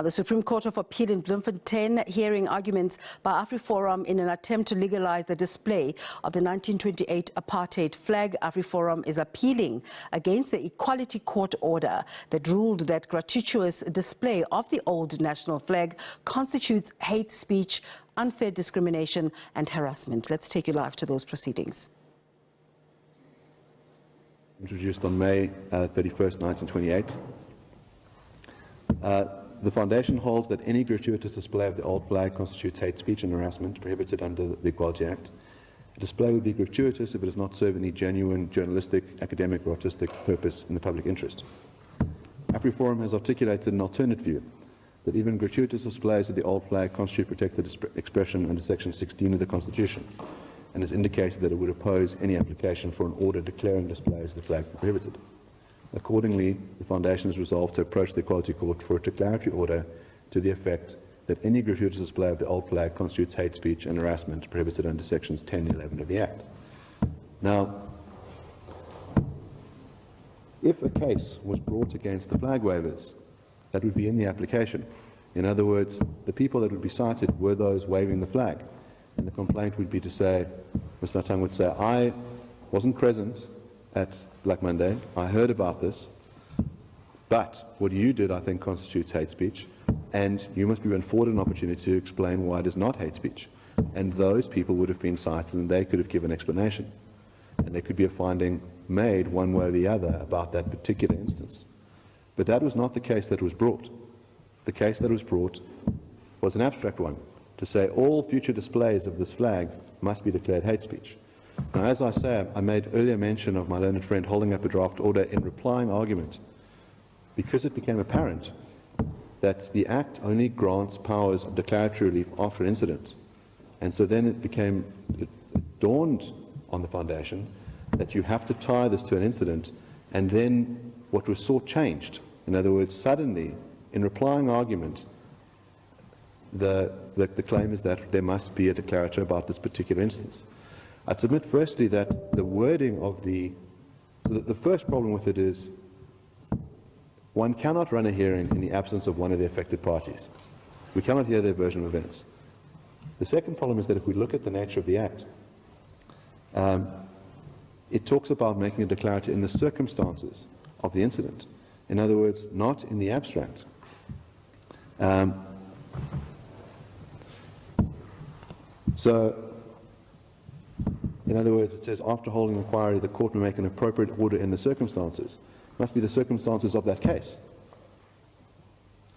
The Supreme Court of Appeal in Bloemfontein hearing arguments by AfriForum in an attempt to legalize the display of the 1928 apartheid flag. AfriForum is appealing against the Equality Court order that ruled that gratuitous display of the old national flag constitutes hate speech, unfair discrimination and harassment. Let's take you live to those proceedings. Introduced on May 31st, 1928. The Foundation holds that any gratuitous display of the old flag constitutes hate speech and harassment prohibited under the Equality Act. A display would be gratuitous if it does not serve any genuine journalistic, academic or artistic purpose in the public interest. AfriForum has articulated an alternate view that even gratuitous displays of the old flag constitute protected expression under Section 16 of the Constitution, and has indicated that it would oppose any application for an order declaring displays of the flag prohibited. Accordingly, the Foundation has resolved to approach the Equality Court for a declaratory order to the effect that any gratuitous display of the old flag constitutes hate speech and harassment prohibited under Sections 10 and 11 of the Act. Now, if a case was brought against the flag wavers, that would be in the application. In other words, the people that would be cited were those waving the flag. And the complaint would be to say, Mr. Natang would say, I wasn't present at Black Monday, I heard about this, but what you did I think constitutes hate speech, and you must be afforded an opportunity to explain why it is not hate speech. And those people would have been cited and they could have given explanation. And there could be a finding made one way or the other about that particular instance. But that was not the case that was brought. The case that was brought was an abstract one, to say all future displays of this flag must be declared hate speech. Now, as I say, I made earlier mention of my learned friend holding up a draft order in replying argument, because it became apparent that the Act only grants powers of declaratory relief after an incident. And so then it dawned on the Foundation that you have to tie this to an incident, and then what was sought changed. In other words, suddenly, in replying argument, the claim is that there must be a declarator about this particular instance. I'd submit firstly that the wording of the first problem with it is one cannot run a hearing in the absence of one of the affected parties. We cannot hear their version of events. The second problem is that if we look at the nature of the Act, it talks about making a declarator in the circumstances of the incident. In other words, not in the abstract. In other words, it says, after holding inquiry, the court may make an appropriate order in the circumstances. It must be the circumstances of that case.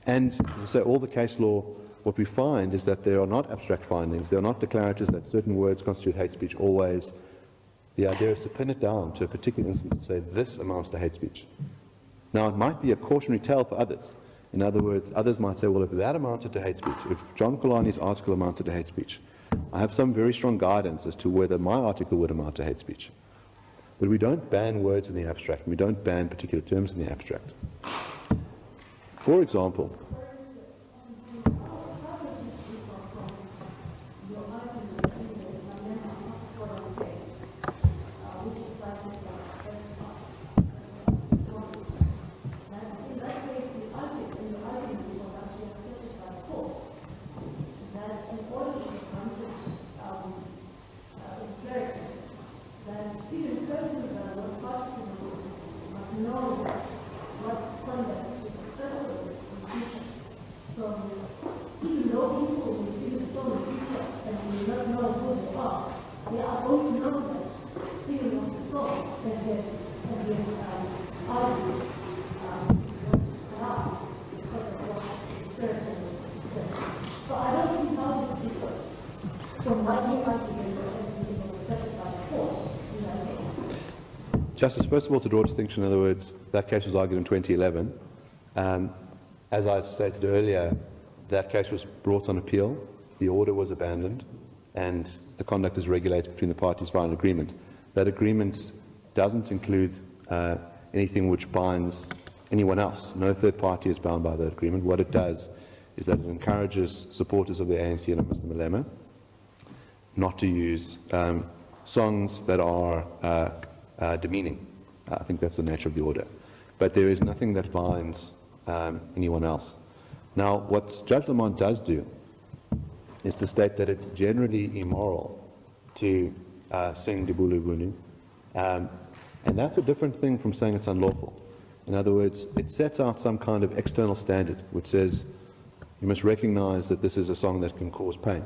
And, as I say, all the case law, what we find is that there are not abstract findings, there are not declarators that certain words constitute hate speech always. The idea is to pin it down to a particular instance and say, this amounts to hate speech. Now, it might be a cautionary tale for others. In other words, others might say, well, if that amounted to hate speech, if John Kolani's article amounted to hate speech, I have some very strong guidance as to whether my article would amount to hate speech. But we don't ban words in the abstract, and we don't ban particular terms in the abstract. For example, Justice, first of all, to draw a distinction, in other words, that case was argued in 2011. As I stated earlier, that case was brought on appeal, the order was abandoned, and the conduct is regulated between the parties via an agreement. That agreement doesn't include anything which binds anyone else. No third party is bound by that agreement. What it does is that it encourages supporters of the ANC and of Mr. Malema not to use songs that are demeaning. I think that's the nature of the order. But there is nothing that binds anyone else. Now, what Judge Lamont does do is to state that it's generally immoral to sing Dibulu Bunu, and that's a different thing from saying it's unlawful. In other words, it sets out some kind of external standard which says you must recognize that this is a song that can cause pain.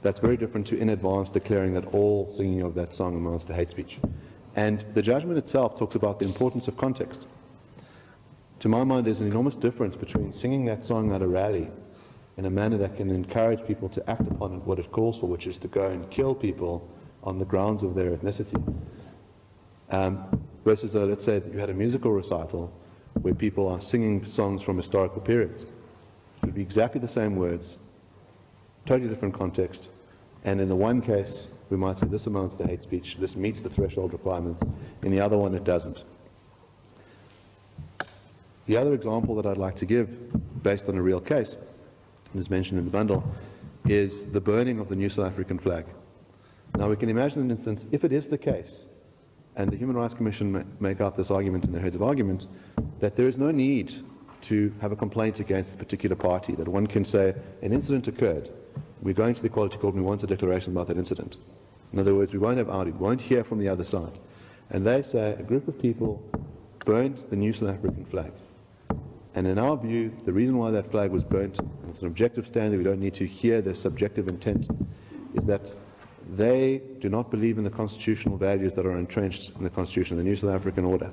That's very different to in advance declaring that all singing of that song amounts to hate speech. And the judgment itself talks about the importance of context. To my mind, there's an enormous difference between singing that song at a rally in a manner that can encourage people to act upon what it calls for, which is to go and kill people on the grounds of their ethnicity, versus, let's say, you had a musical recital where people are singing songs from historical periods. It would be exactly the same words, totally different context, and in the one case, we might say this amounts to hate speech, this meets the threshold requirements, in the other one it doesn't. The other example that I'd like to give, based on a real case, and is mentioned in the bundle, is the burning of the new South African flag. Now we can imagine an instance, if it is the case, and the Human Rights Commission make out this argument in their heads of argument, that there is no need to have a complaint against a particular party, that one can say, an incident occurred, we're going to the Equality Court and we want a declaration about that incident. In other words, we won't have audit, we won't hear from the other side. And they say a group of people burned the new South African flag. And in our view, the reason why that flag was burnt, and it's an objective standard, we don't need to hear their subjective intent, is that they do not believe in the constitutional values that are entrenched in the Constitution of the New South African Order.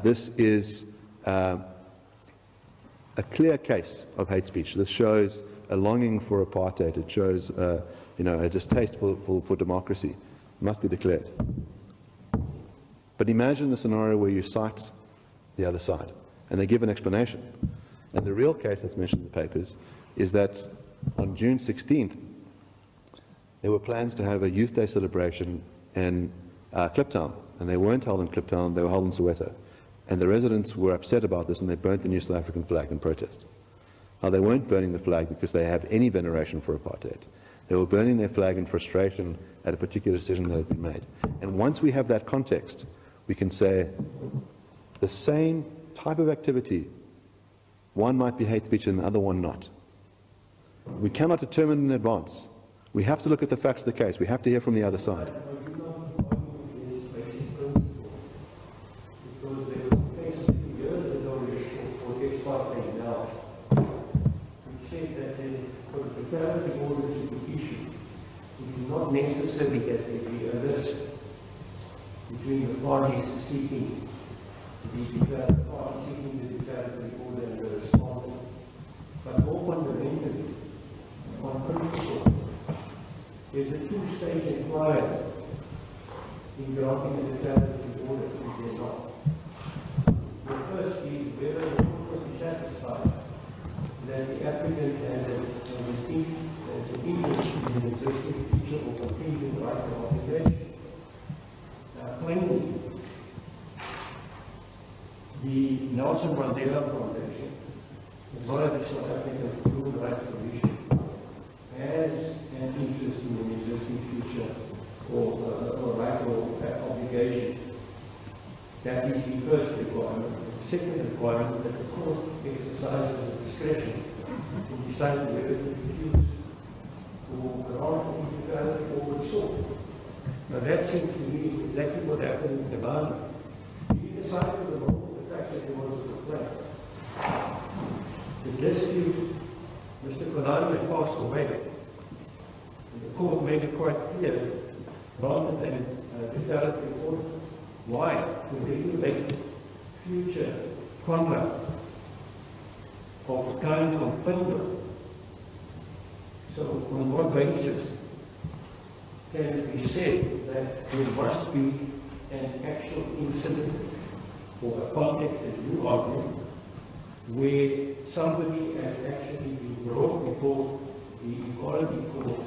This is a clear case of hate speech. This shows a longing for apartheid. It shows a distaste for democracy. It must be declared. But imagine the scenario where you cite the other side, and they give an explanation. And the real case that's mentioned in the papers is that on June 16th, there were plans to have a Youth Day celebration in Kliptown, and they weren't held in Kliptown, they were held in Soweto. And the residents were upset about this, and they burnt the new South African flag in protest. Now, they weren't burning the flag because they have any veneration for apartheid. They were burning their flag in frustration at a particular decision that had been made. And once we have that context, we can say the same type of activity, one might be hate speech and the other one not. We cannot determine in advance. We have to look at the facts of the case. We have to hear from the other side. Not necessarily that there be a risk between the parties seeking the declared party seeking the declaratory order and the respondent, but more fundamentally, on principle, there's a two-stage inquiry in granting a declaratory order if there's not. The first is whether the court must be satisfied that the applicant has an interest in an existing feature or continuing right of obligation. Now, plainly, the Nelson Mandela Foundation, as well as the South African Human Rights Commission, has an interest in an existing feature or right or obligation. That is the first requirement. The second requirement, that the court exercises discretion in deciding whether to refuse or grant the declaratory order so. Now that seems to me exactly what happened in the Banal. He decided to remove the fact that there was a complaint. The dispute, Mr. Konani had passed away, and the court made it quite clear, rather than declaratory order, why to regulate future conduct of kind of conduct. So on what basis can it be said that there must be an actual incident or a context that you argue where somebody has actually been brought before the Equality Court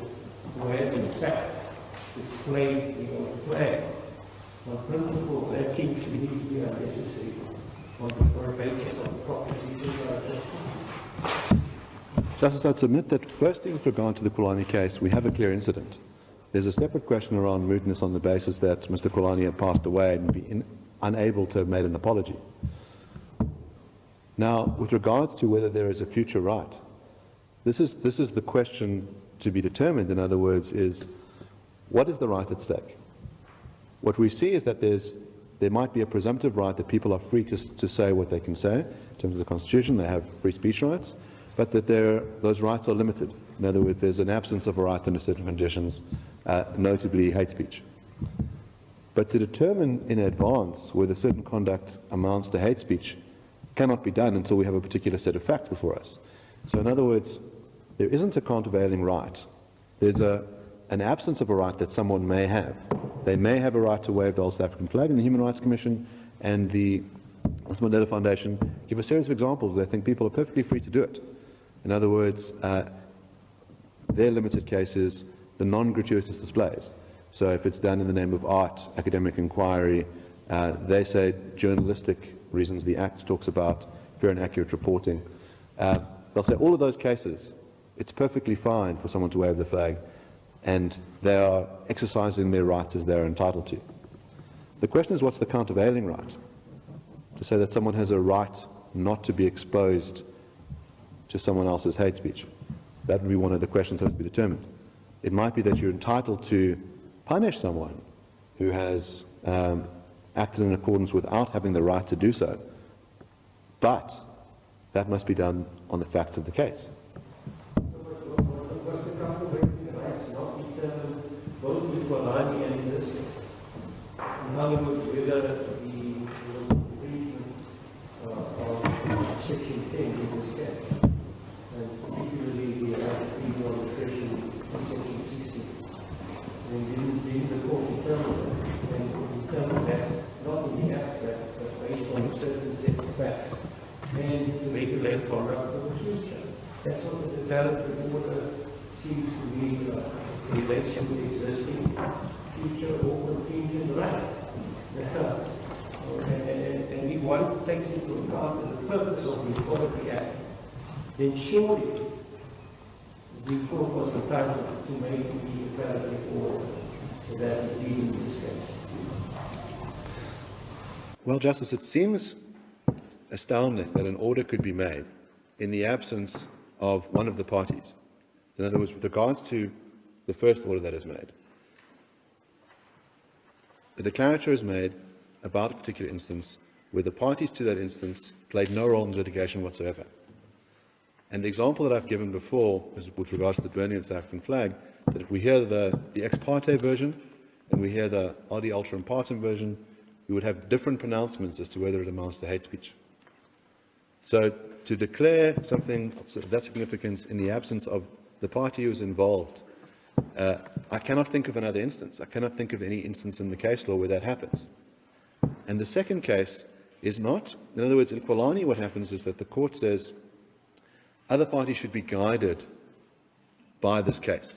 who has in fact displayed the flag? On principle, that seems to me to be unnecessary on the basis of the proposition. Justice, I'd submit that firstly, with regard to the Kulani case, we have a clear incident. There's a separate question around mootness on the basis that Mr. Kulani had passed away and been unable to have made an apology. Now, with regards to whether there is a future right, this is the question to be determined. In other words, is what is the right at stake? What we see is that there might be a presumptive right that people are free to say what they can say. In terms of the Constitution, they have free speech rights, but that those rights are limited. In other words, there's an absence of a right under certain conditions, notably hate speech. But to determine in advance whether certain conduct amounts to hate speech cannot be done until we have a particular set of facts before us. So in other words, there isn't a countervailing right. There's an absence of a right that someone may have. They may have a right to wave the old South African flag, and the Human Rights Commission and the Nelson Mandela Foundation give a series of examples where they think people are perfectly free to do it. In other words, their limited cases, the non-gratuitous displays. So if it's done in the name of art, academic inquiry, they say journalistic reasons, the Act talks about fair and accurate reporting. They'll say all of those cases, it's perfectly fine for someone to wave the flag, and they are exercising their rights as they're entitled to. The question is, what's the countervailing right? To say that someone has a right not to be exposed to someone else's hate speech. That would be one of the questions that has to be determined. It might be that you're entitled to punish someone who has acted in accordance without having the right to do so, but that must be done on the facts of the case. What's the countervailing rights not determined both with Polani and in this case? In other words, whether the infringement of Section 10 in this case, and particularly the freedom of expression in Section 16, and didn't the court determine that not in the abstract, but based on a certain set of facts, and to regulate conduct of the future. That's what the development order seems to be relates to the existing future or contingent right. And if one takes into account the purpose of the Equality Act, then surely the court was entitled to make the equality order that is dealing with this case. Well, Justice, it seems astounding that an order could be made in the absence of one of the parties. In other words, with regards to the first order that is made, the declarator is made about a particular instance where the parties to that instance played no role in the litigation whatsoever. And the example that I've given before is with regards to the burning of the South African flag, that if we hear the ex parte version and we hear the RD ultra partem version, we would have different pronouncements as to whether it amounts to hate speech. So to declare something of that significance in the absence of the party who is involved, I cannot think of another instance. I cannot think of any instance in the case law where that happens. And the second case is not, in other words, in Polani what happens is that the court says other parties should be guided by this case.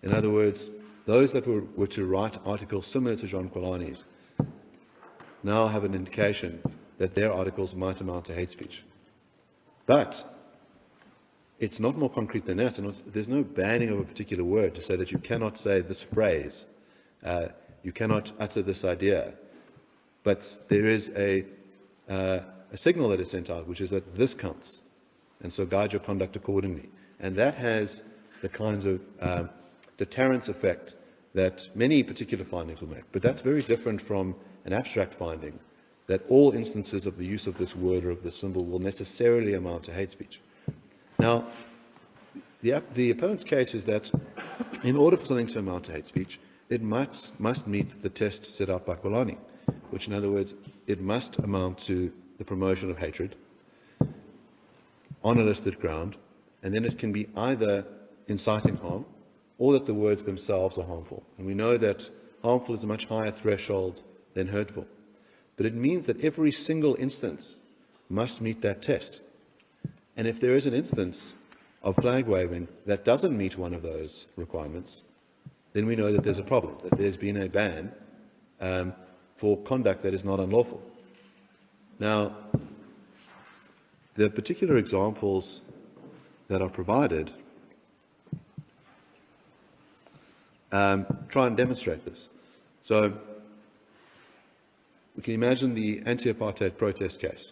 In other words, those that were to write articles similar to Jean Polani's now have an indication that their articles might amount to hate speech. But it's not more concrete than that, and there's no banning of a particular word to say that you cannot say this phrase, you cannot utter this idea. But there is a signal that is sent out, which is that this counts, and so guide your conduct accordingly. And that has the kinds of deterrence effect that many particular findings will make. But that's very different from an abstract finding that all instances of the use of this word or of this symbol will necessarily amount to hate speech. Now, the opponent's case is that in order for something to amount to hate speech, it must meet the test set out by Polani, which in other words, it must amount to the promotion of hatred on a listed ground, and then it can be either inciting harm or that the words themselves are harmful. And we know that harmful is a much higher threshold than hurtful. But it means that every single instance must meet that test. And if there is an instance of flag waving that doesn't meet one of those requirements, then we know that there's a problem, that there's been a ban for conduct that is not unlawful. Now, the particular examples that are provided try and demonstrate this. So we can imagine the anti-apartheid protest case,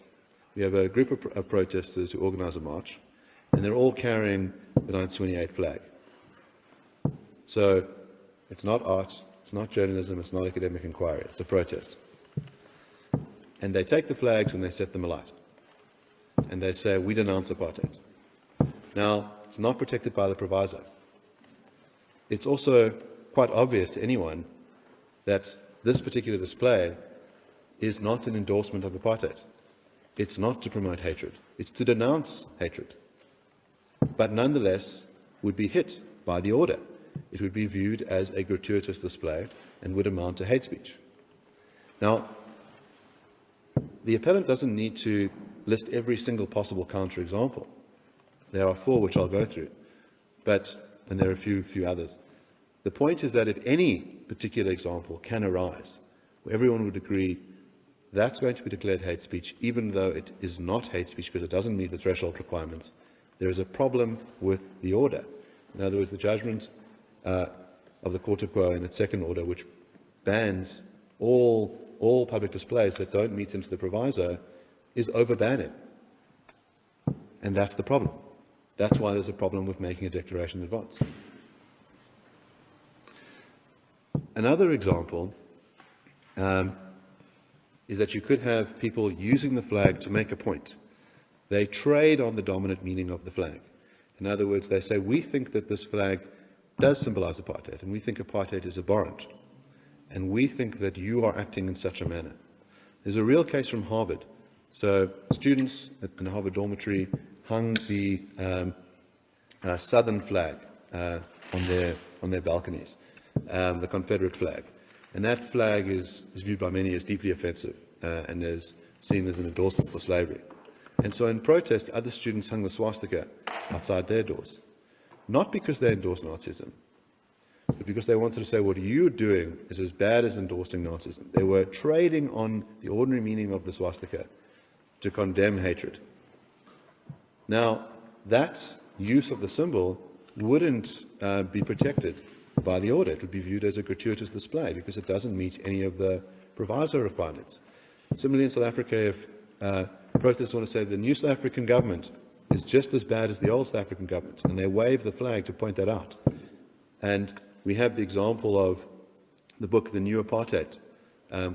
we have a group of protesters who organize a march, and they're all carrying the 1928 flag. So it's not art, it's not journalism, it's not academic inquiry, it's a protest. And they take the flags and they set them alight. And they say, we denounce apartheid. Now, it's not protected by the proviso. It's also quite obvious to anyone that this particular display is not an endorsement of apartheid. It's not to promote hatred. It's to denounce hatred. But nonetheless would be hit by the order. It would be viewed as a gratuitous display and would amount to hate speech. Now, the appellant doesn't need to list every single possible counterexample. There are 4 which I'll go through, and there are a few others. The point is that if any particular example can arise where everyone would agree that's going to be declared hate speech, even though it is not hate speech because it doesn't meet the threshold requirements, there is a problem with the order. In other words, the judgment of the Court of Quo in its second order, which bans all public displays that don't meet into the proviso, is overbanning. And that's the problem. That's why there's a problem with making a declaration in advance. Another example is that you could have people using the flag to make a point. They trade on the dominant meaning of the flag. In other words, they say, we think that this flag does symbolize apartheid, and we think apartheid is abhorrent, and we think that you are acting in such a manner. There's a real case from Harvard. So students in the Harvard dormitory hung the Southern flag on their balconies, the Confederate flag. And that flag is viewed by many as deeply offensive and is seen as an endorsement for slavery. And so in protest, other students hung the swastika outside their doors, not because they endorsed Nazism, but because they wanted to say what you're doing is as bad as endorsing Nazism. They were trading on the ordinary meaning of the swastika to condemn hatred. Now, that use of the symbol wouldn't be protected by the order. It would be viewed as a gratuitous display because it doesn't meet any of the proviso requirements. Similarly, in South Africa, if protesters want to say the new South African government is just as bad as the old South African government, and they wave the flag to point that out. And we have the example of the book, The New Apartheid,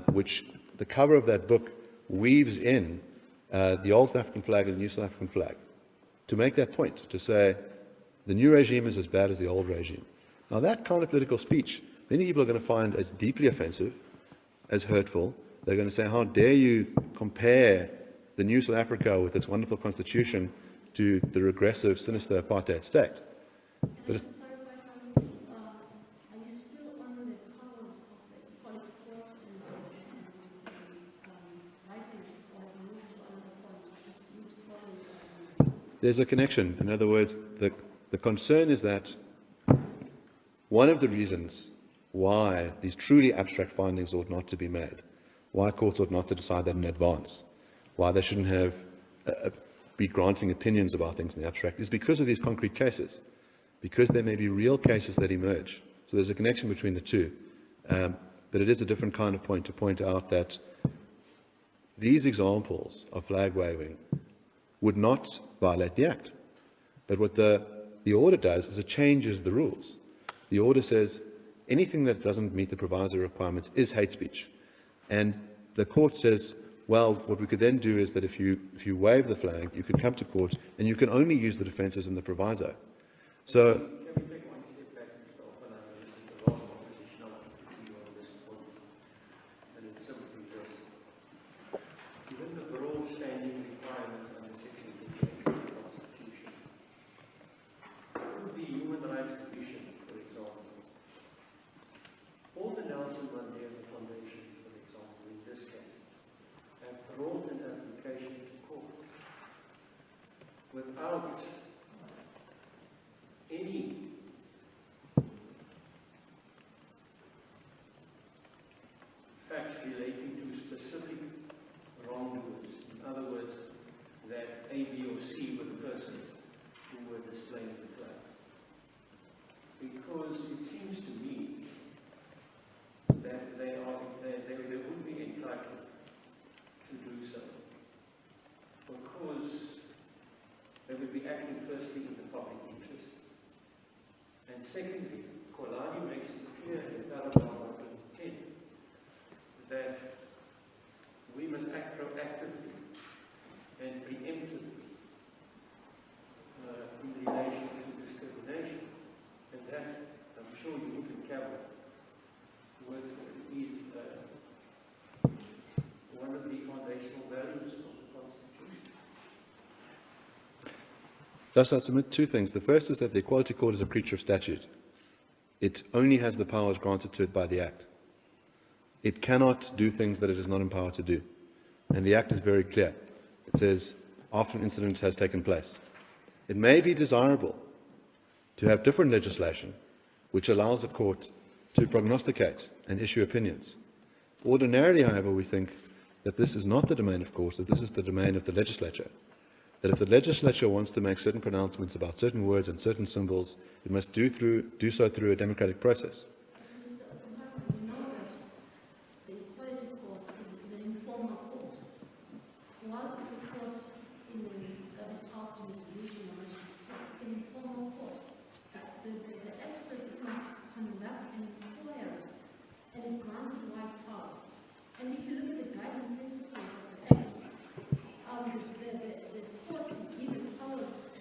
which the cover of that book weaves in the old South African flag and the new South African flag to make that point, to say the new regime is as bad as the old regime. Now, that kind of political speech, many people are going to find as deeply offensive, as hurtful. They're going to say, how dare you compare the new South Africa with its wonderful constitution to the regressive, sinister apartheid state. But there's a connection. In other words, the concern is that one of the reasons why these truly abstract findings ought not to be made, why courts ought not to decide that in advance, why they shouldn't have be granting opinions about things in the abstract, is because of these concrete cases, because there may be real cases that emerge. So there's a connection between the two. But it is a different kind of point to point out that these examples of flag waving would not violate the Act. But what the order does is it changes the rules. The order says anything that doesn't meet the proviso requirements is hate speech. And the court says, well, what we could then do is that if you wave the flag, you can come to court and you can only use the defences in the proviso. So, without any secondly, Kolani makes it clear in paragraph 110 that we must act proactively and preemptively in relation to discrimination. And that, I'm sure you can cover with is one of the foundational values of the Constitution. Just I submit two things. The first is that the Equality Court is a creature of statute. It only has the powers granted to it by the Act. It cannot do things that it is not empowered to do. And the Act is very clear. It says, after an incident has taken place. It may be desirable to have different legislation which allows the court to prognosticate and issue opinions. Ordinarily, however, we think that this is not the domain of courts, that this is the domain of the legislature. That if the legislature wants to make certain pronouncements about certain words and certain symbols, it must do so through a democratic process. We know that the Equality Court is an informal court. Whilst it's a court that is after litigation, it's an informal court. The Act says it must conduct an inquiry, and it grants it wide powers. And if you look at the guiding principles of the Act, the court is given powers to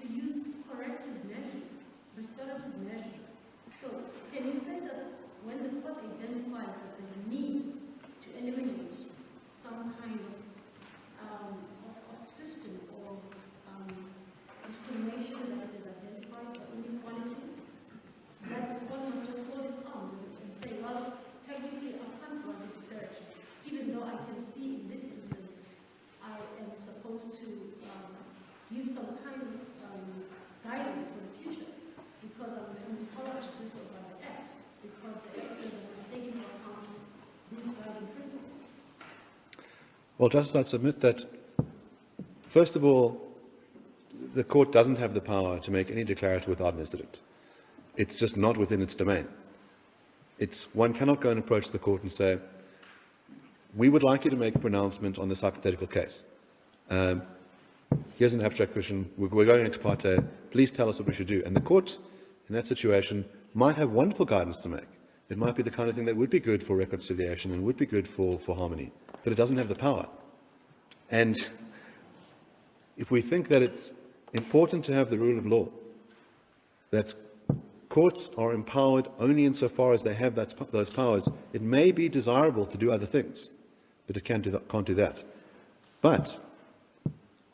use corrective measures, restorative measures. So can you say that when the court identifies that there's a need to eliminate some kind of system or discrimination that is identified or inequality, that the court must just hold its arms and say, well, technically I can't go in this direction, even though I can see in this instance I am supposed to give some kind of guidance for the future, because I'm empowered to do so by the Act, because the Act says I must take into account these guiding principles. Well, Justice, I'd submit that, first of all, the court doesn't have the power to make any declaration without an incident. It's just not within its domain. One cannot go and approach the court and say, we would like you to make a pronouncement on this hypothetical case. Here's an abstract question. We're going ex parte. Please tell us what we should do. And the court, in that situation, might have wonderful guidance to make. It might be the kind of thing that would be good for reconciliation and would be good for harmony. But it doesn't have the power. And if we think that it's important to have the rule of law, that courts are empowered only insofar as they have those powers, it may be desirable to do other things, but it can't do that. But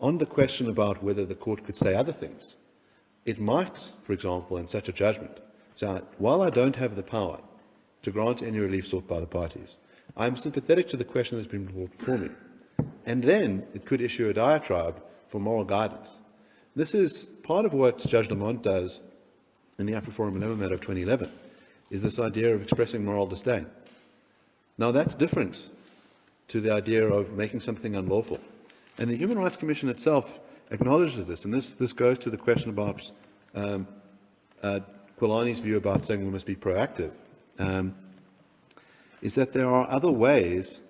on the question about whether the court could say other things, it might, for example, in such a judgment, say, while I don't have the power to grant any relief sought by the parties, I'm sympathetic to the question that's been brought before me. And then it could issue a diatribe for moral guidance. This is part of what Judge Lamont does in the AfriForum 11 matter of 2011, is this idea of expressing moral disdain. Now that's different to the idea of making something unlawful. And the Human Rights Commission itself acknowledges this, and this goes to the question about Kwalani's view about saying we must be proactive, is that there are other ways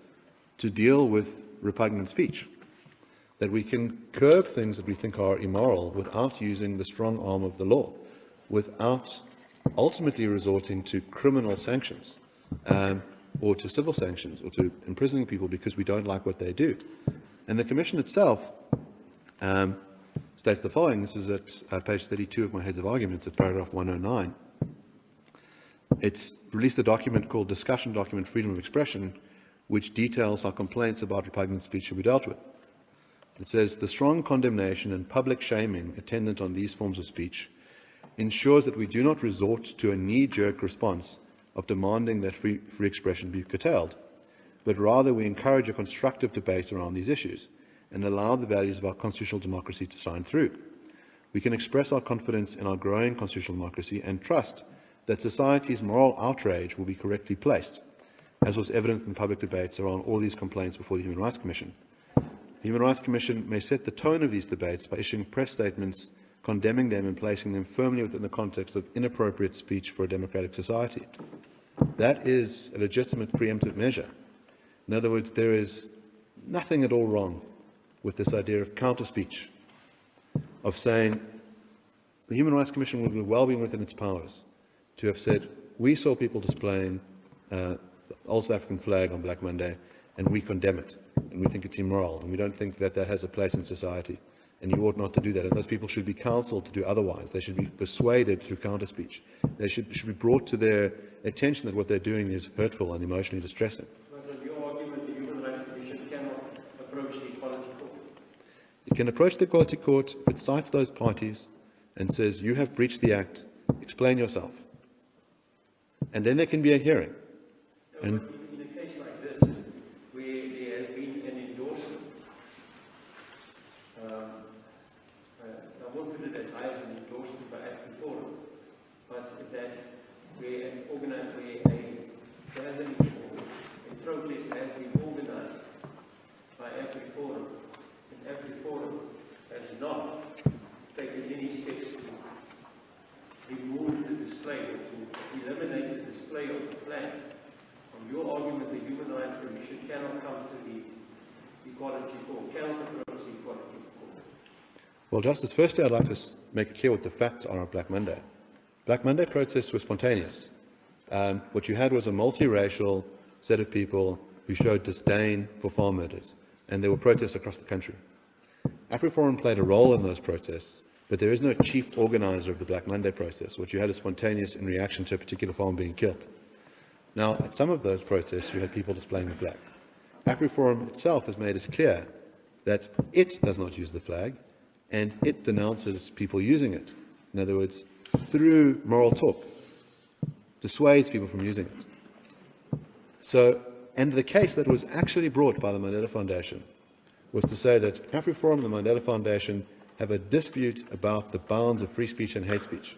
to deal with repugnant speech, that we can curb things that we think are immoral without using the strong arm of the law, without ultimately resorting to criminal sanctions, or to civil sanctions, or to imprisoning people because we don't like what they do. And the Commission itself states the following. This is at page 32 of my heads of arguments, at paragraph 109. It's released a document called Discussion Document Freedom of Expression, which details how complaints about repugnant speech should be dealt with. It says, the strong condemnation and public shaming attendant on these forms of speech ensures that we do not resort to a knee-jerk response of demanding that free expression be curtailed, but rather we encourage a constructive debate around these issues and allow the values of our constitutional democracy to shine through. We can express our confidence in our growing constitutional democracy and trust that society's moral outrage will be correctly placed, as was evident in public debates around all these complaints before the Human Rights Commission. The Human Rights Commission may set the tone of these debates by issuing press statements condemning them and placing them firmly within the context of inappropriate speech for a democratic society. That is a legitimate preemptive measure. In other words, there is nothing at all wrong with this idea of counter-speech, of saying the Human Rights Commission would well be within its powers to have said, we saw people displaying the old South African flag on Black Monday, and we condemn it, and we think it's immoral, and we don't think that that has a place in society, and you ought not to do that. And those people should be counseled to do otherwise. They should be persuaded through counter-speech. They should be brought to their attention that what they're doing is hurtful and emotionally distressing. But on your argument, the Human Rights Commission cannot approach the Equality Court. It can approach the Equality Court if it cites those parties and says, you have breached the Act, explain yourself. And then there can be a hearing. And in a case like this, where there has been an endorsement, I won't put it as high as an endorsement by Afri-Forum, but that where an organized, where a gathering or a protest has been organized by Afri-Forum, and Afri-Forum has not taken any steps to remove the display or to eliminate the display of the flag. On your argument, the Human Rights Commission cannot come to the Equality Court, cannot approach the Equality Court. well, Justice, firstly, I'd like to make it clear what the facts are on Black Monday. Black Monday protests were spontaneous. What you had was a multiracial set of people who showed disdain for farm murders, and there were protests across the country. AfriForum played a role in those protests, but there is no chief organizer of the Black Monday protest. What you had is spontaneous in reaction to a particular farm being killed. Now, at some of those protests, you had people displaying the flag. AfriForum itself has made it clear that it does not use the flag, and it denounces people using it. In other words, through moral talk, dissuades people from using it. So, and the case that was actually brought by the Mandela Foundation was to say that AfriForum and the Mandela Foundation have a dispute about the bounds of free speech and hate speech.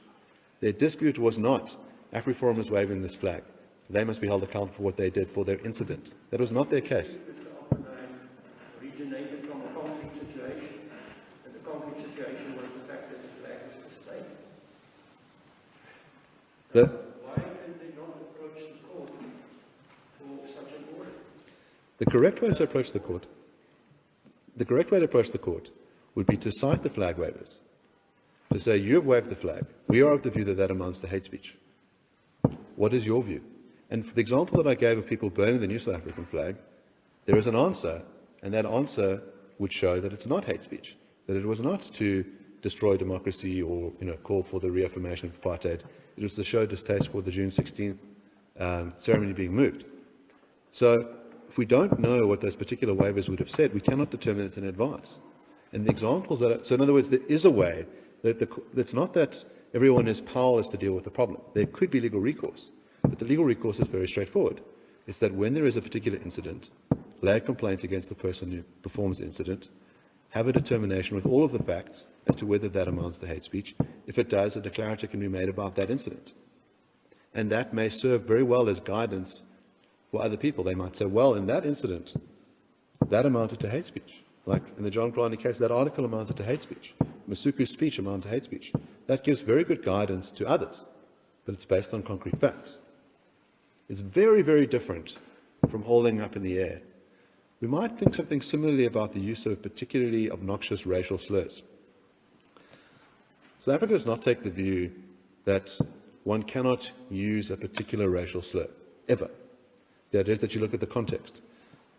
Their dispute was not AfriForum is waving this flag. They must be held accountable for what they did for their incident. That was not their case. Originated from a conflict situation, and the conflict situation was the fact that the flag was displayed. Why did they not approach the court for such an order? The correct way to approach the court would be to cite the flag wavers, to say, you have waved the flag. We are of the view that that amounts to hate speech. What is your view? And for the example that I gave of people burning the new South African flag, there is an answer, and that answer would show that it's not hate speech, that it was not to destroy democracy or call for the reaffirmation of apartheid. It was to show distaste for the June 16th ceremony being moved. So if we don't know what those particular waivers would have said, we cannot determine it in advance. And the examples so in other words, there is a way that it's not that everyone is powerless to deal with the problem. There could be legal recourse, but the legal recourse is very straightforward. It's that when there is a particular incident, lay a complaint against the person who performs the incident, have a determination with all of the facts as to whether that amounts to hate speech. If it does, a declarative can be made about that incident. And that may serve very well as guidance for other people. They might say, well, in that incident, that amounted to hate speech. Like in the John Grani case, that article amounted to hate speech. Masuku's speech amounted to hate speech. That gives very good guidance to others, but it's based on concrete facts. It's very, very different from holding up in the air. We might think something similarly about the use of particularly obnoxious racial slurs. South Africa does not take the view that one cannot use a particular racial slur, ever. The idea is that you look at the context.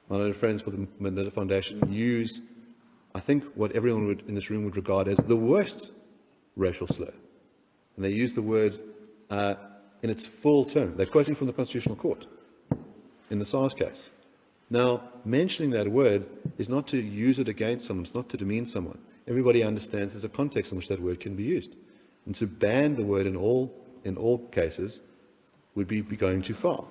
My other friends for the Mandela Foundation use, I think, what everyone in this room would regard as the worst racial slur. And they use the word in its full term. They're quoting from the Constitutional Court in the SARS case. Now, mentioning that word is not to use it against someone, it's not to demean someone. Everybody understands there's a context in which that word can be used. And to ban the word in all cases would be going too far.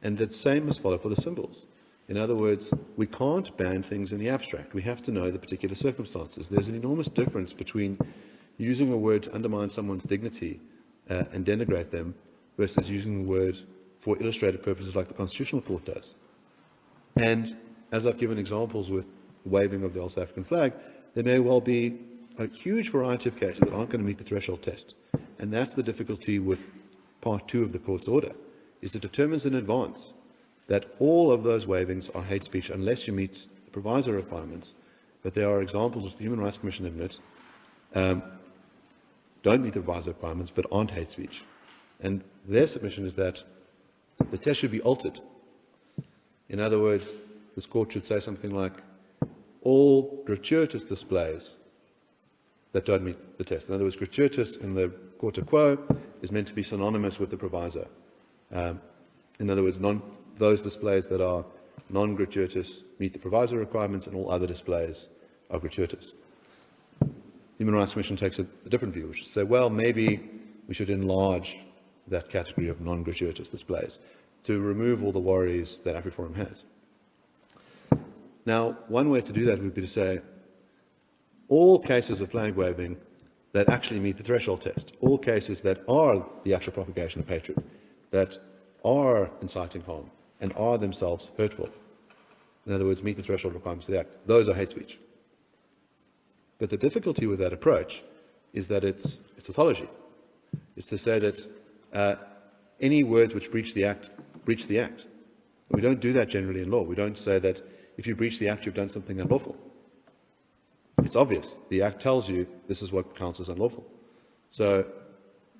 And the same must follow for the symbols. In other words, we can't ban things in the abstract. We have to know the particular circumstances. There's an enormous difference between using a word to undermine someone's dignity and denigrate them versus using the word for illustrative purposes like the Constitutional Court does. And as I've given examples with waving of the old South African flag, there may well be a huge variety of cases that aren't going to meet the threshold test. And that's the difficulty with Part 2 of the court's order, is it determines in advance that all of those wavings are hate speech unless you meet the proviso requirements. But there are examples, which the Human Rights Commission admits, don't meet the proviso requirements but aren't hate speech. And their submission is that the test should be altered. In other words, this court should say something like, all gratuitous displays that don't meet the test. In other words, gratuitous in the quota quo is meant to be synonymous with the proviso. In other words, those displays that are non-gratuitous meet the proviso requirements, and all other displays are gratuitous. The Human Rights Commission takes a different view, which is to say, well, maybe we should enlarge that category of non-gratuitous displays to remove all the worries that AfriForum has. Now, one way to do that would be to say, all cases of flag waving that actually meet the threshold test, all cases that are the actual propagation of hatred, that are inciting harm, and are themselves hurtful, in other words, meet the threshold requirements of the Act, those are hate speech. But the difficulty with that approach is that it's tautology. It's to say that any words which breach the Act, breach the Act. We don't do that generally in law. We don't say that if you breach the Act, you've done something unlawful. It's obvious. The Act tells you this is what counts as unlawful. So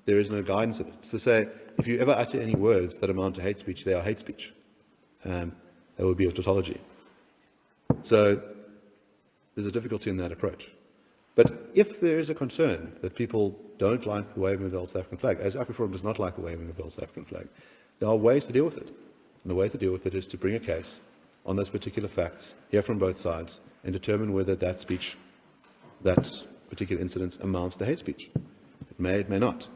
there is no guidance of it. It's to say, if you ever utter any words that amount to hate speech, they are hate speech. That would be a tautology. So there's a difficulty in that approach. But if there is a concern that people don't like the waving of the old South African flag, as AfriForum does not like the waving of the old South African flag, there are ways to deal with it. And the way to deal with it is to bring a case on those particular facts, hear from both sides, and determine whether that speech, that particular incident, amounts to hate speech. It may not.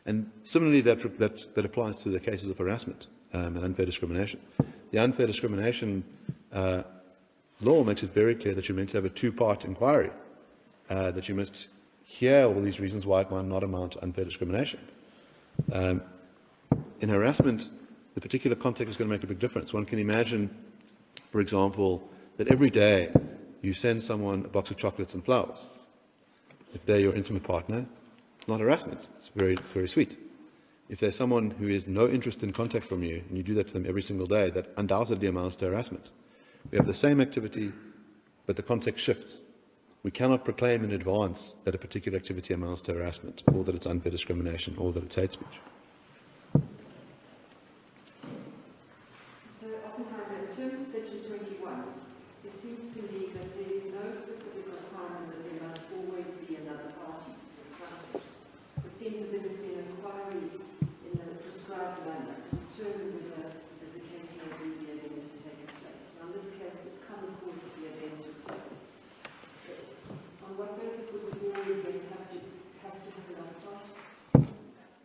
And similarly, that applies to the cases of harassment and unfair discrimination. The unfair discrimination law makes it very clear that you're meant to have a two-part inquiry, that you must hear all these reasons why it might not amount to unfair discrimination. In harassment, the particular context is going to make a big difference. One can imagine, for example, that every day you send someone a box of chocolates and flowers. If they're your intimate partner, it's not harassment. It's very, very sweet. If there's someone who has no interest in contact from you, and you do that to them every single day, that undoubtedly amounts to harassment. We have the same activity, but the context shifts. We cannot proclaim in advance that a particular activity amounts to harassment, or that it's unfair discrimination, or that it's hate speech. So, Oppenheimer, in terms of Section 21, it seems to me that there is no specific requirement that there must always be another party excited. It seems as if it's been an inquiry in the prescribed manner to determine whether there's a case where the event has taken place. Now, in this case, it's come, of course, of the event took place. On what basis would we always then have to have another party?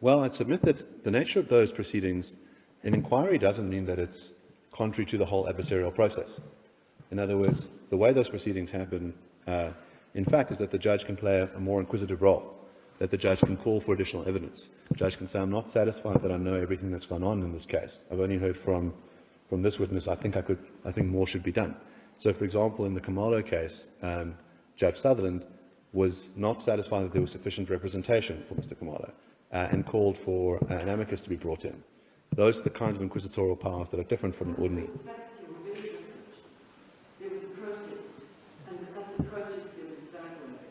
Well, I'd submit that the nature of those proceedings, an inquiry doesn't mean that it's contrary to the whole adversarial process. In other words, the way those proceedings happen, in fact, is that the judge can play a more inquisitive role, that the judge can call for additional evidence. The judge can say, I'm not satisfied that I know everything that's gone on in this case. I've only heard from this witness. I think more should be done. So, for example, in the Kamalo case, Judge Sutherland was not satisfied that there was sufficient representation for Mr. Kamalo and called for an amicus to be brought in. Those are the kinds of inquisitorial powers that are different from an ordinary. There was a protest, and at the protest there was flag waving,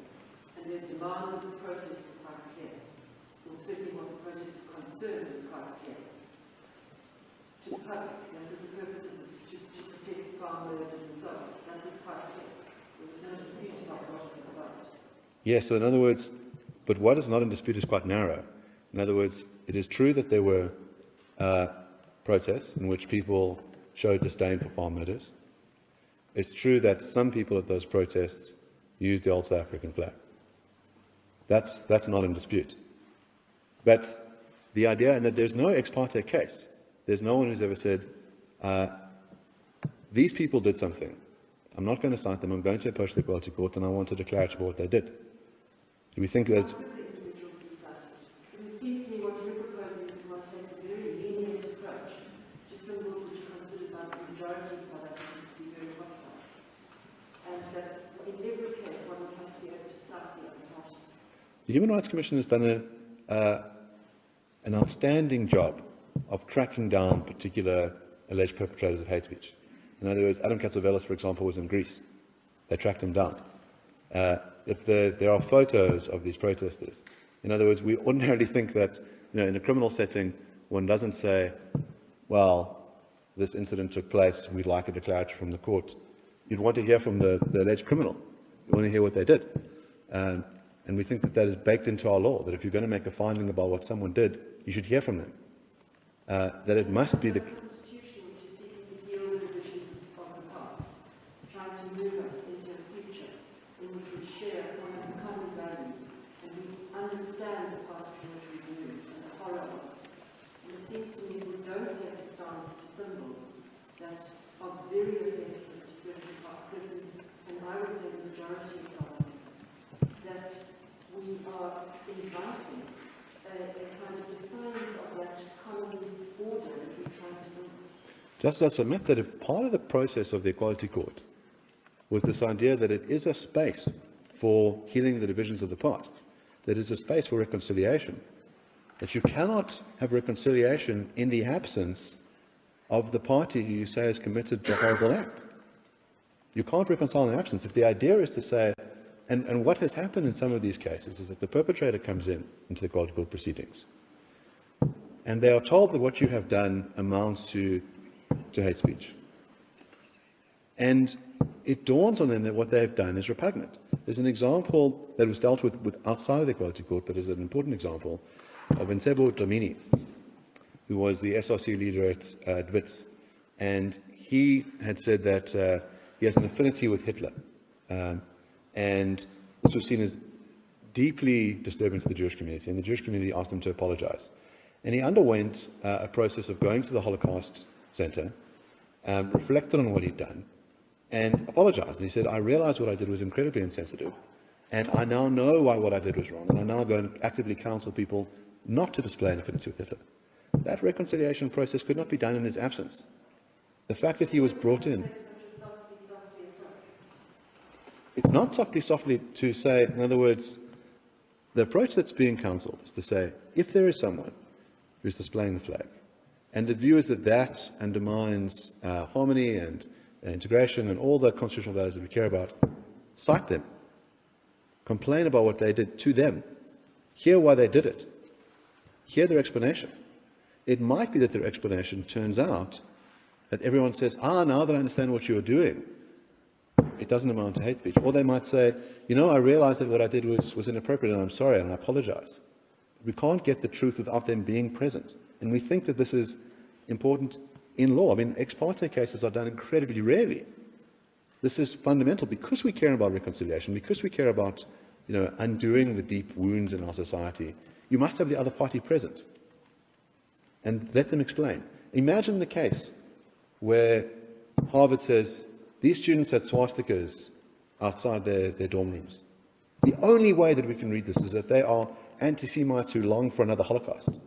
and the demands of the protest were quite clear. Or certainly what the protest concerned was quite clear. To the public, that was the purpose of to protest farmers and so on. That was quite clear. There was no dispute about what it was about. Yes, so in other words, but what is not in dispute is quite narrow. In other words, it is true that there were protests in which people showed disdain for farm murders. It's true that some people at those protests used the old South African flag. That's not in dispute. But the idea, and that there's no ex parte case, there's no one who's ever said, these people did something. I'm not going to cite them, I'm going to approach the Equality Court, and I want to declare to what they did. Do we think that... It seems to me what you're proposing is one takes a very lenient approach to symbols which are considered by the majority of South Africans to be very hostile. And that in every case one would have to be able to cite the other party. The Human Rights Commission has done an outstanding job of tracking down particular alleged perpetrators of hate speech. In other words, Adam Katsovelos, for example, was in Greece. They tracked him down. If there are photos of these protesters, In other words, we ordinarily think that, in a criminal setting, one doesn't say, well, this incident took place, we'd like a declaration from the court. You'd want to hear from the alleged criminal. You want to hear what they did. And we think that is baked into our law, that if you're going to make a finding about what someone did, you should hear from them. That it must be the Constitution which is seeking to heal the divisions of the past, trying to move us into a future in which we share common values and we understand the past from which we've moved and the horror of it. And it seems to me we don't take a stance to symbols that are very offensive to certain parts, and I would say the majority of South Africans, that we are inviting a kind of defiance of that common order that we're trying to build. Just I submit that if part of the process of the Equality Court was this idea that it is a space for healing the divisions of the past, that it is a space for reconciliation, that you cannot have reconciliation in the absence of the party who you say has committed the horrible act. You can't reconcile in the absence. If the idea is to say, and what has happened in some of these cases is that the perpetrator comes into the Equality Court proceedings, and they are told that what you have done amounts to hate speech. And it dawns on them that what they have done is repugnant. There's an example that was dealt with outside of the Equality Court, but is an important example, of Dlamini, who was the SRC leader at Wits. And he had said that he has an affinity with Hitler. And this was seen as deeply disturbing to the Jewish community, and the Jewish community asked him to apologize. And he underwent a process of going to the Holocaust Center, reflected on what he'd done, and apologized. And he said, I realized what I did was incredibly insensitive, and I now know why what I did was wrong, and I now go and actively counsel people not to display an affinity with Hitler. That reconciliation process could not be done in his absence. The fact that he was brought in, it's not softly to say, in other words, the approach that's being counseled is to say, if there is someone who's displaying the flag, and the view is that that undermines harmony and integration and all the constitutional values that we care about, cite them, complain about what they did to them, hear why they did it, hear their explanation. It might be that their explanation turns out that everyone says, now that I understand what you were doing, it doesn't amount to hate speech. Or they might say, I realized that what I did was inappropriate and I'm sorry and I apologize. We can't get the truth without them being present. And we think that this is important in law. I mean, ex parte cases are done incredibly rarely. This is fundamental because we care about reconciliation, because we care about, undoing the deep wounds in our society. You must have the other party present and let them explain. Imagine the case where Harvard says, these students had swastikas outside their dorm rooms. The only way that we can read this is that they are anti-Semites who long for another Holocaust.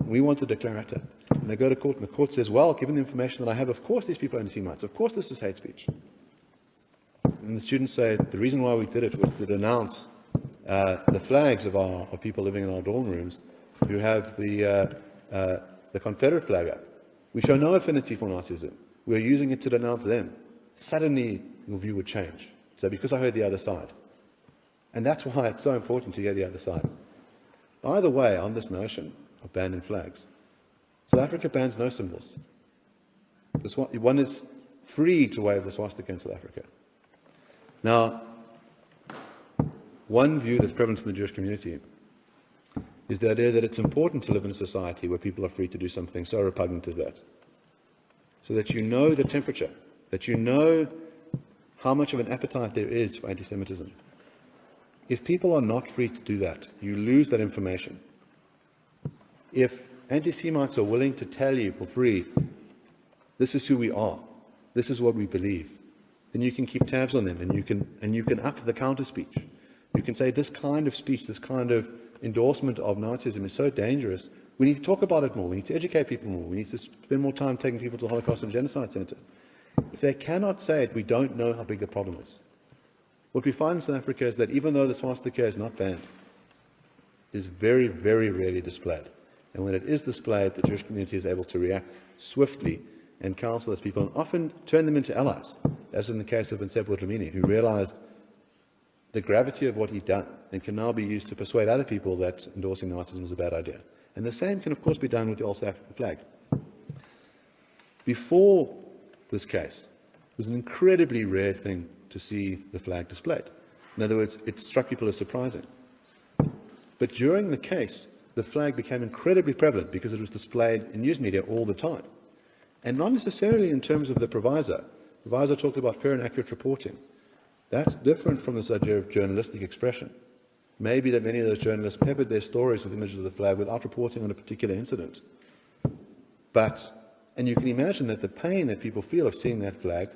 We want a declarator. And they go to court, and the court says, well, given the information that I have, of course these people are anti-Semites. Of course this is hate speech. And the students say, the reason why we did it was to denounce the flags of people living in our dorm rooms who have the Confederate flag up. We show no affinity for Nazism. We're using it to denounce them. Suddenly, your view would change. So because I heard the other side. And that's why it's so important to hear the other side. By the way, on this notion of banning flags, South Africa bans no symbols. One is free to wave the swastika in South Africa. Now, one view that's prevalent in the Jewish community is the idea that it's important to live in a society where people are free to do something so repugnant as that. So that you know the temperature, that you know how much of an appetite there is for anti-Semitism. If people are not free to do that, you lose that information. If anti-Semites are willing to tell you for free, this is who we are, this is what we believe, then you can keep tabs on them and you can up the counter speech. You can say this kind of speech, this kind of endorsement of Nazism is so dangerous. We need to talk about it more. We need to educate people more. We need to spend more time taking people to the Holocaust and Genocide Center. If they cannot say it, we don't know how big the problem is. What we find in South Africa is that even though the swastika is not banned, it is very, very rarely displayed. And when it is displayed, the Jewish community is able to react swiftly and counsel those people and often turn them into allies, as in the case of Dlamini, who realized the gravity of what he'd done and can now be used to persuade other people that endorsing Nazism was a bad idea. And the same can, of course, be done with the All South African flag. Before this case, it was an incredibly rare thing to see the flag displayed. In other words, it struck people as surprising. But during the case, the flag became incredibly prevalent because it was displayed in news media all the time. And not necessarily in terms of the provisor. The provisor talked about fair and accurate reporting. That's different from this idea of journalistic expression. Maybe that many of those journalists peppered their stories with images of the flag without reporting on a particular incident. And you can imagine that the pain that people feel of seeing that flag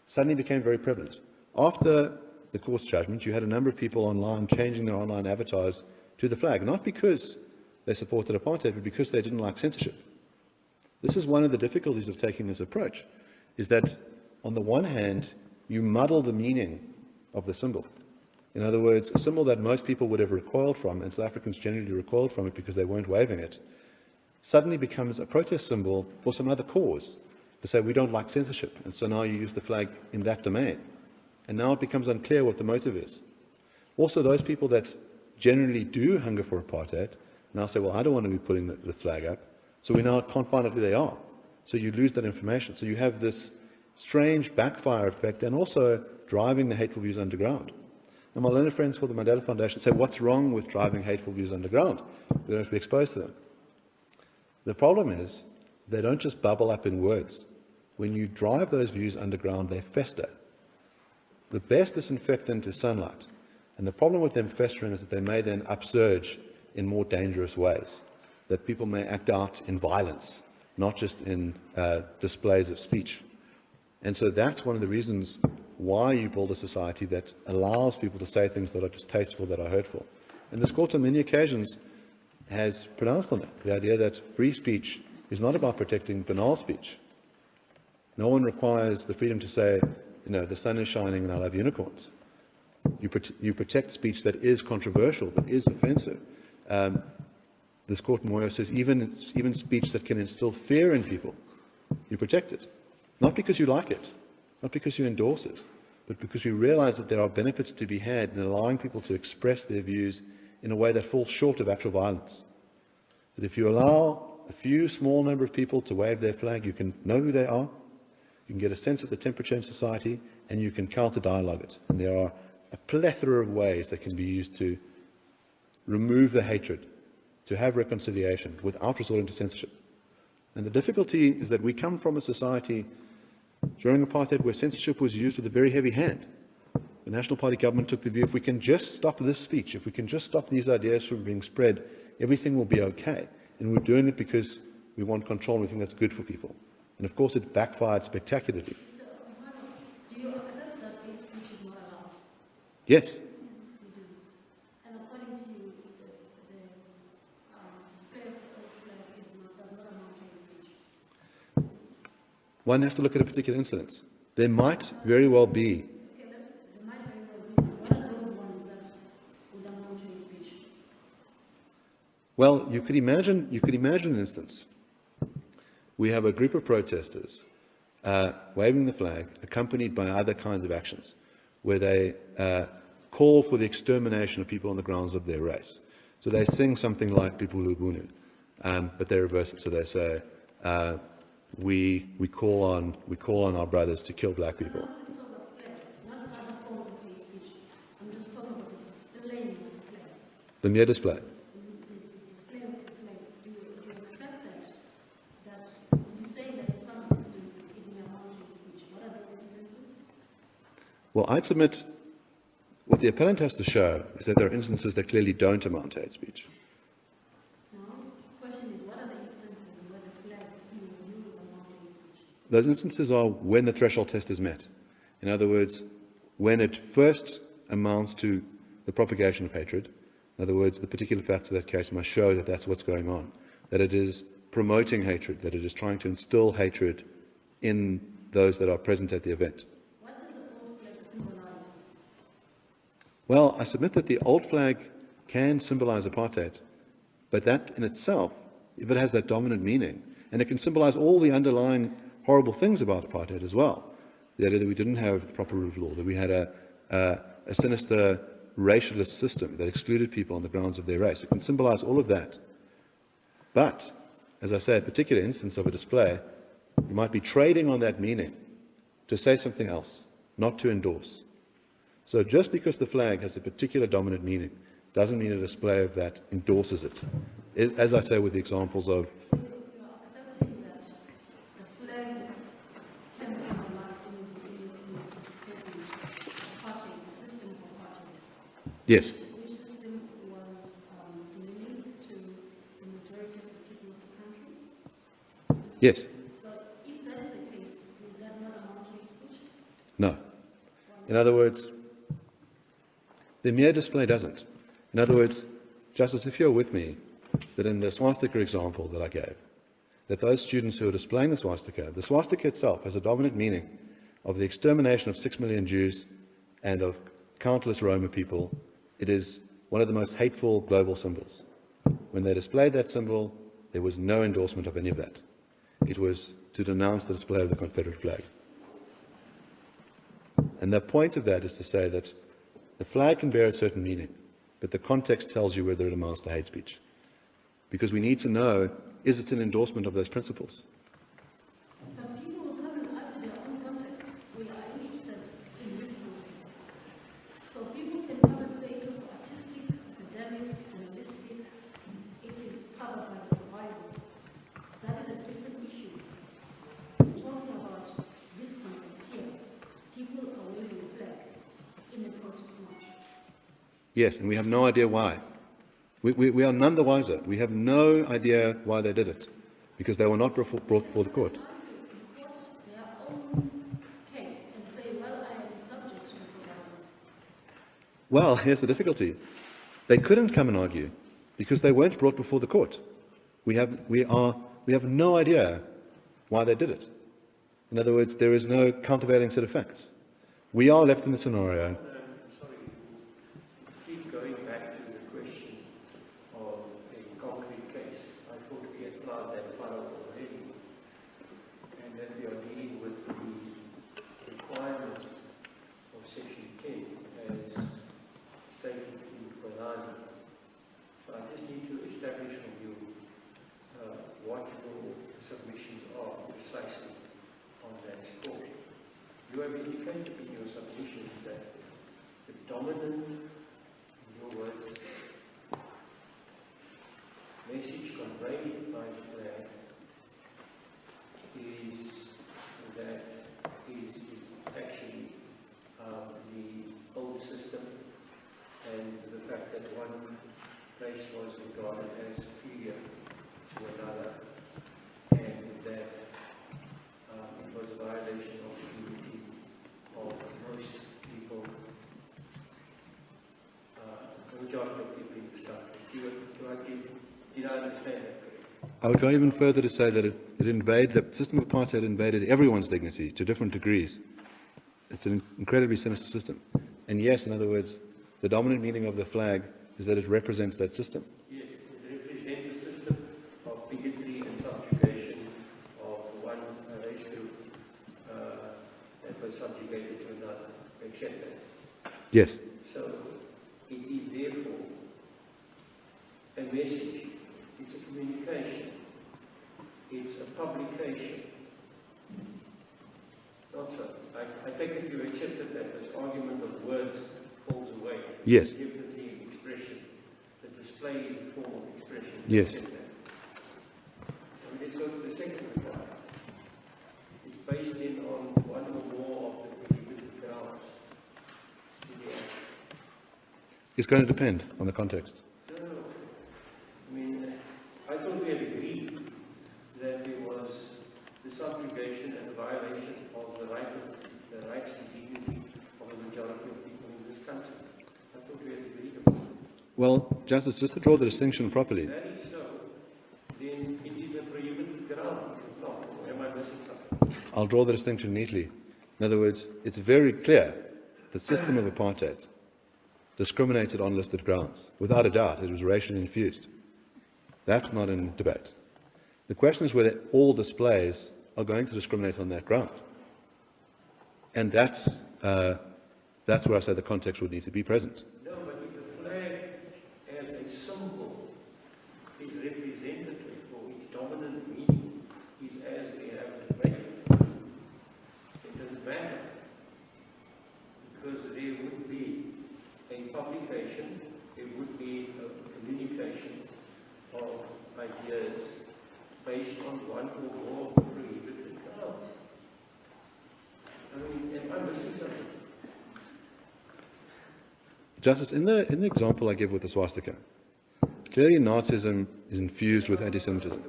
suddenly became very prevalent. After the court's judgment, you had a number of people online changing their online avatars to the flag, not because they supported apartheid, but because they didn't like censorship. This is one of the difficulties of taking this approach, is that on the one hand, you muddle the meaning of the symbol. In other words, a symbol that most people would have recoiled from, and South Africans generally recoiled from it because they weren't waving it, suddenly becomes a protest symbol for some other cause, to say we don't like censorship, and so now you use the flag in that domain. And now it becomes unclear what the motive is. Also, those people that generally do hunger for apartheid now say, well, I don't want to be putting the flag up, so we now can't find out who they are. So you lose that information. So you have this strange backfire effect and also driving the hateful views underground. And my learned friends called the Mandela Foundation say, what's wrong with driving hateful views underground? We don't have to be exposed to them. The problem is, they don't just bubble up in words. When you drive those views underground, they fester. The best disinfectant is sunlight. And the problem with them festering is that they may then upsurge in more dangerous ways, that people may act out in violence, not just in displays of speech. And so that's one of the reasons why you build a society that allows people to say things that are distasteful, that are hurtful. And this court on many occasions has pronounced on that, the idea that free speech is not about protecting banal speech. No one requires the freedom to say, you know, the sun is shining and I love unicorns. You protect speech that is controversial, that is offensive. This court in Moyo says even speech that can instill fear in people, you protect it. Not because you like it, not because you endorse it, but because we realize that there are benefits to be had in allowing people to express their views in a way that falls short of actual violence. That if you allow a few small number of people to wave their flag, you can know who they are, you can get a sense of the temperature in society, and you can counter-dialogue it. And there are a plethora of ways that can be used to remove the hatred, to have reconciliation without resorting to censorship. And the difficulty is that we come from a society during apartheid where censorship was used with a very heavy hand. The National Party government took the view, if we can just stop this speech, if we can just stop these ideas from being spread, everything will be okay. And we're doing it because we want control and we think that's good for people. And of course it backfired spectacularly. Do you accept that free speech is not allowed? Yes. You do. And according to you, the display of the flag does not amount to free speech? One has to look at a particular incident. There might very well be. Okay, there might very well be. What are those ones that would amount to free speech? Well, you could imagine an instance. We have a group of protesters waving the flag, accompanied by other kinds of actions, where they call for the extermination of people on the grounds of their race. So they sing something like Dibulu, but they reverse it. So they say, we call on our brothers to kill black people. I'm just talking about the displaying of the flag. The mere display. The display of the flag. Do you accept that you say that in some instances it may amount to speech? What are those instances? Well, I'd submit what the appellant has to show is that there are instances that clearly don't amount to hate speech. No. The question is, what are the instances where the flag being used amount to speech? Those instances are when the threshold test is met. In other words, when it first amounts to the propagation of hatred. In other words, the particular facts of that case must show that that's what's going on, that it is promoting hatred, that it is trying to instill hatred in those that are present at the event. What does the old flag symbolize? Well, I submit that the old flag can symbolize apartheid, but that in itself, if it has that dominant meaning, and it can symbolize all the underlying horrible things about apartheid as well, the idea that we didn't have the proper rule of law, that we had a a sinister racialist system that excluded people on the grounds of their race. It can symbolize all of that. But, as I say, a particular instance of a display, you might be trading on that meaning to say something else, not to endorse. So just because the flag has a particular dominant meaning doesn't mean a display of that endorses it. As I say with the examples of yes. Which system was dealing to the majority of the people of the country? Yes. So if that is the case, would that not amount to exclusion? No. In other words, the mere display doesn't. In other words, Justice, if you're with me, that in the swastika example that I gave, that those students who are displaying the swastika itself has a dominant meaning of the extermination of 6 million Jews and of countless Roma people. It is one of the most hateful global symbols. When they displayed that symbol, there was no endorsement of any of that. It was to denounce the display of the Confederate flag. And the point of that is to say that the flag can bear a certain meaning, but the context tells you whether it amounts to hate speech. Because we need to know, is it an endorsement of those principles? But people will come and add their own context. We are interested in this context. So people can come and say, look, artistic, academic, journalistic, it is covered by the Bible. That is a different issue. We're talking about this context here. People are waving a flag in the protest march. Yes, and we have no idea why. We are none the wiser. We have no idea why they did it, because they were not brought before the court. Their own case and say, well, I am subject to the Harassment. Well, here's the difficulty. They couldn't come and argue because they weren't brought before the court. We have no idea why they did it. In other words, there is no countervailing set of facts. We are left in the scenario. Sorry, keep going back to the question of a concrete case. I thought we had planned that file already, and that we are dealing with the requirements of Section 10 as stated in Banal. So I just need to establish for you what your submissions are precisely on that score. You have indicated in your submissions that the dominant, in your words, message conveyed by the flag is that is actually the old system, and the fact that one place was regarded as superior to another, and that it was a violation of the unity of most people, the majority of people in this country. Did I understand that correctly? I would go even further to say that the system of apartheid invaded everyone's dignity to different degrees. It's an incredibly sinister system. And yes, in other words, the dominant meaning of the flag is that it represents that system. Yes, it represents a system of bigotry and subjugation of one race group that was subjugated to another. Accept that. Yes. So it is therefore a message. It's a communication. It's a publication. Not so. I take it you accepted that this argument of words falls away. Yes. Give the expression. The display is a form of expression. Yes. Accept that. Let's go to the second reply. It's based in on one or more of the prohibited grounds. It's going to depend on the context. No. I mean, I thought we had agreed that there was the subjugation and the violation of the rights and dignity of the majority of people in this country. I thought we had agreed about it. Well, Justice, just to draw the distinction properly, If that is so, then it is a prohibited ground. No, or am I missing something? I'll draw the distinction neatly. In other words, it's very clear the system of apartheid discriminated on listed grounds. Without a doubt, it was racially infused. That's not in debate. The question is whether all displays are going to discriminate on that ground. And that's a That's where I say the context would need to be present. No, but if the flag as a symbol is representative or its dominant meaning is as they have debated, it doesn't matter. Because there would be a publication, there would be a communication of ideas based on one or more of the prohibited grounds. I mean, am I missing something? Justice, in the example I give with the swastika, clearly Nazism is infused with anti-Semitism. I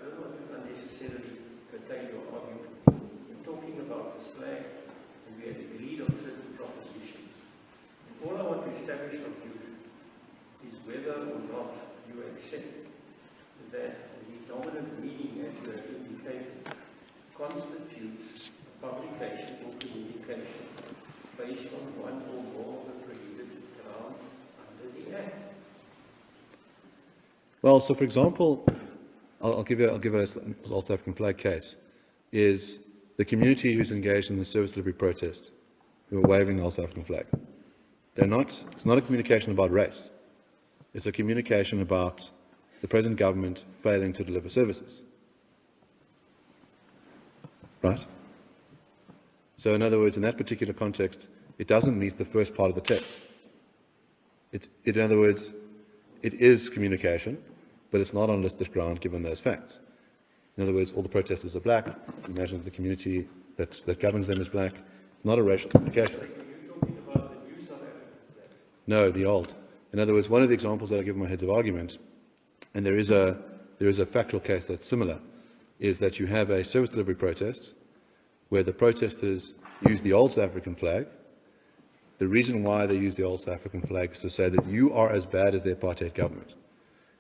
don't want to unnecessarily curtail your argument. We're talking about this flag, and we have agreed on certain propositions. And all I want to establish of you is whether or not you accept that the dominant meaning, as you have indicated, constitutes a publication or communication based on one or more of the prohibited grounds under the Act. Well, so for example, I'll give a South African flag case, is the community who's engaged in the service delivery protest, who are waving the South African flag. It's not a communication about race. It's a communication about the present government failing to deliver services. Right? So in other words, in that particular context, it doesn't meet the first part of the test. In other words, it is communication, but it's not on listed ground given those facts. In other words, all the protesters are black. Imagine that the community that governs them is black. It's not a racial communication. Are you talking about the new South African flag? No, the old. In other words, one of the examples that I give in my heads of argument, and there is a factual case that's similar, is that you have a service delivery protest where the protesters use the old South African flag. The reason why they use the old South African flag is to say that you are as bad as the apartheid government.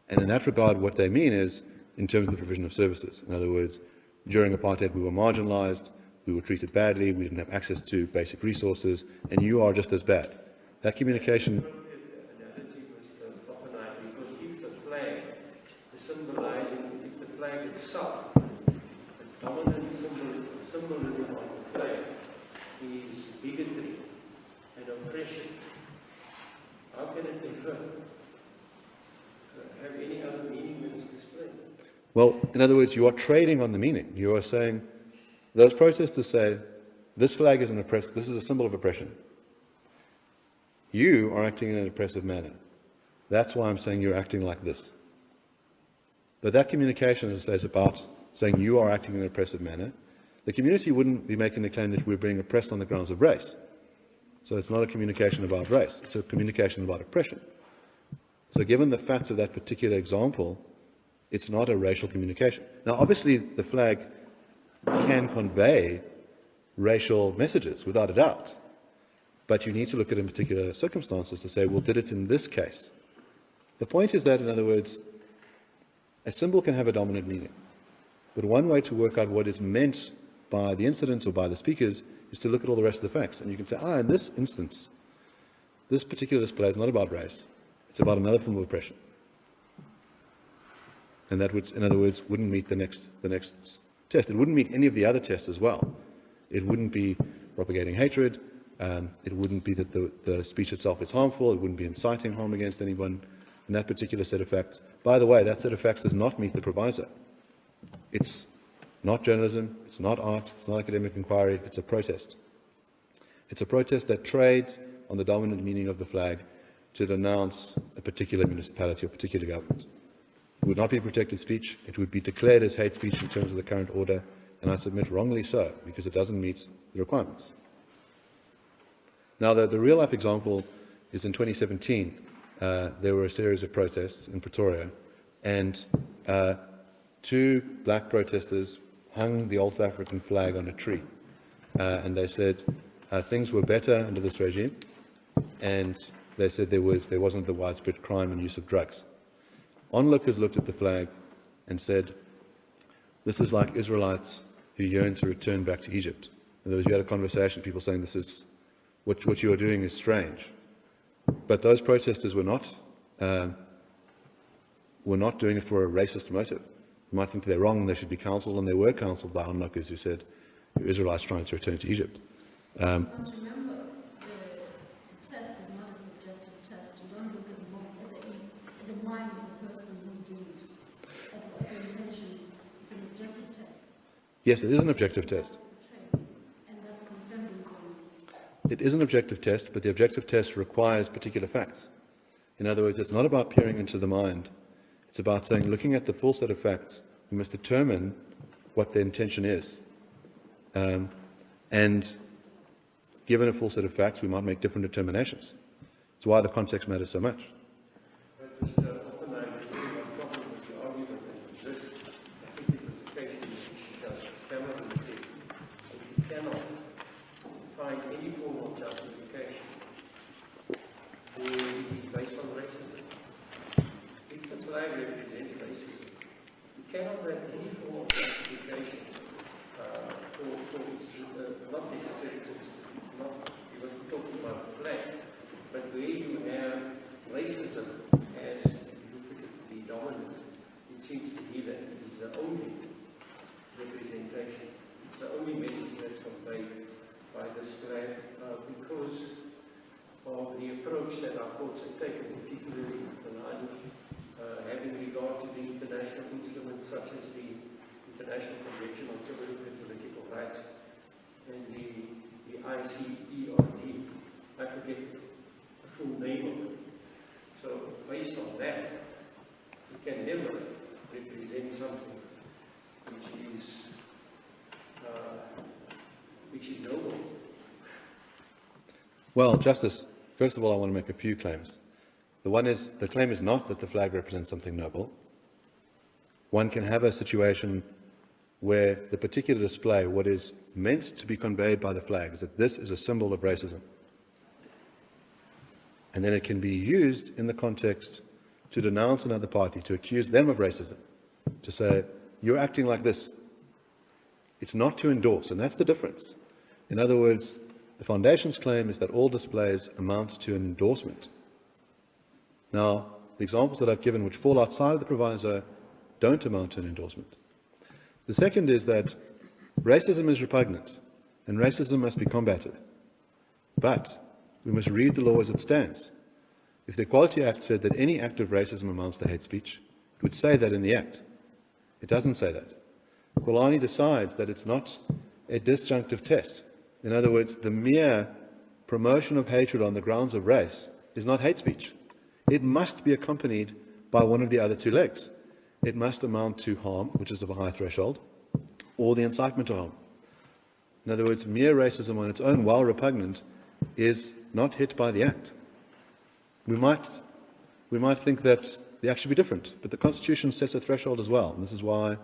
And in that regard, what they mean is in terms of the provision of services. In other words, during apartheid, we were marginalized, we were treated badly, we didn't have access to basic resources, and you are just as bad. That communication. Because if the flag is symbolizing, if the flag itself, the dominant symbolism of the flag is bigotry and oppression, how can it ever have any other meaning than it's displayed? Well, in other words, you are trading on the meaning. You are saying, those protesters say, this flag is this is a symbol of oppression. You are acting in an oppressive manner. That's why I'm saying you're acting like this. But that communication, as I say, is about saying you are acting in an oppressive manner. The community wouldn't be making the claim that we're being oppressed on the grounds of race. So it's not a communication about race, it's a communication about oppression. So given the facts of that particular example, it's not a racial communication. Now, obviously, the flag can convey racial messages, without a doubt. But you need to look at in particular circumstances to say, well, did it in this case? The point is that, in other words, a symbol can have a dominant meaning. But one way to work out what is meant by the incidents or by the speakers is to look at all the rest of the facts. And you can say, in this instance, this particular display is not about race. It's about another form of oppression. And that would, in other words, wouldn't meet the next test. It wouldn't meet any of the other tests as well. It wouldn't be propagating hatred. It wouldn't be that the speech itself is harmful. It wouldn't be inciting harm against anyone in that particular set of facts. By the way, that set of facts does not meet the proviso. It's not journalism. It's not art. It's not academic inquiry. It's a protest. It's a protest that trades on the dominant meaning of the flag to denounce a particular municipality or particular government. It would not be protected speech. It would be declared as hate speech in terms of the current order, and I submit wrongly so, because it doesn't meet the requirements. Now, the real-life example is in 2017. There were a series of protests in Pretoria, and two black protesters hung the old South African flag on a tree. And they said things were better under this regime, and they said there wasn't the widespread crime and use of drugs. Onlookers looked at the flag and said, this is like Israelites who yearn to return back to Egypt. In other words, you had a conversation, people saying this is what you are doing is strange. But those protesters were not doing it for a racist motive. You might think they're wrong and they should be counseled, and they were counseled by onlookers who said, you're Israelites trying to return to Egypt. Remember, the mind of the person who's doing it. At the intention, it's an objective test. Yes, it is an objective test. And that's confirmed in the It is an objective test, but the objective test requires particular facts. In other words, it's not about peering into the mind. It's about saying, looking at the full set of facts, we must determine what the intention is. And given a full set of facts, we might make different determinations. It's why the context matters so much. Cannot have any form of justification for not necessarily, not you were talking about the flag, but where you have racism as the dominant, it seems to be that it is the only representation, it's the only message that's conveyed by this flag because of the approach that our courts have taken, particularly having regard to the international instruments such as the International Convention on Civil and Political Rights and the ICERD. I forget the full name of it. So based on that, we can never represent something which is noble. Well, Justice, first of all, I want to make a few claims. The claim is not that the flag represents something noble. One can have a situation where the particular display, what is meant to be conveyed by the flag, is that this is a symbol of racism. And then it can be used in the context to denounce another party, to accuse them of racism, to say, you're acting like this. It's not to endorse, and that's the difference. In other words, the Foundation's claim is that all displays amount to an endorsement. Now, the examples that I've given which fall outside of the proviso don't amount to an endorsement. The second is that racism is repugnant and racism must be combated. But we must read the law as it stands. If the Equality Act said that any act of racism amounts to hate speech, it would say that in the Act. It doesn't say that. Kulani decides that it's not a disjunctive test. In other words, the mere promotion of hatred on the grounds of race is not hate speech. It must be accompanied by one of the other two legs. It must amount to harm, which is of a high threshold, or the incitement to harm. In other words, mere racism on its own, while repugnant, is not hit by the Act. We might think that the Act should be different, but the Constitution sets a threshold as well. And this is why the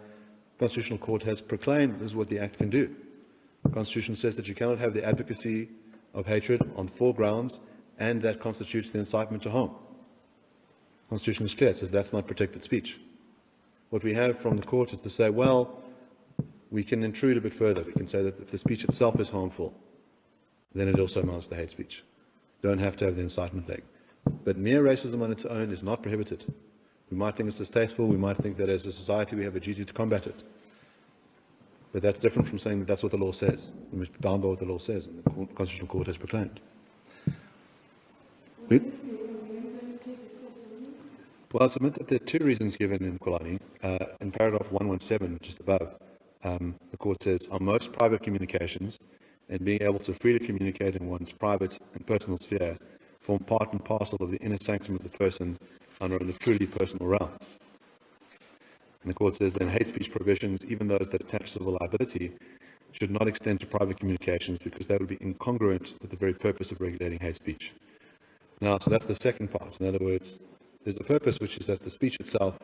Constitutional Court has proclaimed this is what the Act can do. The Constitution says that you cannot have the advocacy of hatred on 4 grounds, and that constitutes the incitement to harm. The Constitution is clear. It says that's not protected speech. What we have from the court is to say, well, we can intrude a bit further. We can say that if the speech itself is harmful, then it also amounts to hate speech. Don't have to have the incitement leg. But mere racism on its own is not prohibited. We might think it's distasteful. We might think that as a society we have a duty to combat it. But that's different from saying that that's what the law says. We must be bound by what the law says, and the Constitutional Court has proclaimed. Well, I submit that there are 2 reasons given in Kulani. In paragraph 117, just above, the court says, our most private communications and being able to freely communicate in one's private and personal sphere form part and parcel of the inner sanctum of the person and are in the truly personal realm. And the court says then hate speech provisions, even those that attach civil liability, should not extend to private communications because that would be incongruent with the very purpose of regulating hate speech. Now, so that's the second part. In other words, there's a purpose which is that the speech itself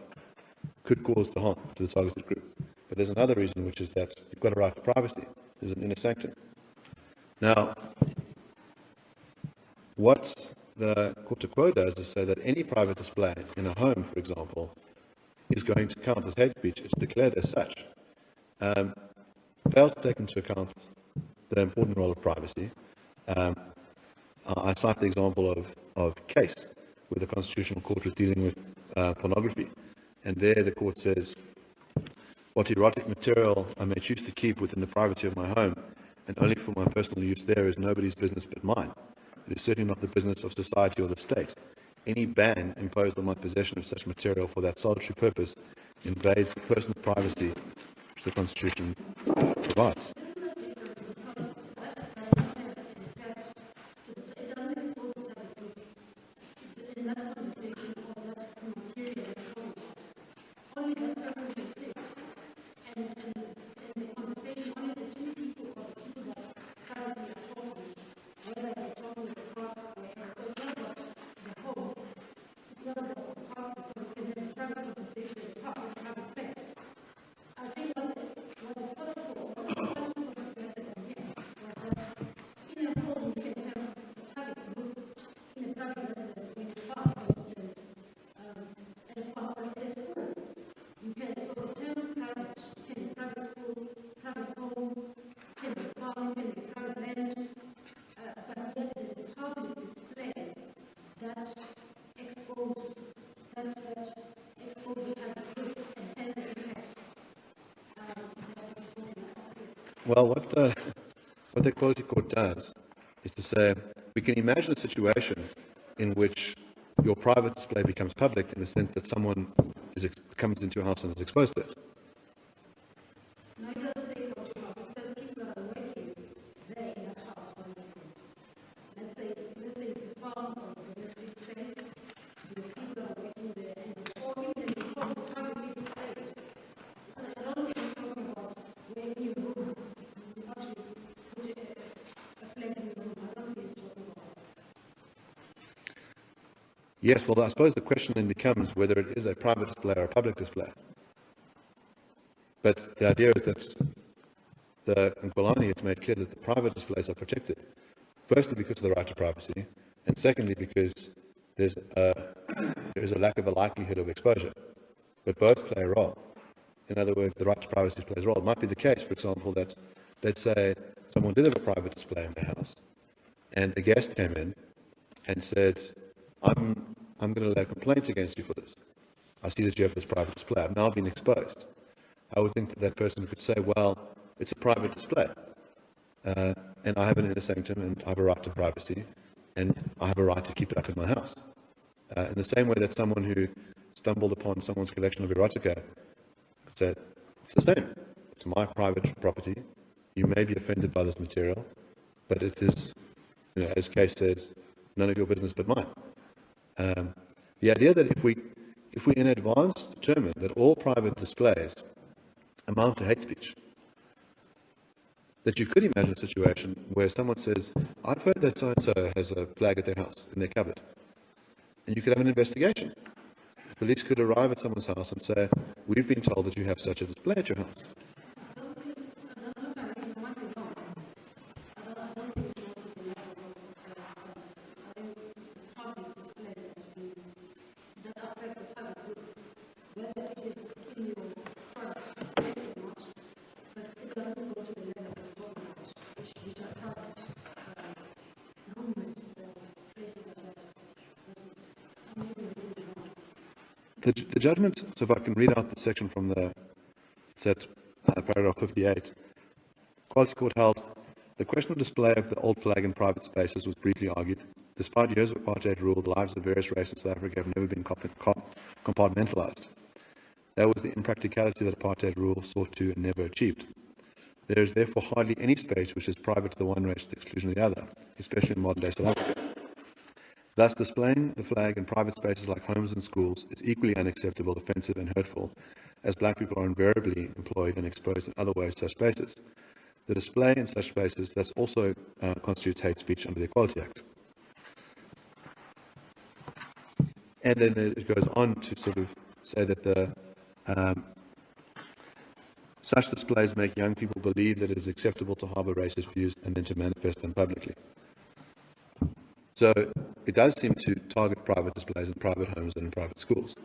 could cause the harm to the targeted group. But there's another reason, which is that you've got a right to privacy. There's an inner sanctum. Now, what the Court de Quo does is say that any private display in a home, for example, is going to count as hate speech. It's declared as such. Fails to take into account the important role of privacy. I cite the example of Case, where the Constitutional Court was dealing with pornography. And there the court says, what erotic material I may choose to keep within the privacy of my home, and only for my personal use there, is nobody's business but mine. It is certainly not the business of society or the state. any ban imposed on my possession of such material for that solitary purpose invades personal privacy which the Constitution provides. Well, what the Equality Court does is to say, we can imagine a situation in which your private display becomes public in the sense that someone comes into your house and is exposed to it. No, it doesn't say go to your house. It says people that are working there in that house, for instance. Let's say it's a farm or a domestic place. The people that are working there, or even in the home, publicly displayed. So I don't think it's talking about where in your room you actually put a flag in your room. I don't think it's talking about that. Yes, well, I suppose the question then becomes whether it is a private display or a public display. But the idea is that in Golani it's made clear that the private displays are protected. Firstly, because of the right to privacy, and secondly, because there is a lack of a likelihood of exposure. But both play a role. In other words, the right to privacy plays a role. It might be the case, for example, that, let's say, someone did have a private display in their house, and a guest came in and said, I'm going to lay a complaint against you for this. I see that you have this private display. I've now been exposed. I would think that that person could say, well, it's a private display, and I have an inner sanctum, and I have a right to privacy, and I have a right to keep it out of my house. In the same way that someone who stumbled upon someone's collection of erotica said, it's the same. It's my private property. You may be offended by this material, but it is, as Case says, none of your business but mine. The idea that if we in advance determine that all private displays amount to hate speech, that you could imagine a situation where someone says, I've heard that so-and-so has a flag at their house, in their cupboard. And you could have an investigation. The police could arrive at someone's house and say, we've been told that you have such a display at your house. The judgment, so if I can read out the section from paragraph 58, Equality Court held, the question of display of the old flag in private spaces was briefly argued. Despite years of apartheid rule, the lives of various races in South Africa have never been compartmentalized. That was the impracticality that apartheid rule sought to and never achieved. There is therefore hardly any space which is private to the one race to the exclusion of the other, especially in modern day South Africa. Thus, displaying the flag in private spaces like homes and schools is equally unacceptable, offensive and hurtful, as black people are invariably employed and exposed in other ways to such spaces. The display in such spaces thus also constitutes hate speech under the Equality Act. And then it goes on to sort of say that such displays make young people believe that it is acceptable to harbour racist views and then to manifest them publicly. So it does seem to target private displays in private homes and in private schools.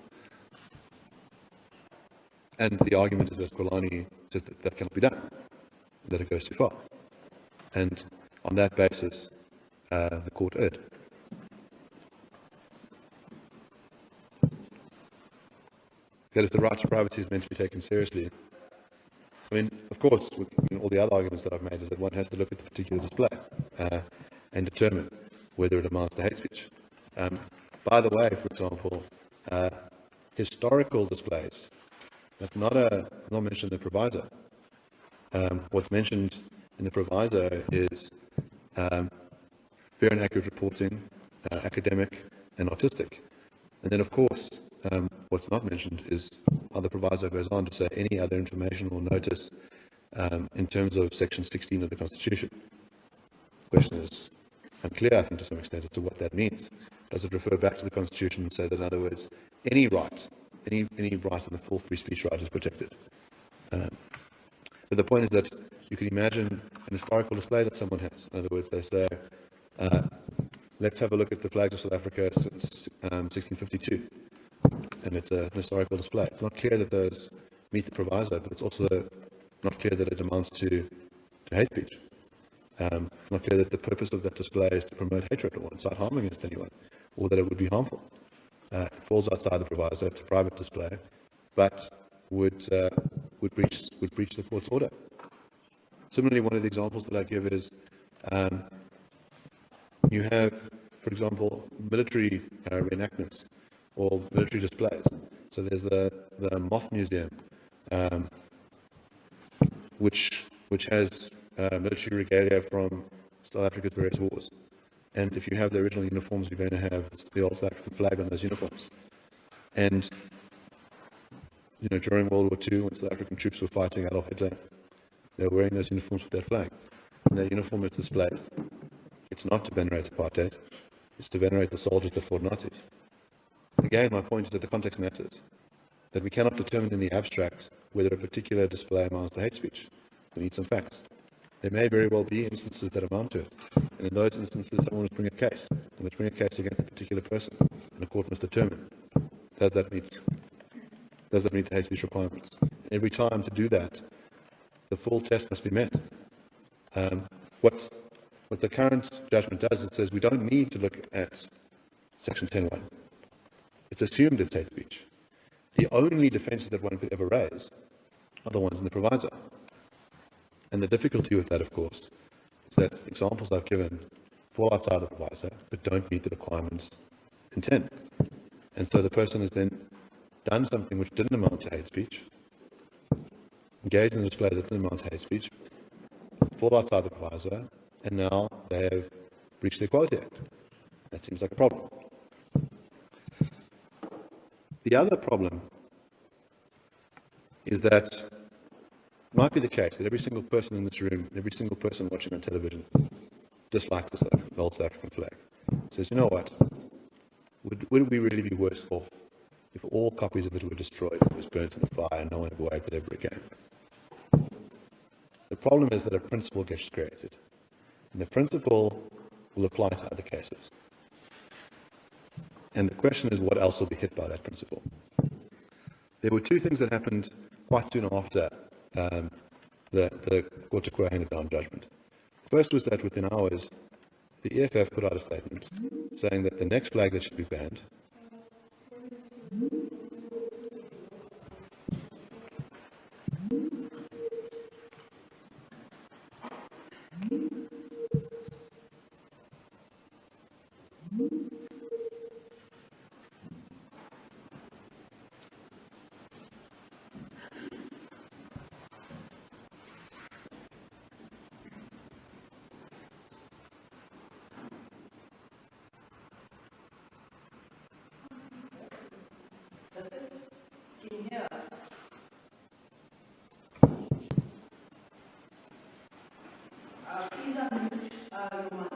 And the argument is that Golani says that that cannot be done, that it goes too far. And on that basis, the court erred. That if the right to privacy is meant to be taken seriously, I mean, of course, with all the other arguments that I've made is that one has to look at the particular display and determine whether it amounts to hate speech. By the way, for example, historical displays, that's not mentioned in the proviso. What's mentioned in the proviso is fair and accurate reporting, academic and artistic. And then, of course, what's not mentioned is how the proviso goes on to say any other information or notice in terms of Section 16 of the Constitution. The question is unclear, I think, to some extent as to what that means. Does it refer back to the Constitution and say that, in other words, any right, any right in the full free speech right is protected? But the point is that you can imagine an historical display that someone has. In other words, they say, let's have a look at the flags of South Africa since 1652. And it's an historical display. It's not clear that those meet the proviso, but it's also not clear that it amounts to hate speech. Not clear that the purpose of that display is to promote hatred or incite harm against anyone, or that it would be harmful. It falls outside the proviso. It's a private display, but would breach the court's order. Similarly, one of the examples that I give is you have, for example, military reenactments or military displays. So there's the Moth Museum, which has military regalia from South Africa's various wars. And if you have the original uniforms, you're going to have the old South African flag on those uniforms. And during World War II, when South African troops were fighting Adolf Hitler, they were wearing those uniforms with that flag. And that uniform is displayed. It's not to venerate apartheid, it's to venerate the soldiers that fought Nazis. Again, my point is that the context matters. That we cannot determine in the abstract whether a particular display amounts to hate speech. We need some facts. There may very well be instances that amount to it. And in those instances, someone must bring a case. They must bring a case against a particular person. And the court must determine, does that meet the hate speech requirements? And every time to do that, the full test must be met. What the current judgment does, it says we don't need to look at Section 10.1. It's assumed it's hate speech. The only defences that one could ever raise are the ones in the proviso. And the difficulty with that, of course, is that the examples I've given fall outside the proviso, but don't meet the requirements in 10. And so the person has then done something which didn't amount to hate speech, engaged in a display that didn't amount to hate speech, fall outside the proviso, and now they have breached the Equality Act. That seems like a problem. The other problem is that it might be the case that every single person in this room, every single person watching on television, dislikes the old South African flag. Says, you know what? Would we really be worse off if all copies of it were destroyed, it was burnt in the fire, and no one ever waved it ever again? The problem is that a principle gets created, and the principle will apply to other cases. And the question is, what else will be hit by that principle? There were two things that happened quite soon after the Court de Quo handed down judgment. First was that within hours, the EFF put out a statement saying that the next flag that should be banned Can you hear us? Please unmute your mic.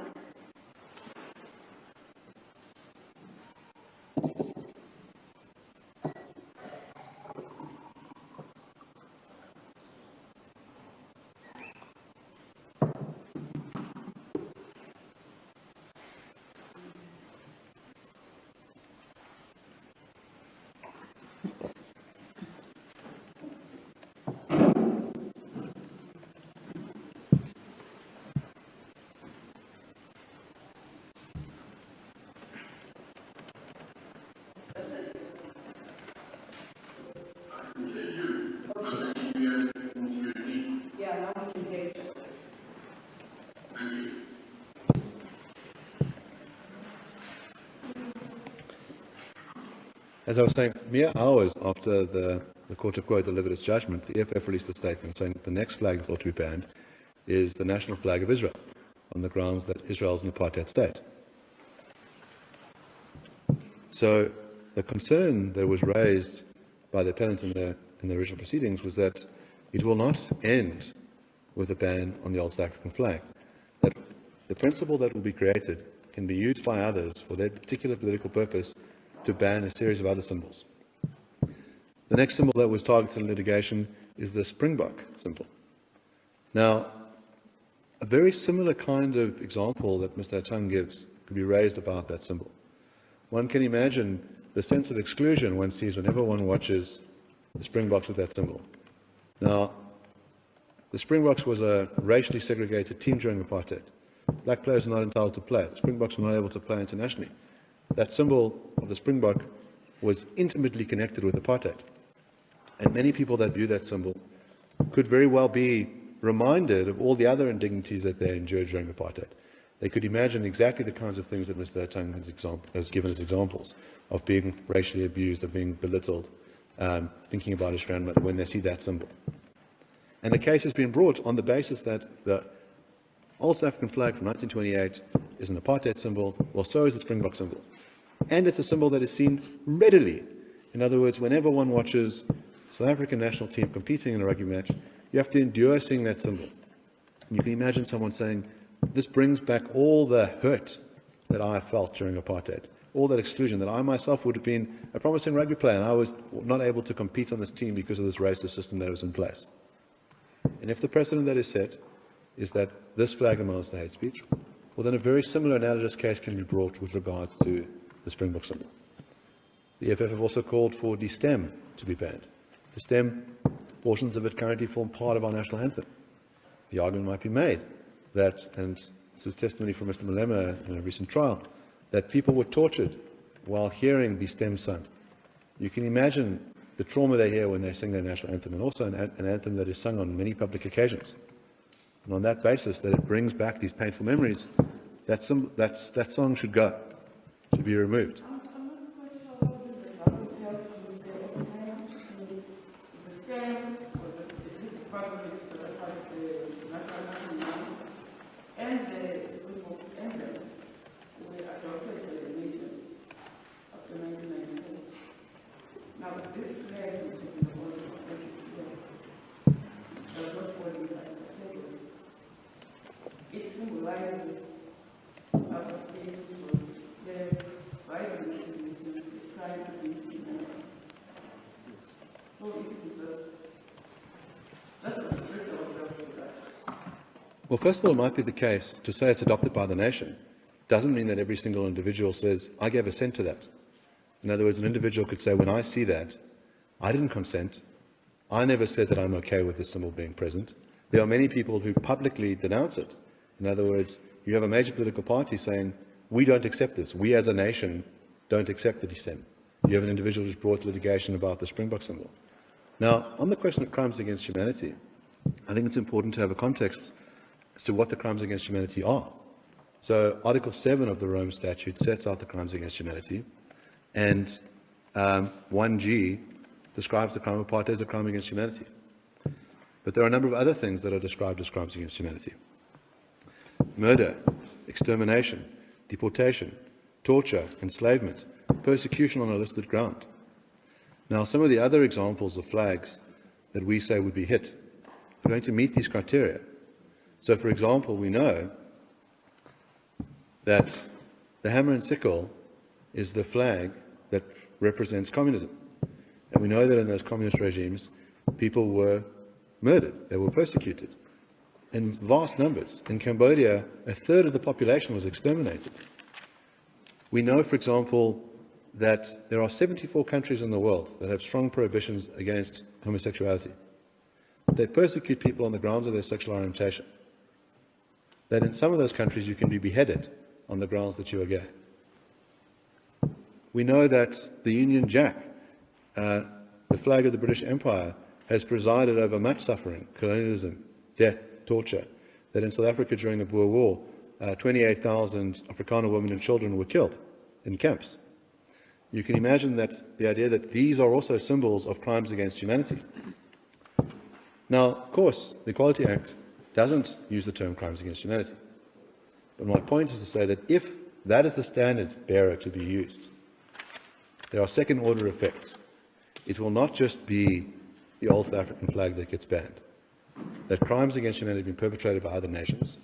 As I was saying, mere hours after the Court of Quo delivered its judgment, the EFF released a statement saying that the next flag that ought to be banned is the national flag of Israel, on the grounds that Israel is an apartheid state. So the concern that was raised by the appellant in the original proceedings was that it will not end with a ban on the old South African flag. That the principle that will be created can be used by others for their particular political purpose to ban a series of other symbols. The next symbol that was targeted in litigation is the Springbok symbol. Now, a very similar kind of example that Mr. Atang gives could be raised about that symbol. One can imagine the sense of exclusion one sees whenever one watches the Springboks with that symbol. Now, the Springboks was a racially segregated team during apartheid. Black players are not entitled to play. The Springboks were not able to play internationally. That symbol of the Springbok was intimately connected with apartheid. And many people that view that symbol could very well be reminded of all the other indignities that they endured during apartheid. They could imagine exactly the kinds of things that Mr. Atang has given as examples of being racially abused, of being belittled, thinking about his grandmother when they see that symbol. And the case has been brought on the basis that the old South African flag from 1928 is an apartheid symbol, well, so is the Springbok symbol. And it's a symbol that is seen readily. In other words, whenever one watches the South African national team competing in a rugby match, you have to endure seeing that symbol. You can imagine someone saying, this brings back all the hurt that I felt during apartheid, all that exclusion, that I myself would have been a promising rugby player and I was not able to compete on this team because of this racist system that was in place. And if the precedent that is set is that this flag amounts to hate speech, well, then a very similar analogous case can be brought with regards to the Springbok symbol. The EFF have also called for the stem to be banned. The stem, portions of it currently form part of our national anthem. The argument might be made that, and this was testimony from Mr. Malema in a recent trial, that people were tortured while hearing the stem sung. You can imagine the trauma they hear when they sing their national anthem, and also an anthem that is sung on many public occasions. And on that basis, that it brings back these painful memories, that song should go, should be removed. Well, first of all, it might be the case to say it's adopted by the nation doesn't mean that every single individual says, I gave assent to that. In other words, an individual could say, when I see that, I didn't consent. I never said that I'm okay with this symbol being present. There are many people who publicly denounce it. In other words, you have a major political party saying, we don't accept this. We as a nation don't accept the dissent. You have an individual who's brought litigation about the Springbok symbol. Now, on the question of crimes against humanity, I think it's important to have a context as to what the crimes against humanity are. So Article 7 of the Rome Statute sets out the crimes against humanity, and 1G describes the crime of apartheid as a crime against humanity. But there are a number of other things that are described as crimes against humanity. Murder, extermination, deportation, torture, enslavement, persecution on a listed ground. Now, some of the other examples of flags that we say would be hit are going to meet these criteria. So, for example, we know that the hammer and sickle is the flag that represents communism. And we know that in those communist regimes, people were murdered, they were persecuted in vast numbers. In Cambodia, a third of the population was exterminated. We know, for example, that there are 74 countries in the world that have strong prohibitions against homosexuality. They persecute people on the grounds of their sexual orientation. That in some of those countries you can be beheaded on the grounds that you are gay. We know that the Union Jack, the flag of the British Empire, has presided over much suffering, colonialism, death, torture, that in South Africa during the Boer War, 28,000 Afrikaner women and children were killed in camps. you can imagine that the idea that these are also symbols of crimes against humanity. Now, of course, the Equality Act doesn't use the term crimes against humanity. But my point is to say that if that is the standard bearer to be used, there are second-order effects. It will not just be the old South African flag that gets banned. That crimes against humanity have been perpetrated by other nations,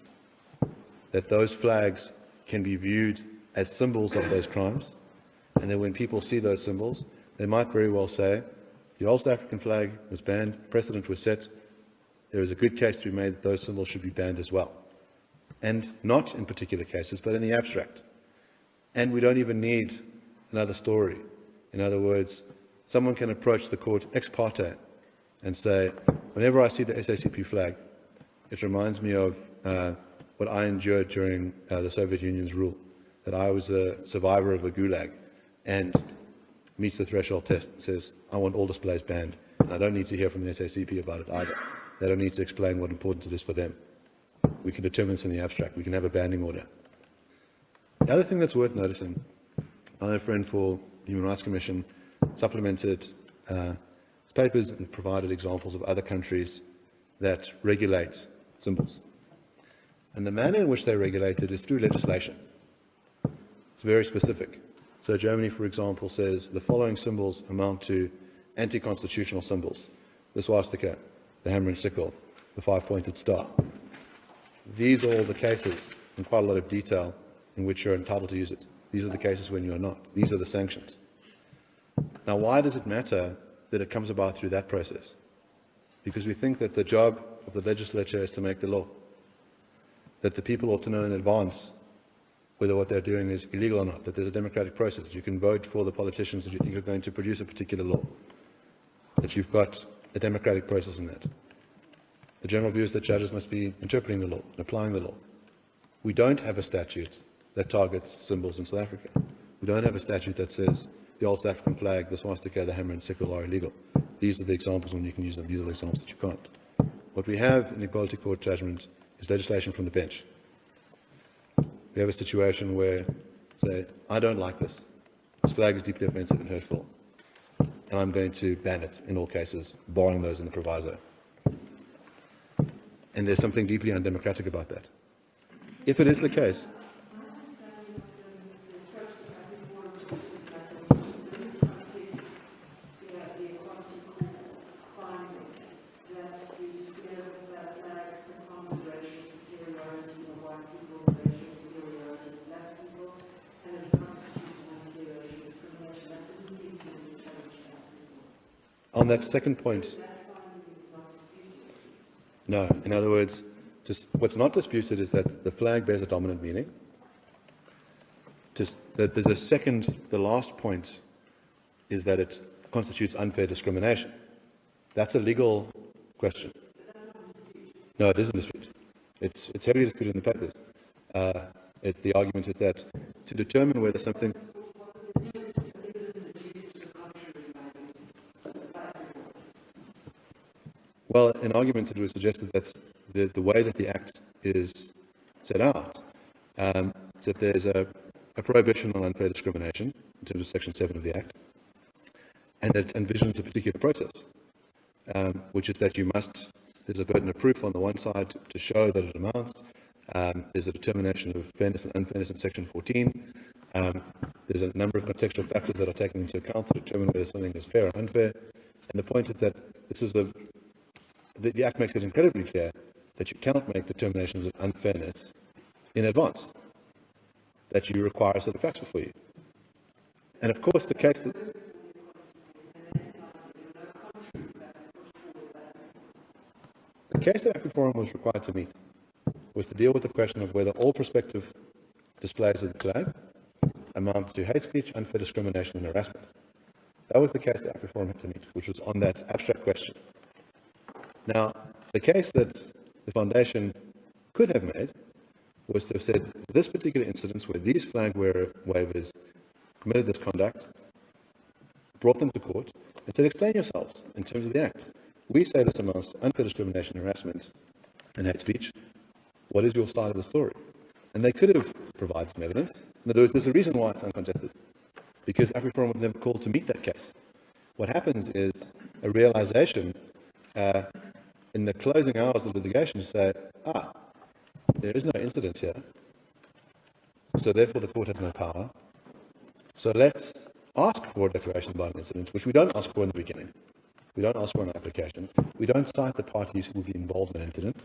that those flags can be viewed as symbols of those crimes, and then when people see those symbols, they might very well say, the old South African flag was banned, precedent was set, there is a good case to be made that those symbols should be banned as well. And not in particular cases, but in the abstract. And we don't even need another story. In other words, someone can approach the court ex parte and say, whenever I see the SACP flag, it reminds me of what I endured during the Soviet Union's rule, that I was a survivor of a gulag, and meets the threshold test and says, I want all displays banned, and I don't need to hear from the SACP about it either. They don't need to explain what importance it is for them. We can determine this in the abstract. We can have a banning order. The other thing that's worth noticing, my friend for the Human Rights Commission supplemented papers and provided examples of other countries that regulate symbols. And the manner in which they regulate it is through legislation. It's very specific. So Germany, for example, says the following symbols amount to anti-constitutional symbols: the swastika, the hammer and sickle, the five-pointed star. These are all the cases, in quite a lot of detail, in which you're entitled to use it. These are the cases when you're not. These are the sanctions. Now, why does it matter that it comes about through that process? Because we think that the job of the legislature is to make the law, that the people ought to know in advance whether what they're doing is illegal or not, that there's a democratic process. You can vote for the politicians that you think are going to produce a particular law, that you've got a democratic process in that. The general view is that judges must be interpreting the law and applying the law. We don't have a statute that targets symbols in South Africa. We don't have a statute that says the old South African flag, the swastika, the hammer and sickle are illegal. These are the examples when you can use them. These are the examples that you can't. What we have in the Equality Court judgment is legislation from the bench. We have a situation where, say, I don't like this. This flag is deeply offensive and hurtful, and I'm going to ban it in all cases, barring those in the proviso. And there's something deeply undemocratic about that. If it is the case, on that second point, no. In other words, just what's not disputed is that the flag bears a dominant meaning. Just that there's a second, the last point is that it constitutes unfair discrimination. That's a legal question. No, it isn't disputed. It's heavily disputed in the papers. The argument is that to determine whether something... Well, an argument that was suggested that the way that the Act is set out, that there's a prohibition on unfair discrimination in terms of Section 7 of the Act, and it envisions a particular process, which is that there's a burden of proof on the one side to show that it amounts. There's a determination of fairness and unfairness in Section 14. There's a number of contextual factors that are taken into account to determine whether something is fair or unfair. And the point is that this is the Act makes it incredibly clear that you cannot make determinations of unfairness in advance, that you require a set of facts before you. And of course, the case that... The case that African Forum was required to meet was to deal with the question of whether all prospective displays of the flag amount to hate speech, unfair discrimination, and harassment. That was the case that African Forum had to meet, which was on that abstract question. Now, the case that the Foundation could have made was to have said, this particular incident where these flag wearer waivers committed this conduct, brought them to court, and said, explain yourselves in terms of the Act. We say this amounts to unfair discrimination, harassment, and hate speech. What is your side of the story? And they could have provided some evidence. In other words, there's a reason why it's uncontested. because AfriForum was never called to meet that case. What happens is a realization in the closing hours of litigation to say, there is no incident here, so therefore the court has no power. So let's ask for a declaration about an incident, which we don't ask for in the beginning. We don't ask for an application. We don't cite the parties who will be involved in an incident.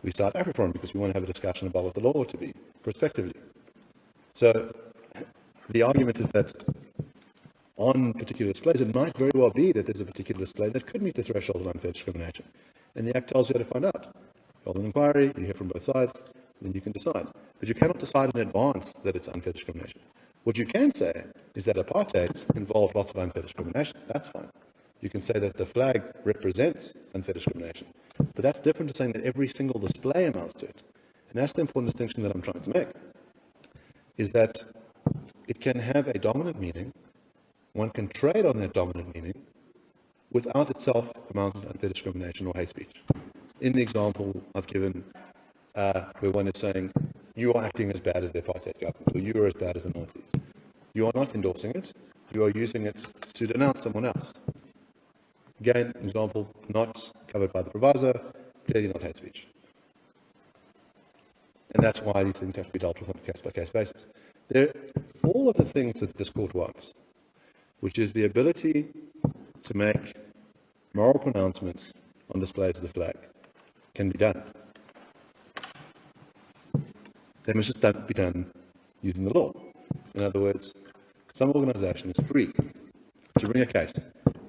We cite AfriForum because we want to have a discussion about what the law ought to be, prospectively. So the argument is that on particular displays, it might very well be that there's a particular display that could meet the threshold of unfair discrimination. And the Act tells you how to find out. You hold an inquiry, you hear from both sides, then you can decide. But you cannot decide in advance that it's unfair discrimination. What you can say is that apartheid involved lots of unfair discrimination. That's fine. You can say that the flag represents unfair discrimination. But that's different to saying that every single display amounts to it. And that's the important distinction that I'm trying to make, is that it can have a dominant meaning, one can trade on that dominant meaning, without itself amounting to unfair discrimination or hate speech. In the example I've given, where one is saying, you are acting as bad as the apartheid government, or you are as bad as the Nazis. You are not endorsing it, you are using it to denounce someone else. Again, an example not covered by the proviso, clearly not hate speech. And that's why these things have to be dealt with on a case-by-case basis. All of the things that this court wants, which is the ability to make moral pronouncements on displays of the flag, can be done. They must just be done using the law. In other words, some organisation is free to bring a case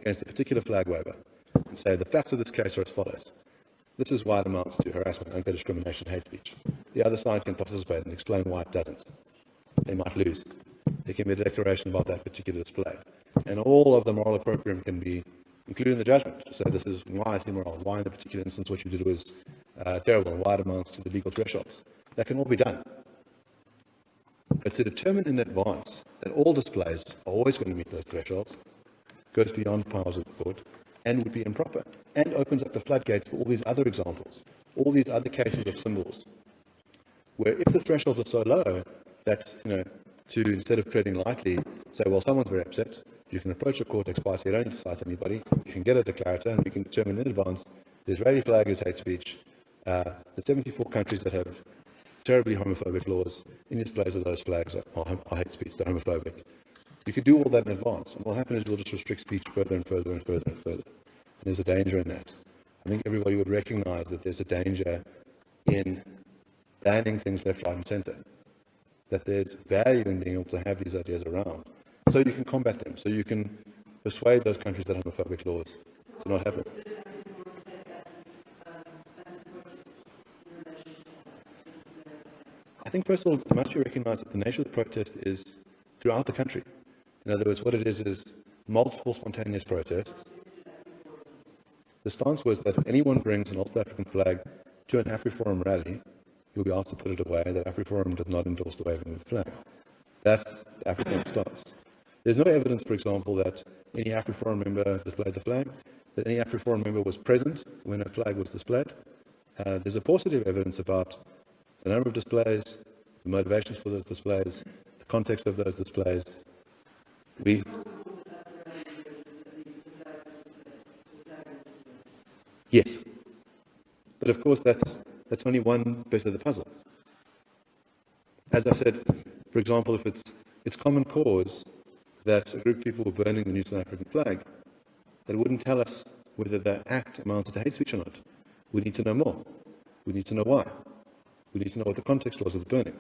against a particular flag waver and say the facts of this case are as follows. This is why it amounts to harassment, unfair discrimination, hate speech. The other side can participate and explain why it doesn't. They might lose. There can be a declaration about that particular display. And all of the moral opprobrium can be included in the judgment. So this is why it's immoral, why in the particular instance what you did was terrible, and why it amounts to the legal thresholds. That can all be done. But to determine in advance that all displays are always going to meet those thresholds goes beyond the powers of the court and would be improper, and opens up the floodgates for all these other examples, all these other cases of symbols, where if the thresholds are so low that, to, instead of treading lightly, say, well, someone's very upset, you can approach the court ex parte, you don't need to cite anybody, you can get a declarator, and you can determine in advance the Israeli flag is hate speech, the 74 countries that have terribly homophobic laws, in displays of those flags are hate speech, they're homophobic. You could do all that in advance, and what will happen is we'll just restrict speech further and further and further and further. And there's a danger in that. I think everybody would recognize that there's a danger in banning things left, right, and center. That there's value in being able to have these ideas around, so you can combat them, so you can persuade those countries that have homophobic laws to not happen. I think, first of all, it must be recognized that the nature of the protest is throughout the country. In other words, what it is multiple spontaneous protests. The stance was that if anyone brings an South African flag to an AfriForum rally, you'll be asked to put it away, that AfriForum does not endorse the waving of the flag. That's the AfriForum stance. There's no evidence, for example, that any AfriForum member displayed the flag, that any AfriForum member was present when a flag was displayed. There's a paucity of evidence about the number of displays, the motivations for those displays, the context of those displays. Yes. But of course, that's only one bit of the puzzle. As I said, for example, if it's common cause that a group of people were burning the new South African flag, that wouldn't tell us whether the act amounted to hate speech or not. We need to know more. We need to know why. We need to know what the context was of the burning.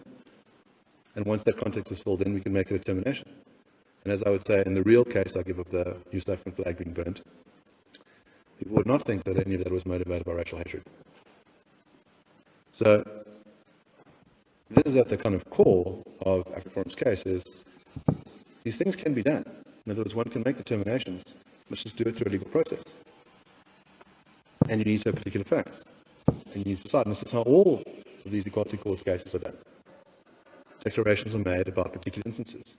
And once that context is filled in, we can make a determination. And as I would say, in the real case I give of the new South African flag being burnt, people would not think that any of that was motivated by racial hatred. So this is at the kind of core of AfriForum's case, is these things can be done. In other words, one can make determinations, let's just do it through a legal process. And you need to have particular facts. And you need to decide. And this is how all of these equality court cases are done. Declarations are made about particular instances.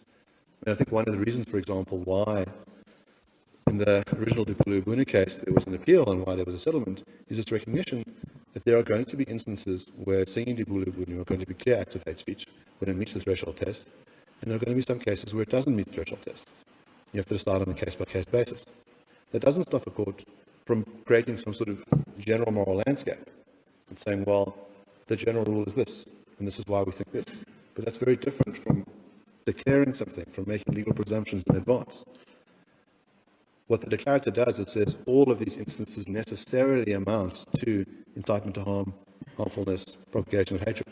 And I think one of the reasons, for example, why in the original Dipulu case there was an appeal and why there was a settlement is this recognition that there are going to be instances where singing Dipulu are going to be clear acts of hate speech when it meets the threshold test, And there are going to be some cases where it doesn't meet the threshold test. You have to decide on a case-by-case basis. That doesn't stop a court from creating some sort of general moral landscape and saying, well, the general rule is this, and this is why we think this. But that's very different from declaring something, from making legal presumptions in advance. What the declarator does, it says all of these instances necessarily amount to incitement to harm, harmfulness, propagation of hatred.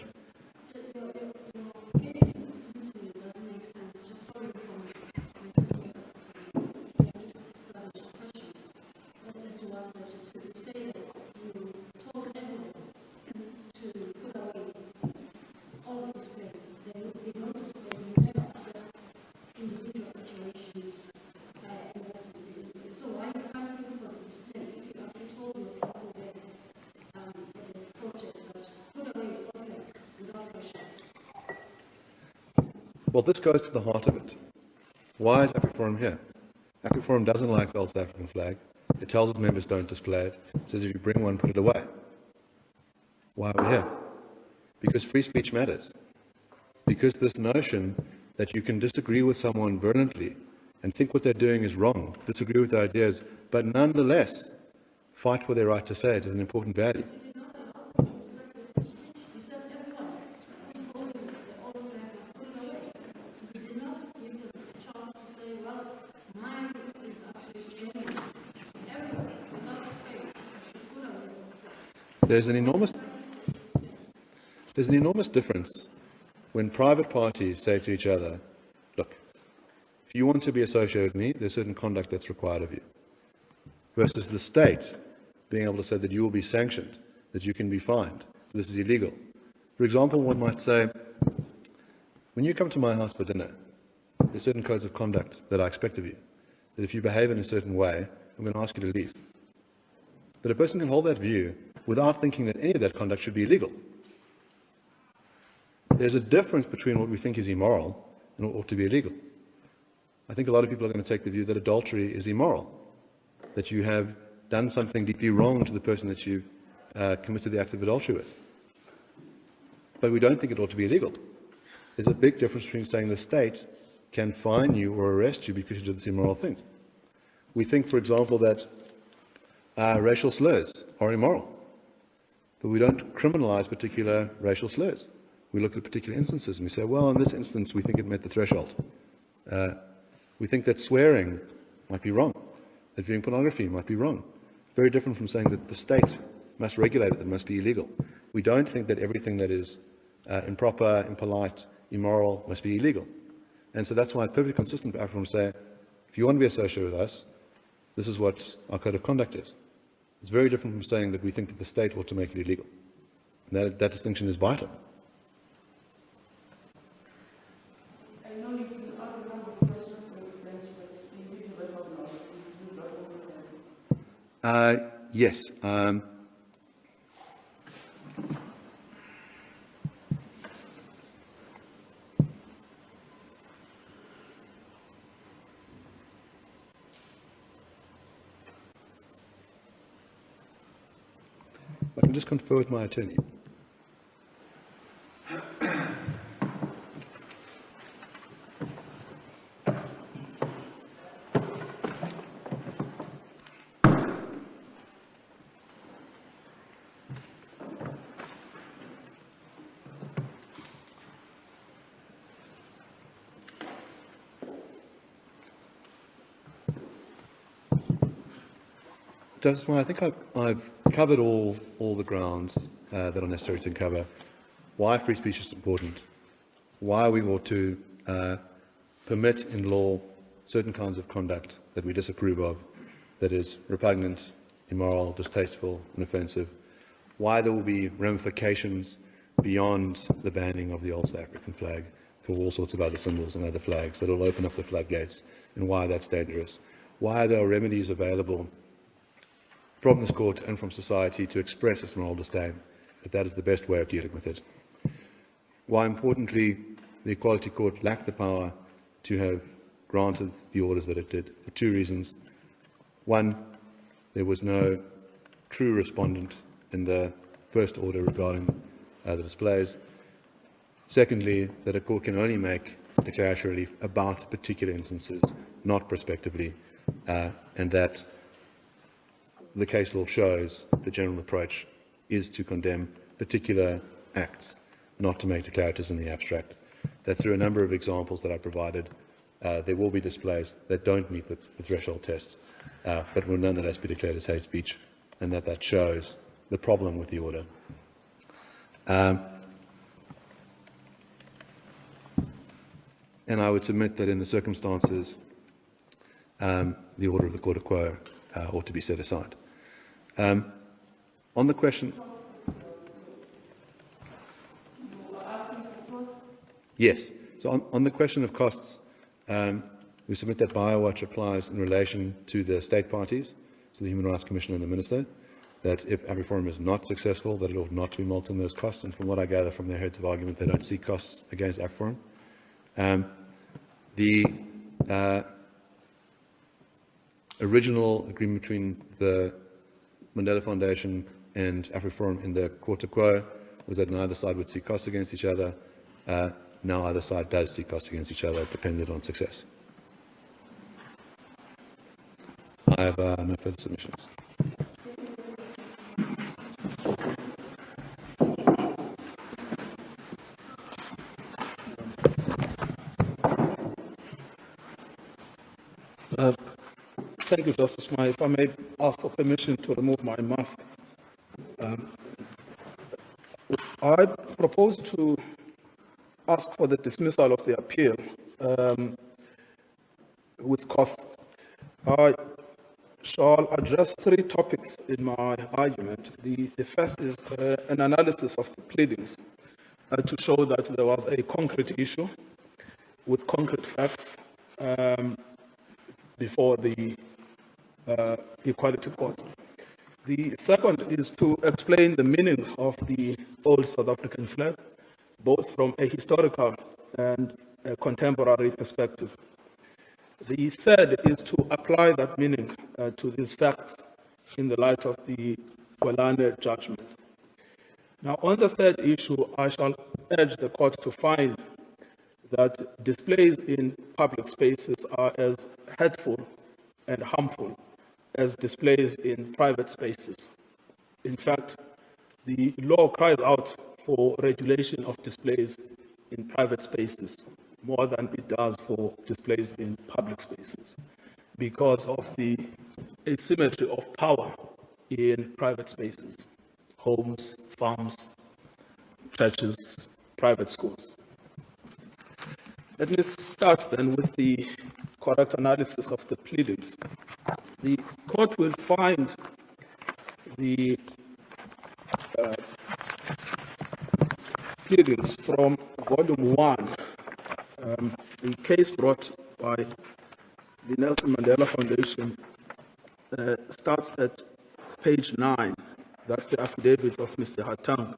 Well, this goes to the heart of it. Why is AfriForum here? AfriForum doesn't like the old South African flag. It tells its members don't display it. It says if you bring one, put it away. Why are we here? Because free speech matters. Because this notion that you can disagree with someone virulently and think what they're doing is wrong, disagree with their ideas, but nonetheless fight for their right to say it is an important value. There's an enormous difference when private parties say to each other, look, if you want to be associated with me, there's certain conduct that's required of you, versus the state being able to say that you will be sanctioned, that you can be fined, this is illegal. For example, one might say, when you come to my house for dinner, there's certain codes of conduct that I expect of you, that if you behave in a certain way, I'm going to ask you to leave. But a person can hold that view without thinking that any of that conduct should be illegal. There's a difference between what we think is immoral and what ought to be illegal. I think a lot of people are going to take the view that adultery is immoral, that you have done something deeply wrong to the person that you've committed the act of adultery with. But we don't think it ought to be illegal. There's a big difference between saying the state can fine you or arrest you because you did this immoral thing. We think, for example, that racial slurs are immoral. But we don't criminalize particular racial slurs. We look at particular instances and we say, well, in this instance, we think it met the threshold. We think that swearing might be wrong, that viewing pornography might be wrong. Very different from saying that the state must regulate it, that it must be illegal. We don't think that everything that is improper, impolite, immoral must be illegal. And so that's why it's perfectly consistent for AfriForum to say, if you want to be associated with us, this is what our code of conduct is. It's very different from saying that we think that the state ought to make it illegal. And that distinction is vital. I know you can ask a number of questions for your friends, but you need to let out now. Yes. I can just confer with my attorney. Justice Meyer, I think I've covered all the grounds that are necessary to cover. Why free speech is important, why we ought to permit in law certain kinds of conduct that we disapprove of, that is repugnant, immoral, distasteful, and offensive, why there will be ramifications beyond the banning of the old South African flag for all sorts of other symbols and other flags that will open up the floodgates, and why that's dangerous, why there are remedies available from this court and from society to express its moral disdain, that is the best way of dealing with it. Why, importantly, the Equality Court lacked the power to have granted the orders that it did, for two reasons. One, there was no true respondent in the first order regarding the displays. Secondly, that a court can only make declaratory relief about particular instances, not prospectively, and that the case law shows the general approach is to condemn particular acts, not to make declaratives in the abstract. That through a number of examples that I provided, there will be displays that don't meet the threshold tests, but will nonetheless be declared as hate speech, and that shows the problem with the order. And I would submit that in the circumstances, the order of the court of quo ought to be set aside. On the question, yes. So on the question of costs, we submit that BioWatch applies in relation to the state parties, so the Human Rights Commission and the Minister, that if AfriForum is not successful, that it ought not to be mulcting those costs. And from what I gather from their heads of argument, they don't see costs against AfriForum. The original agreement between the Mandela Foundation and AfriForum in the court of quo was that neither side would see costs against each other. Now either side does see costs against each other, dependent on success. I have no further submissions. Thank you, Justice Mai. If I may ask for permission to remove my mask. I propose to ask for the dismissal of the appeal with costs. I shall address three topics in my argument. The first is an analysis of the pleadings to show that there was a concrete issue with concrete facts before the Equality Court. The second is to explain the meaning of the old South African flag, both from a historical and a contemporary perspective. The third is to apply that meaning to these facts in the light of the Kwelane judgment. Now, on the third issue, I shall urge the court to find that displays in public spaces are as hurtful and harmful as displays in private spaces. In fact, the law cries out for regulation of displays in private spaces more than it does for displays in public spaces because of the asymmetry of power in private spaces, homes, farms, churches, private schools. Let me start then with the correct analysis of the pleadings. The court will find the pleadings from volume 1, the case brought by the Nelson Mandela Foundation starts at page 9. That's the affidavit of Mr. Hatang.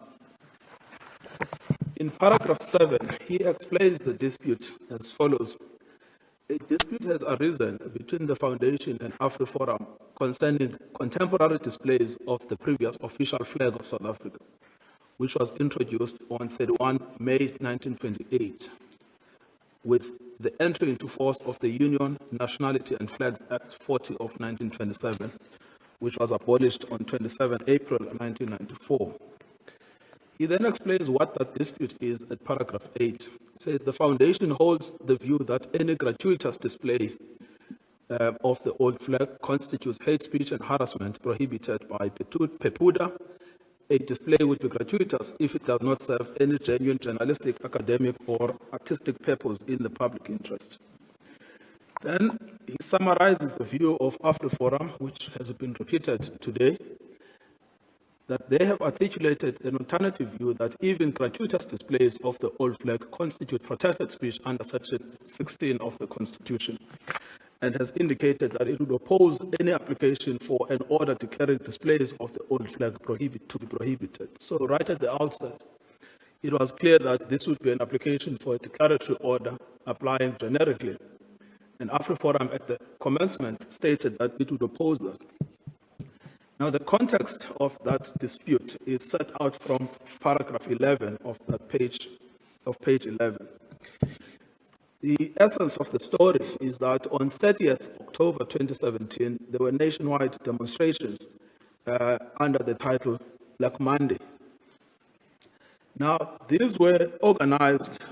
In paragraph 7, he explains the dispute as follows. A dispute has arisen between the Foundation and AfriForum concerning contemporary displays of the previous official flag of South Africa, which was introduced on 31 May 1928, with the entry into force of the Union, Nationality and Flags Act 40 of 1927, which was abolished on 27 April 1994. He then explains what that dispute is at paragraph 8. It says the Foundation holds the view that any gratuitous display of the old flag constitutes hate speech and harassment prohibited by Pepuda. A display would be gratuitous if it does not serve any genuine journalistic, academic, or artistic purpose in the public interest. Then he summarizes the view of AfriForum, which has been repeated today, that they have articulated an alternative view that even gratuitous displays of the old flag constitute protected speech under Section 16 of the Constitution, and has indicated that it would oppose any application for an order declaring displays of the old flag to be prohibited. So right at the outset, it was clear that this would be an application for a declaratory order applying generically. And AfriForum at the commencement stated that it would oppose that. Now, the context of that dispute is set out from paragraph 11 of that page 11. The essence of the story is that on 30th October 2017, there were nationwide demonstrations under the title Black Monday. Now, these were organized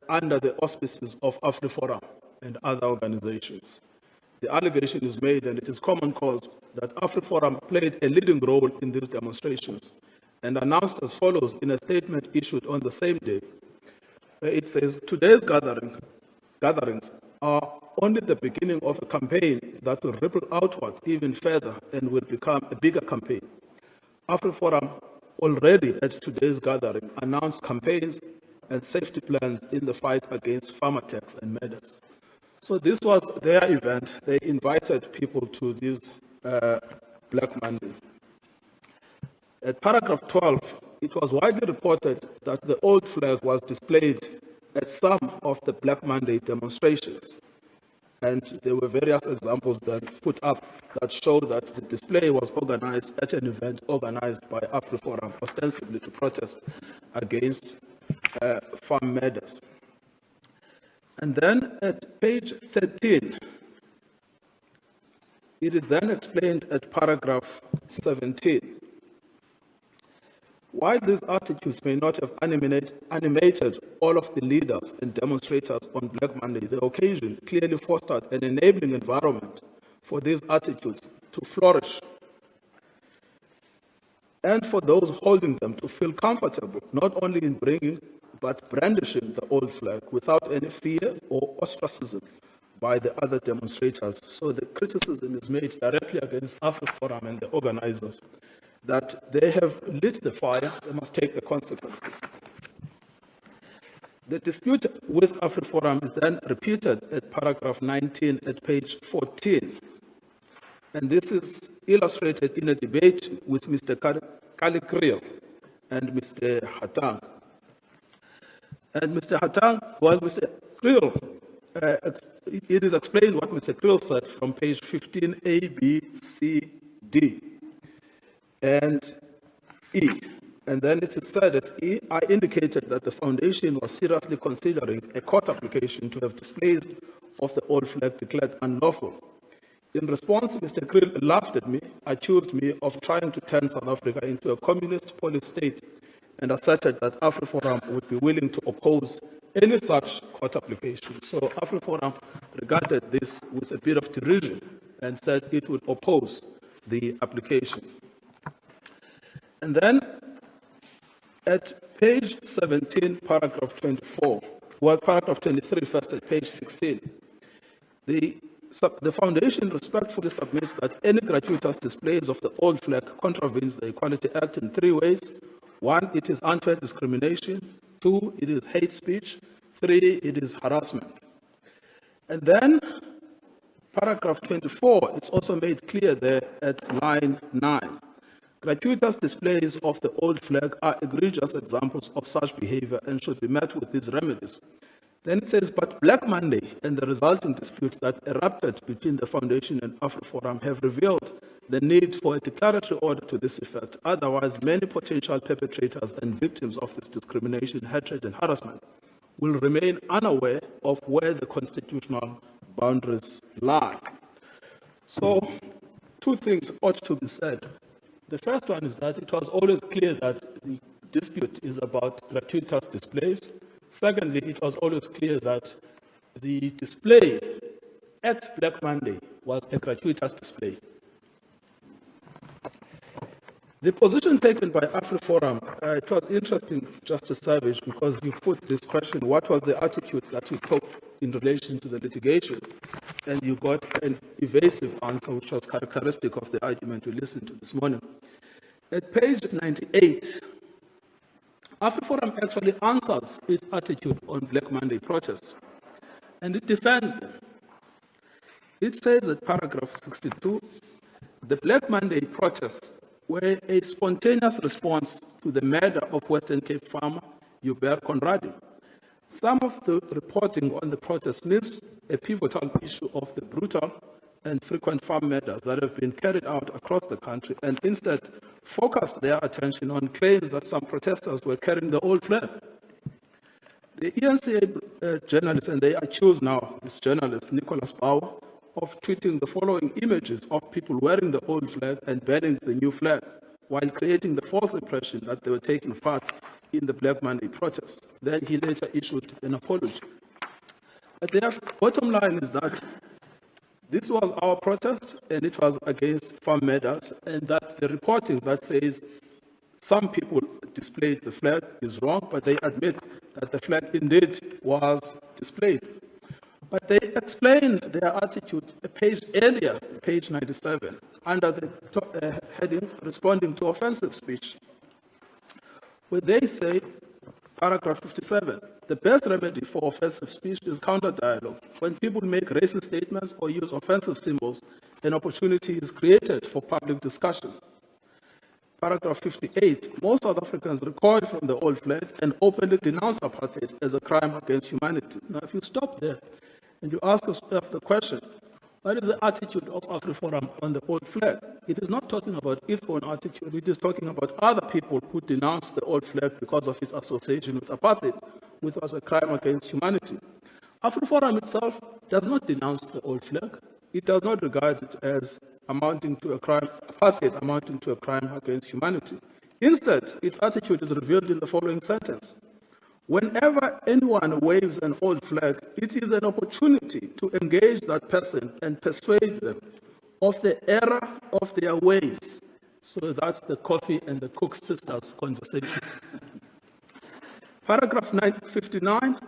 under the auspices of AfriForum and other organizations. The allegation is made, and it is common cause, that AfriForum played a leading role in these demonstrations and announced as follows in a statement issued on the same day. It says, today's gatherings are only the beginning of a campaign that will ripple outward even further and will become a bigger campaign. AfriForum already at today's gathering announced campaigns and safety plans in the fight against farm attacks and murders. So this was their event. They invited people to this Black Monday. At paragraph 12, it was widely reported that the old flag was displayed at some of the Black Monday demonstrations. And there were various examples that put up that show that the display was organized at an event organized by AfriForum, ostensibly to protest against farm murders. And then at page 13, it is then explained at paragraph 17. While these attitudes may not have animated all of the leaders and demonstrators on Black Monday, the occasion clearly fostered an enabling environment for these attitudes to flourish and for those holding them to feel comfortable, not only in bringing but brandishing the old flag without any fear or ostracism by the other demonstrators. So the criticism is made directly against AfriForum and the organizers that they have lit the fire, they must take the consequences. The dispute with AfriForum is then repeated at paragraph 19 at page 14. And this is illustrated in a debate with Mr. Kriel and Mr. Hatang. And Mr. Hatang, well, Mr. Kriel, it is explained what Mr. Kriel said from page 15, A, B, C, D, and E. And then it is said at E, I indicated that the foundation was seriously considering a court application to have displays of the old flag declared unlawful. In response, Mr. Kriel laughed at me, accused me of trying to turn South Africa into a communist police state, and asserted that AfriForum would be willing to oppose any such court application. So AfriForum regarded this with a bit of derision and said it would oppose the application. And then at page 17, paragraph 24, well, paragraph 23 first at page 16, the foundation respectfully submits that any gratuitous displays of the old flag contravenes the Equality Act in three ways. One, it is unfair discrimination. Two, it is hate speech. Three, it is harassment. And then paragraph 24, it's also made clear there at line 9. Gratuitous displays of the old flag are egregious examples of such behavior and should be met with these remedies. Then it says, but Black Monday and the resulting dispute that erupted between the Foundation and AfriForum have revealed the need for a declaratory order to this effect. Otherwise, many potential perpetrators and victims of this discrimination, hatred, and harassment will remain unaware of where the constitutional boundaries lie. So, two things ought to be said. The first one is that it was always clear that the dispute is about gratuitous displays. Secondly, it was always clear that the display at Black Monday was a gratuitous display. The position taken by AfriForum, it was interesting, Justice Savage, because you put this question, what was the attitude that you took in relation to the litigation? And you got an evasive answer, which was characteristic of the argument we listened to this morning. At page 98, AfriForum actually answers its attitude on Black Monday protests, and it defends them. It says at paragraph 62, the Black Monday protests were a spontaneous response to the murder of Western Cape farmer Hubert Conradie. Some of the reporting on the protests missed a pivotal issue of the brutal and frequent farm murders that have been carried out across the country, and instead focused their attention on claims that some protesters were carrying the old flag. The eNCA journalist, and they accuse now this journalist, Nicholas Bauer, of tweeting the following images of people wearing the old flag and banning the new flag, while creating the false impression that they were taking part in the Black Monday protests. Then he later issued an apology. But the bottom line is that this was our protest, and it was against farm matters, and that the reporting that says some people displayed the flag is wrong, but they admit that the flag indeed was displayed. But they explained their attitude a page earlier, page 97, under the heading, responding to offensive speech, where they say, paragraph 57, the best remedy for offensive speech is counter-dialogue. When people make racist statements or use offensive symbols, an opportunity is created for public discussion. Paragraph 58, most South Africans recoiled from the old flag and openly denounced apartheid as a crime against humanity. Now, if you stop there and you ask yourself the question, what is the attitude of AfriForum on the old flag? It is not talking about its own attitude, it is talking about other people who denounced the old flag because of its association with apartheid, which was a crime against humanity. AfriForum itself does not denounce the old flag. It does not regard it as amounting to a crime, apartheid amounting to a crime against humanity. Instead, its attitude is revealed in the following sentence. Whenever anyone waves an old flag, it is an opportunity to engage that person and persuade them of the error of their ways. So that's the Coffee and the Cook sisters conversation. Paragraph 59,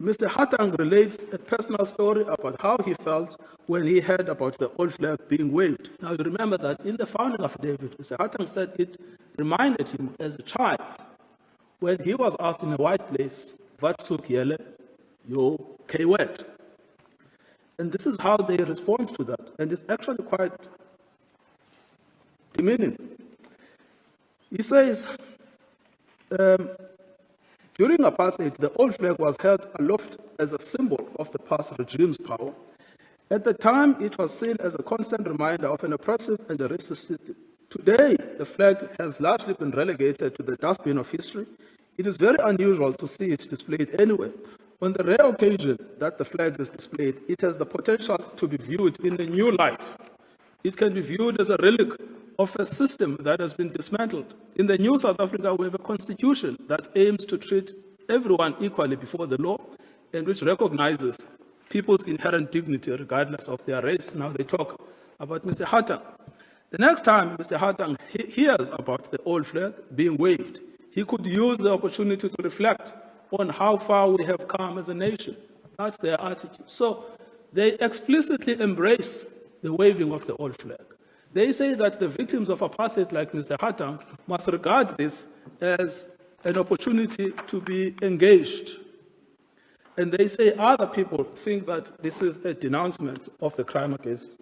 Mr. Hatang relates a personal story about how he felt when he heard about the old flag being waved. Now you remember that in the founding affidavit, Mr. Hatang said it reminded him as a child when he was asked in a white place, "Wat soek julle, yo K-word?" And this is how they respond to that. And it's actually quite demeaning. He says, during apartheid, the old flag was held aloft as a symbol of the past regime's power. At the time, it was seen as a constant reminder of an oppressive and a racist system. Today, the flag has largely been relegated to the dustbin of history. It is very unusual to see it displayed anywhere. On the rare occasion that the flag is displayed, it has the potential to be viewed in a new light. It can be viewed as a relic of a system that has been dismantled. In the new South Africa, we have a constitution that aims to treat everyone equally before the law and which recognizes people's inherent dignity regardless of their race. Now they talk about Mr. Hatang. The next time Mr. Hatang hears about the old flag being waved, he could use the opportunity to reflect on how far we have come as a nation. That's their attitude. So they explicitly embrace the waving of the old flag. They say that the victims of apartheid, like Mr. Hatang, must regard this as an opportunity to be engaged. And they say other people think that this is a denouncement of the crime against,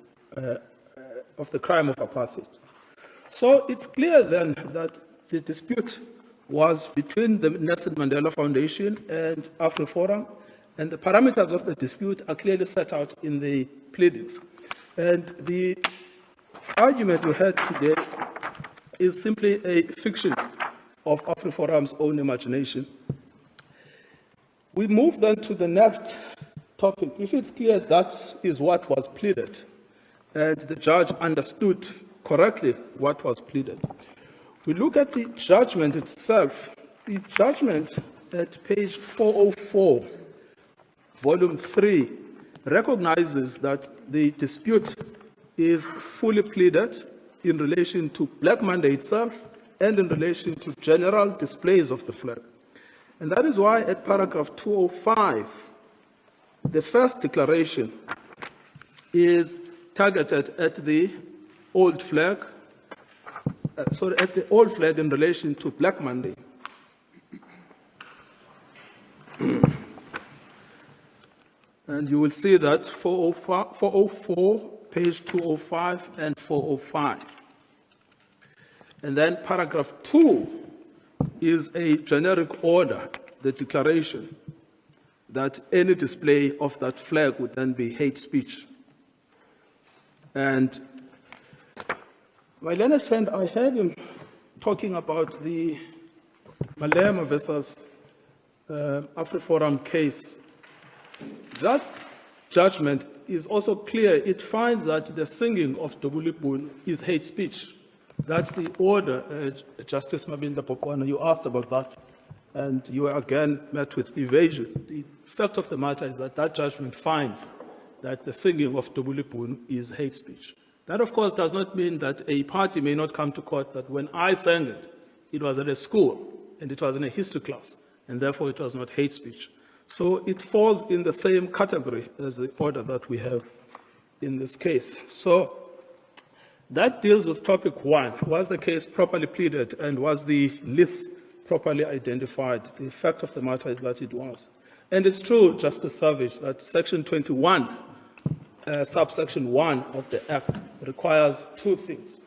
of the crime of apartheid. So it's clear then that the dispute was between the Nelson Mandela Foundation and AfriForum, and the parameters of the dispute are clearly set out in the pleadings. And the argument we had today is simply a fiction of AfriForum's own imagination. We move then to the next topic. If it's clear that is what was pleaded, and the judge understood correctly what was pleaded, we look at the judgment itself. The judgment at page 404, volume 3, recognizes that the dispute is fully pleaded in relation to Black Monday itself and in relation to general displays of the flag. And that is why at paragraph 205, the first declaration is targeted at the old flag, at the old flag in relation to Black Monday. And you will see that 404, page 205 and 405. And then paragraph 2 is a generic order, the declaration that any display of that flag would then be hate speech. And my learned friend, I heard him talking about the Malema versus AfriForum case That judgment is also clear. It finds that the singing of Dobulipun is hate speech. That's the order, Justice Mabinda Popwana, you asked about that, and you are again met with evasion. The fact of the matter is that that judgment finds that the singing of Dobulipun is hate speech. That, of course, does not mean that a party may not come to court that when I sang it, it was at a school, and it was in a history class, and therefore it was not hate speech. So it falls in the same category as the order that we have in this case. So that deals with topic 1. Was the case properly pleaded, and was the list properly identified? The fact of the matter is that it was. And it's true, Justice Savage, that Section 21, subsection 1 of the Act requires 2 things.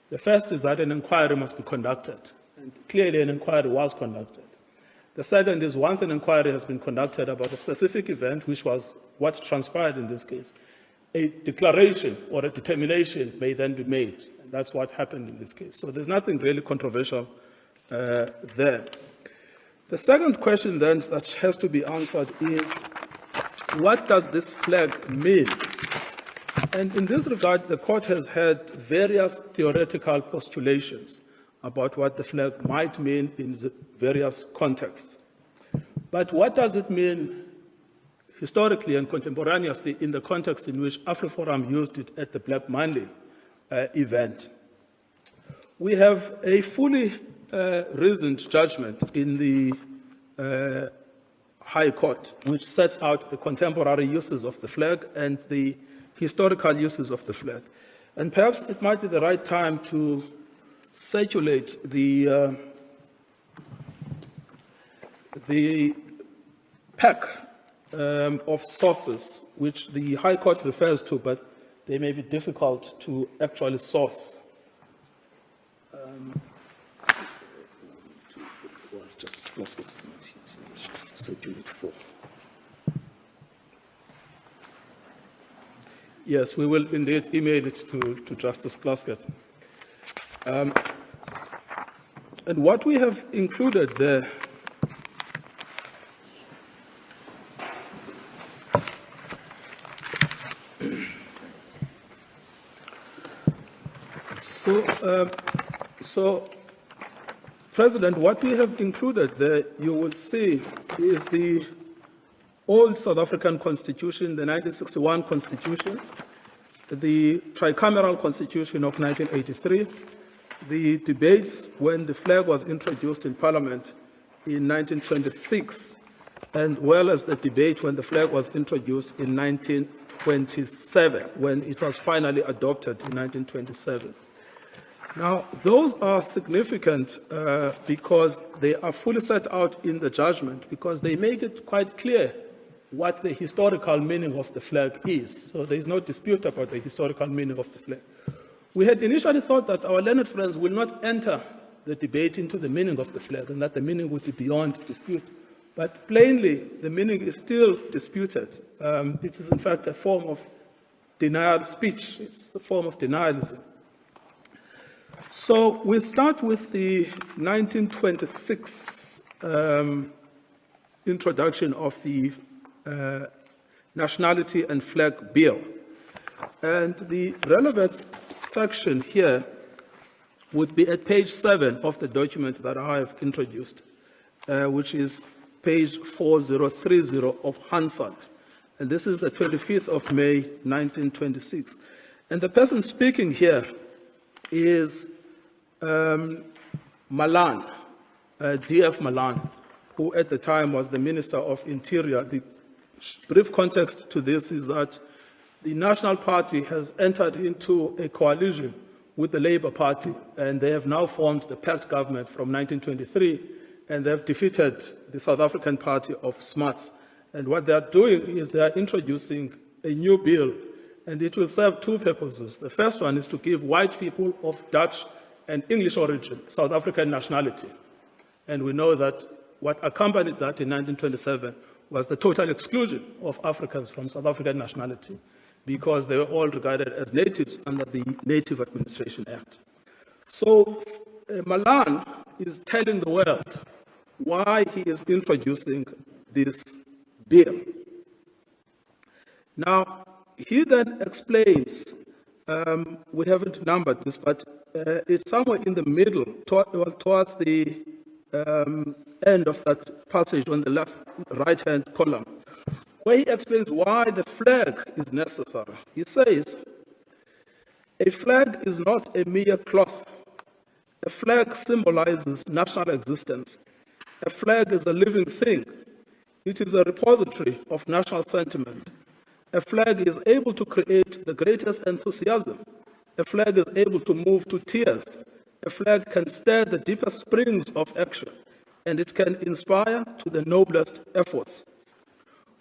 The first is that an inquiry must be conducted, and clearly an inquiry was conducted. The second is once an inquiry has been conducted about a specific event, which was what transpired in this case, a declaration or a determination may then be made. And that's what happened in this case. So there's nothing really controversial there. The second question then that has to be answered is, what does this flag mean? And in this regard, the court has had various theoretical postulations about what the flag might mean in the various contexts. But what does it mean historically and contemporaneously in the context in which AfriForum used it at the Black Monday event? We have a fully reasoned judgment in the High Court, which sets out the contemporary uses of the flag and the historical uses of the flag. And perhaps it might be the right time to circulate the pack of sources which the High Court refers to, but they may be difficult to actually source. Yes, we will indeed email it to Justice Plaskett. And what we have included there So, President, what we have included there, you will see, is the old South African Constitution, the 1961 Constitution, the tricameral Constitution of 1983, the debates when the flag was introduced in Parliament in 1926, and well as the debate when the flag was introduced in 1927, when it was finally adopted in 1927. Now, those are significant because they are fully set out in the judgment, because they make it quite clear what the historical meaning of the flag is. So there is no dispute about the historical meaning of the flag. We had initially thought that our learned friends will not enter the debate into the meaning of the flag and that the meaning would be beyond dispute. But plainly, the meaning is still disputed. It is, in fact, a form of denial speech. It's a form of denialism. So we start with the 1926 introduction of the Nationality and Flag Bill. And the relevant section here would be at page 7 of the document that I have introduced, which is page 4030 of Hansard. And this is the 25th of May, 1926. And the person speaking here is Malan, D.F. Malan, who at the time was the Minister of Interior. The brief context to this is that the National Party has entered into a coalition with the Labour Party, and they have now formed the pact government from 1923, and they have defeated the South African Party of Smuts. And what they are doing is they are introducing a new bill, and it will serve 2 purposes. The first one is to give white people of Dutch and English origin South African nationality. And we know that what accompanied that in 1927 was the total exclusion of Africans from South African nationality, because they were all regarded as natives under the Native Administration Act. So Malan is telling the world why he is introducing this bill. Now, he then explains, we haven't numbered this, but it's somewhere in the middle, towards the end of that passage on the right-hand column, where he explains why the flag is necessary. He says, a flag is not a mere cloth. A flag symbolizes national existence. A flag is a living thing. It is a repository of national sentiment. A flag is able to create the greatest enthusiasm. A flag is able to move to tears. A flag can stir the deepest springs of action, and it can inspire to the noblest efforts.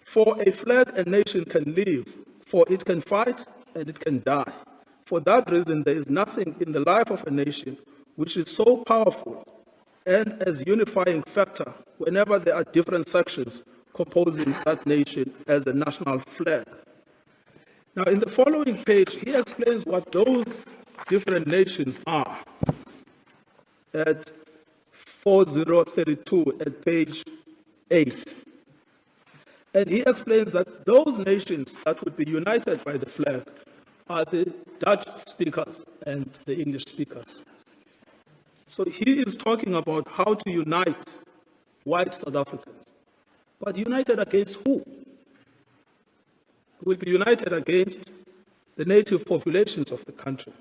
For a flag, a nation can live, for it can fight and it can die. For that reason, there is nothing in the life of a nation which is so powerful and as unifying factor whenever there are different sections composing that nation as a national flag. Now, in the following page, he explains what those different nations are at 4032 at page 8. And he explains that those nations that would be united by the flag are the Dutch speakers and the English speakers. So he is talking about how to unite white South Africans. But united against who? Will be united against the native populations of the country.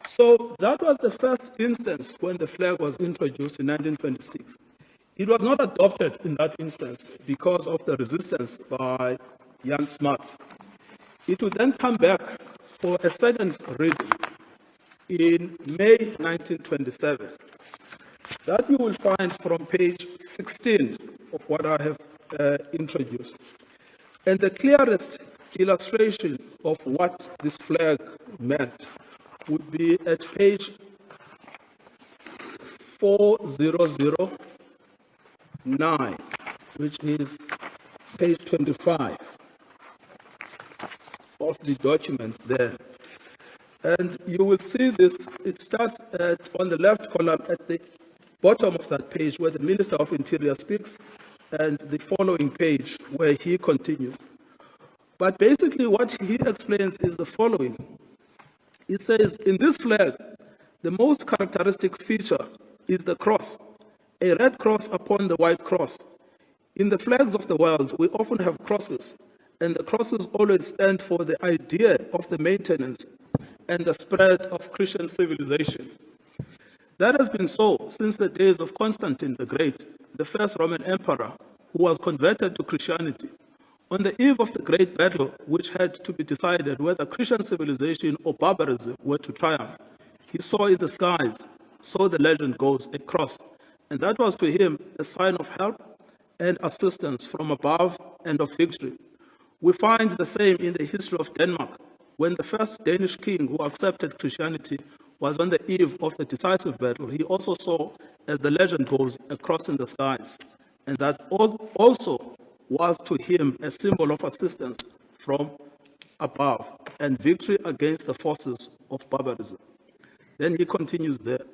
So that was the first instance when the flag was introduced in 1926. It was not adopted in that instance because of the resistance by Jan Smuts. It would then come back for a second reading in May 1927. That you will find from page 16 of what I have introduced. And the clearest illustration of what this flag meant would be at page 4009, which is page 25 of the document there. And you will see this, it starts on the left column at the bottom of that page where the Minister of Interior speaks, and the following page where he continues. But basically what he explains is the following. He says, in this flag, the most characteristic feature is the cross, a red cross upon the white cross. In the flags of the world, we often have crosses, and the crosses always stand for the idea of the maintenance and the spread of Christian civilization. That has been so since the days of Constantine the Great, the first Roman emperor, who was converted to Christianity. On the eve of the great battle, which had to be decided whether Christian civilization or barbarism were to triumph, he saw in the skies, so the legend goes, a cross, and that was to him a sign of help and assistance from above and of victory. We find the same in the history of Denmark, when the first Danish king who accepted Christianity was on the eve of the decisive battle. He also saw, as the legend goes, a cross in the skies, and that also was to him a symbol of assistance from above and victory against the forces of barbarism. Then he continues there.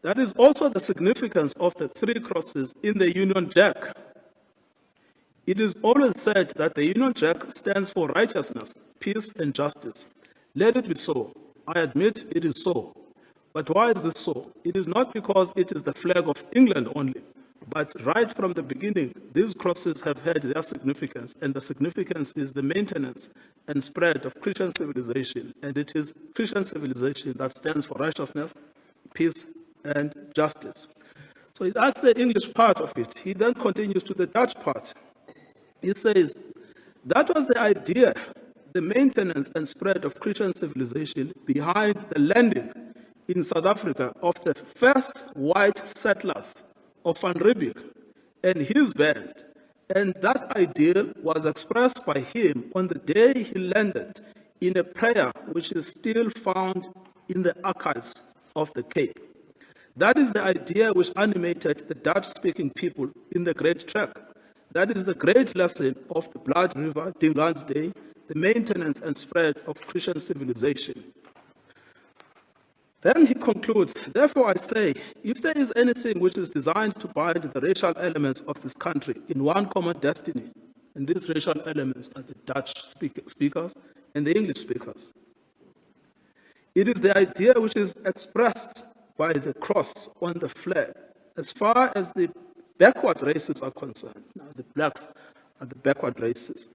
That is also the significance of the three crosses in the Union Jack. It is always said that the Union Jack stands for righteousness, peace, and justice. Let it be so. I admit it is so. But why is this so? It is not because it is the flag of England only, but right from the beginning, these crosses have had their significance, and the significance is the maintenance and spread of Christian civilization, and it is Christian civilization that stands for righteousness, peace, and justice. So that's the English part of it. He then continues to the Dutch part. He says, that was the idea, the maintenance and spread of Christian civilization behind the landing in South Africa of the first white settlers of Van Riebeeck and his band. And that idea was expressed by him on the day he landed in a prayer which is still found in the archives of the Cape. That is the idea which animated the Dutch-speaking people in the Great Trek. That is the great lesson of the Blood River, Dingaan's Day, the maintenance and spread of Christian civilization. Then he concludes, therefore I say, if there is anything which is designed to bind the racial elements of this country in one common destiny, And these racial elements are the Dutch speakers and the English speakers. It is the idea which is expressed by the cross on the flag. As far as the backward races are concerned, now the blacks are the backward races,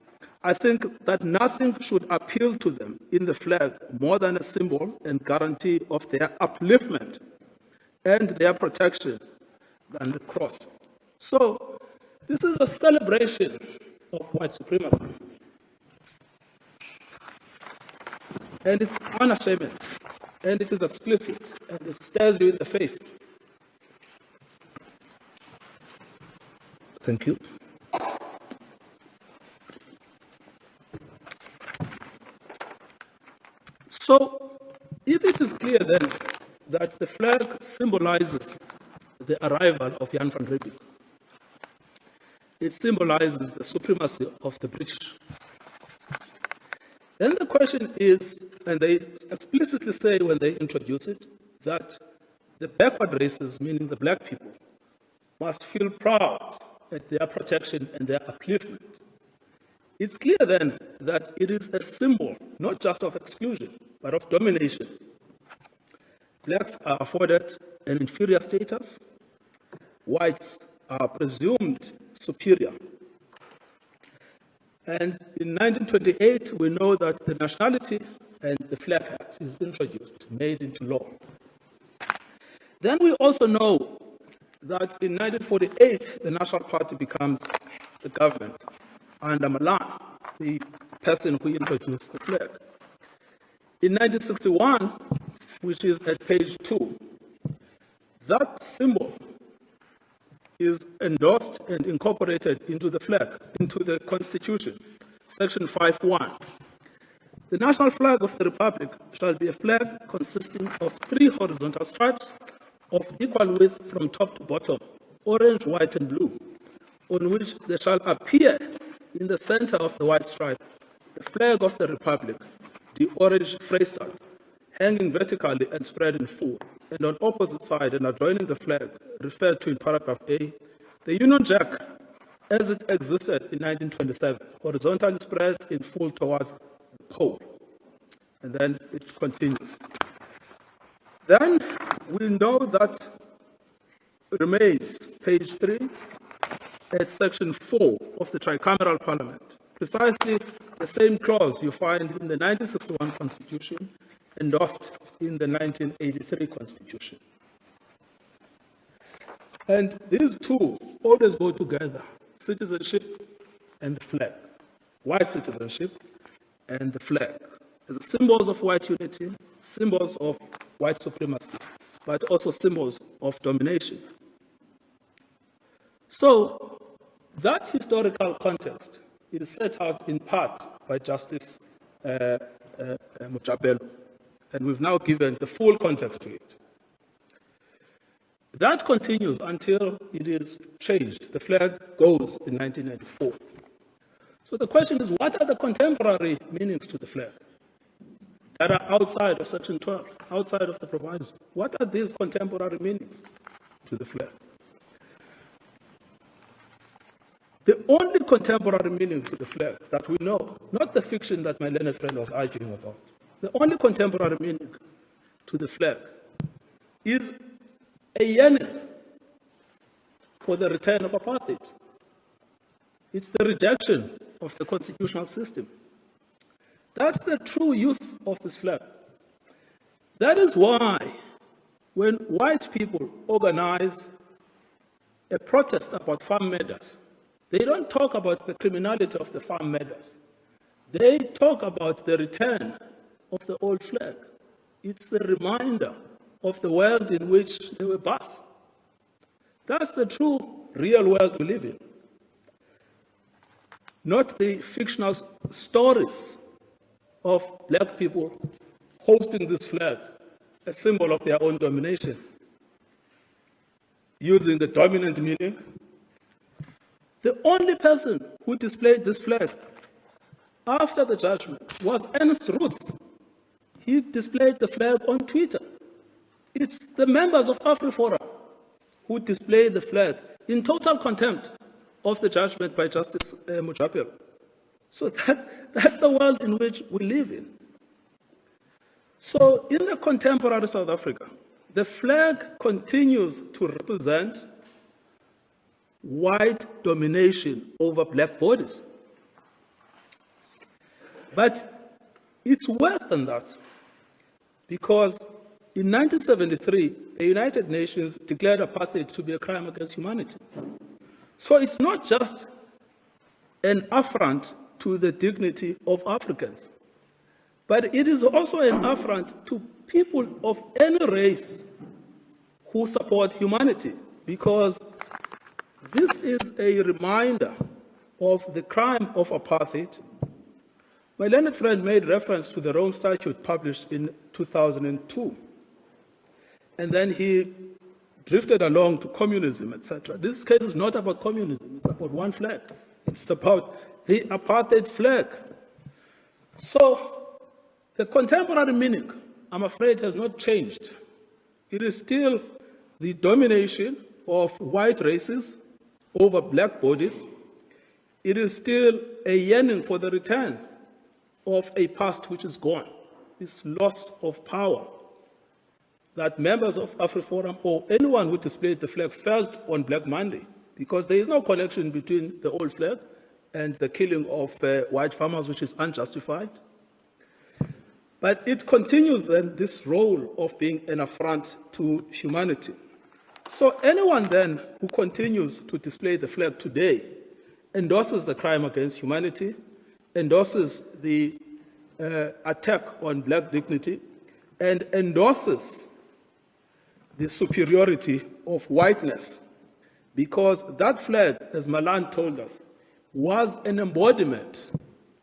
I think that nothing should appeal to them in the flag more than a symbol and guarantee of their upliftment and their protection than the cross. So, this is a celebration of white supremacy. And it's unashamed, and it is explicit, and it stares you in the face. Thank you. So, if it is clear then that the flag symbolizes the arrival of Jan van Riebeeck, it symbolizes the supremacy of the British. Then the question is, and they explicitly say when they introduce it, that the backward races, meaning the black people, must feel proud at their protection and their upliftment. It's clear then that it is a symbol, not just of exclusion, but of domination. Blacks are afforded an inferior status, whites are presumed superior. And in 1928, we know that the Nationality and the Flag Act is introduced, made into law. Then we also know that in 1948, the National Party becomes the government under Malan, the person who introduced the flag. In 1961, which is at page 2, that symbol is endorsed and incorporated into the flag, into the Constitution, Section 5.1. The national flag of the Republic shall be a flag consisting of 3 horizontal stripes of equal width from top to bottom, orange, white, and blue, on which there shall appear in the center of the white stripe the flag of the Republic, the orange Vrystaat, hanging vertically and spread in full, and on opposite side and adjoining the flag, referred to in paragraph A, the Union Jack, as it existed in 1927, horizontally spread in full towards the pole. And then it continues. Then we know that remains, page 3, at section 4 of the tricameral parliament, precisely the same clause you find in the 1961 Constitution, endorsed in the 1983 Constitution. And these two always go together, citizenship and the flag, white citizenship and the flag, as symbols of white unity, symbols of white supremacy, but also symbols of domination. So, that historical context is set out in part by Justice Mojapelo, and we've now given the full context to it. That continues until it is changed. The flag goes in 1994. So the question is, what are the contemporary meanings to the flag that are outside of Section 12, outside of the proviso? What are these contemporary meanings to the flag? The only contemporary meaning to the flag that we know, not the fiction that my learned friend was arguing about, the only contemporary meaning to the flag is a yearning for the return of apartheid. It's the rejection of the constitutional system. That's the true use of this flag. That is why when white people organize a protest about farm matters, they don't talk about the criminality of the farm matters. They talk about the return of the old flag. It's the reminder of the world in which they were born. That's the true, real world we live in. Not the fictional stories of black people hosting this flag, a symbol of their own domination, using the dominant meaning. The only person who displayed this flag after the judgment was Ernest Roots. He displayed the flag on Twitter. It's the members of AfriForum who displayed the flag in total contempt of the judgment by Justice Mujapelo. So that's the world in which we live in. So in the contemporary South Africa, the flag continues to represent white domination over black bodies. But it's worse than that, because in 1973, the United Nations declared apartheid to be a crime against humanity. So it's not just an affront to the dignity of Africans, but it is also an affront to people of any race who support humanity, because this is a reminder of the crime of apartheid. My learned friend made reference to the Rome Statute published in 2002, and then he drifted along to communism, etc. This case is not about communism, it's about one flag. It's about the apartheid flag. So the contemporary meaning, I'm afraid, has not changed. It is still the domination of white races over black bodies. It is still a yearning for the return of a past which is gone, this loss of power that members of AfriForum or anyone who displayed the flag felt on Black Monday, because there is no connection between the old flag and the killing of white farmers, which is unjustified. But it continues then this role of being an affront to humanity. So anyone then who continues to display the flag today endorses the crime against humanity, endorses the attack on black dignity, and endorses the superiority of whiteness, because that flag, as Malan told us, was an embodiment,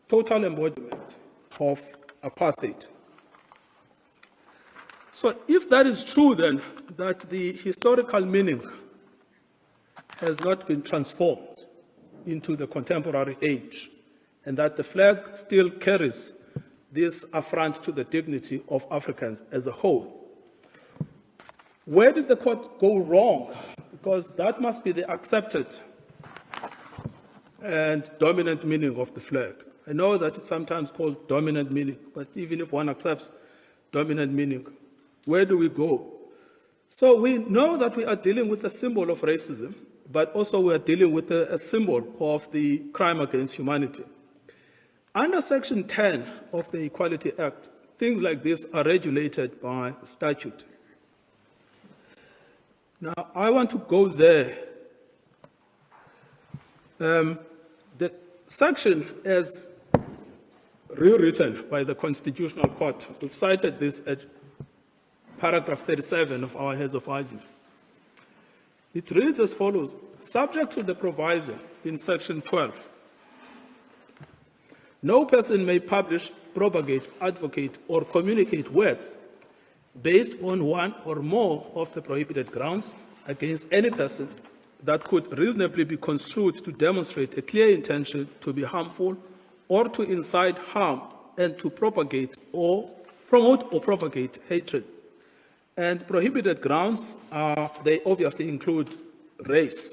total embodiment of apartheid. So if that is true, then, that the historical meaning has not been transformed into the contemporary age, and that the flag still carries this affront to the dignity of Africans as a whole, where did the court go wrong? Because that must be the accepted and dominant meaning of the flag. I know that it's sometimes called dominant meaning, but even if one accepts dominant meaning, where do we go? So we know that we are dealing with a symbol of racism, but also we are dealing with a symbol of the crime against humanity. Under Section 10 of the Equality Act, things like this are regulated by statute. Now, I want to go there. The section as rewritten by the Constitutional Court, we've cited this at paragraph 37 of our heads of argument. It reads as follows: subject to the proviso in Section 12, no person may publish, propagate, advocate, or communicate words based on one or more of the prohibited grounds against any person that could reasonably be construed to demonstrate a clear intention to be harmful or to incite harm and to propagate or promote or propagate hatred. And prohibited grounds they obviously include race.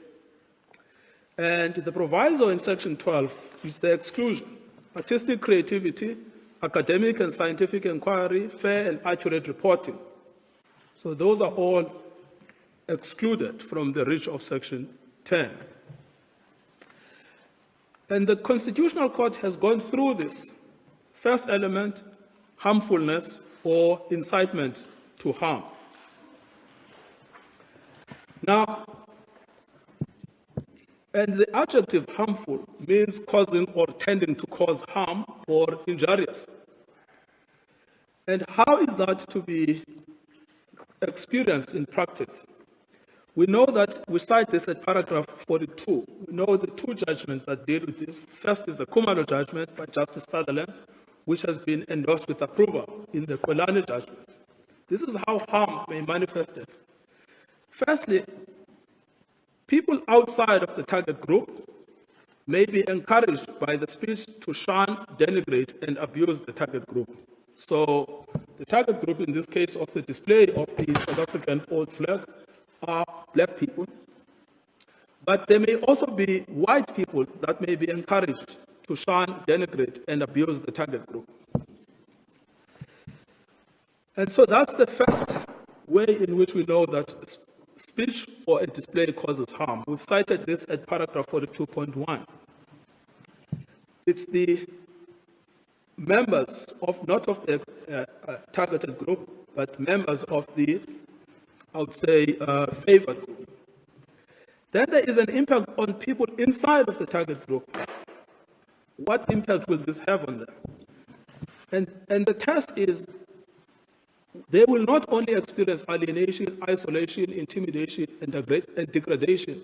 And the proviso in Section 12 is the exclusion: artistic creativity, academic and scientific inquiry, fair and accurate reporting. So those are all excluded from the reach of Section 10. And the Constitutional Court has gone through this first element, harmfulness or incitement to harm. Now, and the adjective harmful means causing or tending to cause harm or injurious. And how is that to be experienced in practice? We know that, we cite this at paragraph 42. We know the two judgments that deal with this. First is the Kumalo judgment by Justice Sutherland, which has been endorsed with approval in the Kolane judgment. This is how harm may manifest it. Firstly, people outside of the target group may be encouraged by the speech to shun, denigrate, and abuse the target group. So the target group in this case of the display of the South African old flag are black people. But there may also be white people that may be encouraged to shun, denigrate, and abuse the target group. And so that's the first way in which we know that speech or a display causes harm. We've cited this at paragraph 42.1. It's the members of, not of the targeted group, but members of the, I would say, favored group. Then there is an impact on people inside of the target group. What impact will this have on them? And the test is they will not only experience alienation, isolation, intimidation, and degradation,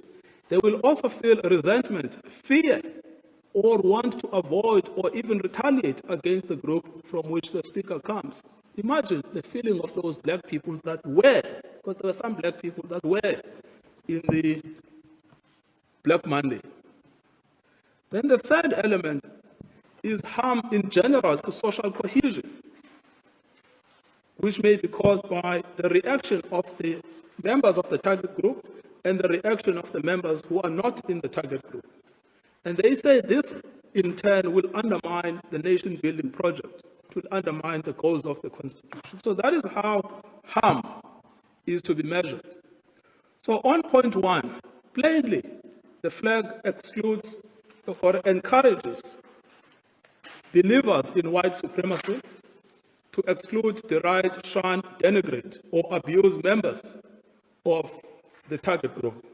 they will also feel resentment, fear, or want to avoid or even retaliate against the group from which the speaker comes. Imagine the feeling of those black people that were, because there were some black people that were in the Black Monday. Then the third element is harm in general to social cohesion, which may be caused by the reaction of the members of the target group and the reaction of the members who are not in the target group. And they say this, in turn, will undermine the nation-building project, it will undermine the goals of the Constitution. So that is how harm is to be measured. So on point one, plainly, the flag excludes or encourages believers in white supremacy to exclude, deride, shun, denigrate, or abuse members of the target group.